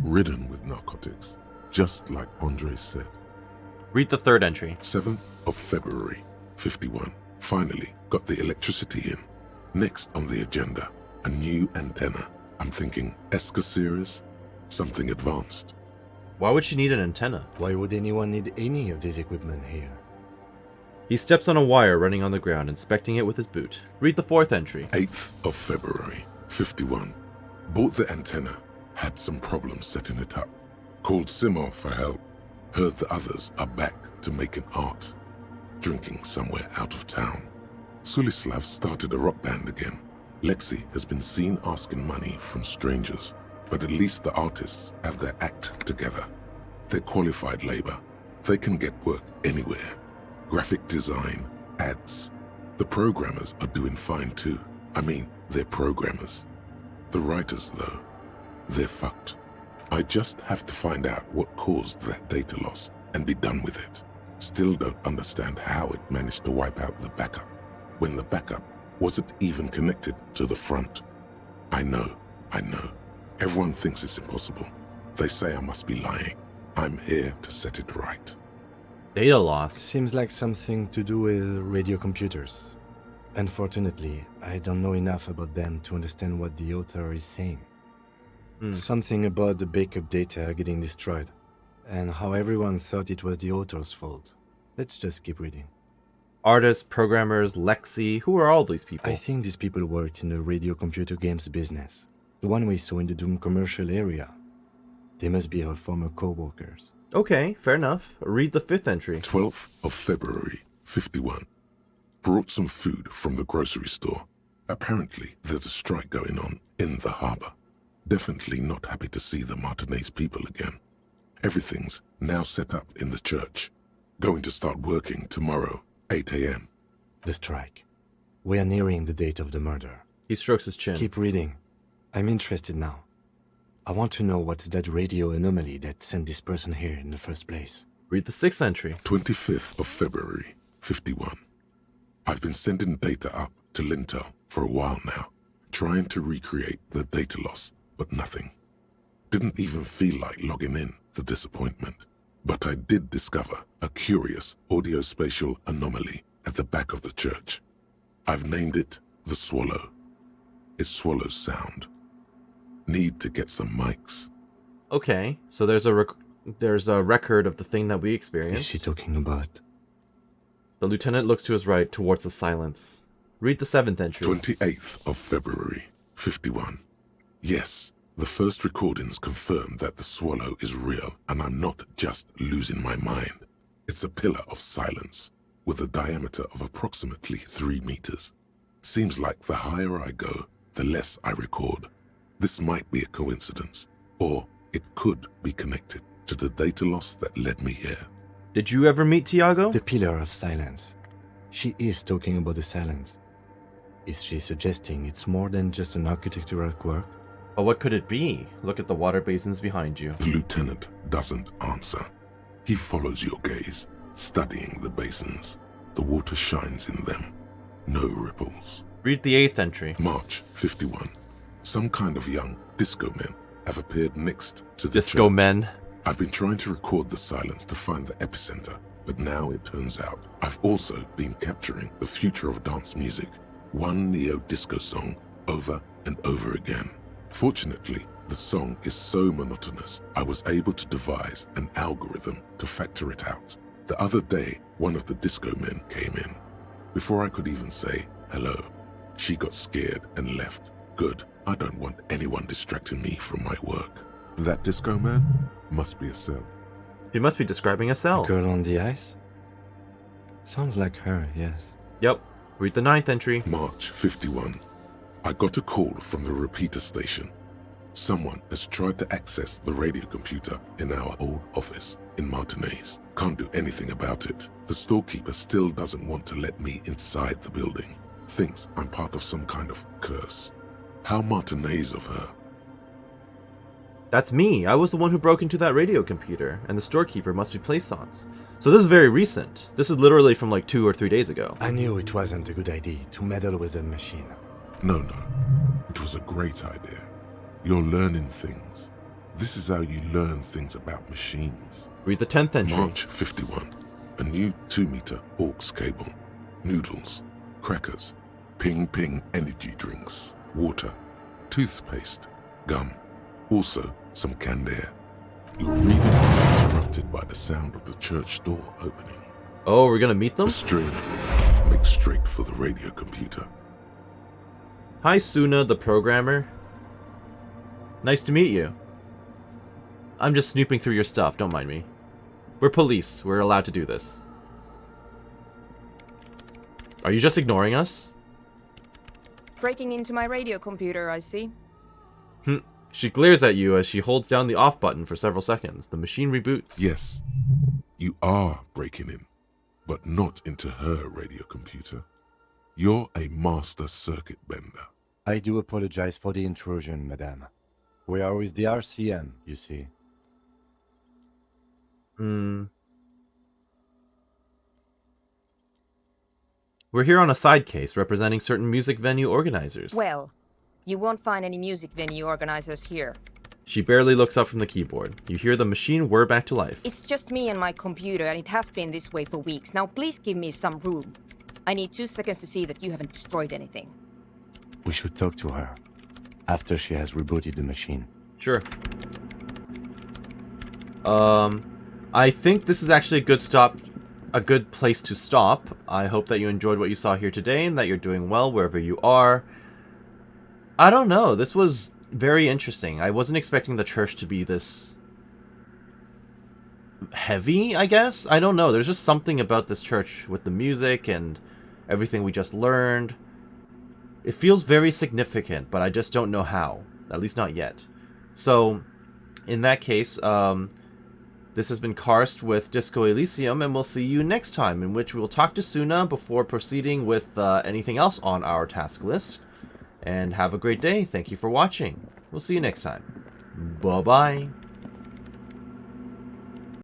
Ridden with narcotics, just like Andre said. Read the third entry. 7th of February, 51. Finally got the electricity in. Next on the agenda, a new antenna. I'm thinking Esca series, something advanced. Why would she need an antenna? Why would anyone need any of this equipment here? He steps on a wire running on the ground, inspecting it with his boot. Read the fourth entry. 8th of February, 51. Bought the antenna, had some problems setting it up. Called Simo for help. Heard the others are back to making art. Drinking somewhere out of town. Sulislav started a rock band again. Lexi has been seen asking money from strangers, but at least the artists have their act together. They're qualified labor. They can get work anywhere. Graphic design, ads. The programmers are doing fine too. I mean, they're programmers. The writers, though, they're fucked. I just have to find out what caused that data loss and be done with it. Still don't understand how it managed to wipe out the backup, when the backup Was it even connected to the front? I know. Everyone thinks it's impossible. They say I must be lying. I'm here to set it right. Data loss. Seems like something to do with radio computers. Unfortunately, I don't know enough about them to understand what the author is saying. Something about the backup data getting destroyed, and how everyone thought it was the author's fault. Let's just keep reading. Artists, programmers, Lexi, who are all these people? I think these people worked in the radio computer games business. The one we saw in the Doom commercial area. They must be our former co-workers. Okay, fair enough. Read the 5th entry. 12th of February, 51. Brought some food from the grocery store. Apparently, there's a strike going on in the harbor. Definitely not happy to see the Martinez people again. Everything's now set up in the church. Going to start working tomorrow, 8 a.m. The strike. We are nearing the date of the murder. He strokes his chin. Keep reading. I'm interested now. I want to know what's that radio anomaly that sent this person here in the first place. Read the 6th entry. 25th of February, 51. I've been sending data up to Lintel for a while now, trying to recreate the data loss, but nothing. Didn't even feel like logging in, the disappointment. But I did discover a curious audio-spatial anomaly at the back of the church. I've named it the Swallow. It swallows sound. Need to get some mics. Okay, so there's a record of the thing that we experienced. Is she talking about? The lieutenant looks to his right towards the silence. Read the 7th entry. 28th of February, 51. Yes, the first recordings confirm that the swallow is real, and I'm not just losing my mind. It's a pillar of silence, with a diameter of approximately 3 meters. Seems like the higher I go, the less I record. This might be a coincidence, or it could be connected to the data loss that led me here. Did you ever meet Tiago? The pillar of silence. She is talking about the silence. Is she suggesting it's more than just an architectural quirk? But what could it be? Look at the water basins behind you. The lieutenant doesn't answer. He follows your gaze, studying the basins. The water shines in them. No ripples. Read the 8th entry. March 51. Some kind of young disco men have appeared next to the Disco church. men. I've been trying to record the silence to find the epicenter, but now it turns out I've also been capturing the future of dance music, one neo-disco song over and over again. Fortunately, the song is so monotonous, I was able to devise an algorithm to factor it out. The other day, one of the disco men came in. Before I could even say hello, she got scared and left. Good. I don't want anyone distracting me from my work. That disco man must be a cell. He must be describing a cell. The girl on the ice? Sounds like her, yes. Yep. Read the 9th entry. March 51. I got a call from the repeater station. Someone has tried to access the radio computer in our old office in Martinez. Can't do anything about it. The storekeeper still doesn't want to let me inside the building. Thinks I'm part of some kind of curse. How Martinez of her. That's me. I was the one who broke into that radio computer, and the storekeeper must be Plaisance. So this is very recent. This is literally from like 2 or 3 days ago. I knew it wasn't a good idea to meddle with the machine. No. It was a great idea. You're learning things. This is how you learn things about machines. Read the 10th entry. March 51. A new 2-meter aux cable. Noodles. Crackers. Ping energy drinks. Water. Toothpaste. Gum. Also, some canned air. Your reading was interrupted by the sound of the church door opening. Oh, we're gonna meet them? A strange woman makes straight for the radio computer. Hi, Suna, the programmer. Nice to meet you. I'm just snooping through your stuff, don't mind me. We're police, we're allowed to do this. Are you just ignoring us? Breaking into my radio computer, I see. She glares at you as she holds down the off button for several seconds. The machine reboots. Yes, you are breaking in, but not into her radio computer. You're a master circuit bender. I do apologize for the intrusion, madame. We are with the RCM, you see. We're here on a side case representing certain music venue organizers. Well, you won't find any music venue organizers here. She barely looks up from the keyboard. You hear the machine whir back to life. It's just me and my computer, and it has been this way for weeks. Now please give me some room. I need 2 seconds to see that you haven't destroyed anything. We should talk to her after she has rebooted the machine. Sure. I think this is actually a good place to stop. I hope that you enjoyed what you saw here today and that you're doing well wherever you are. I don't know. This was very interesting. I wasn't expecting the church to be this heavy, I guess? I don't know. There's just something about this church with the music and everything we just learned. It feels very significant, but I just don't know how. At least not yet. So, in that case, this has been Karst with Disco Elysium, and we'll see you next time, in which we'll talk to Suna before proceeding with anything else on our task list. And have a great day. Thank you for watching. We'll see you next time. Bye-bye.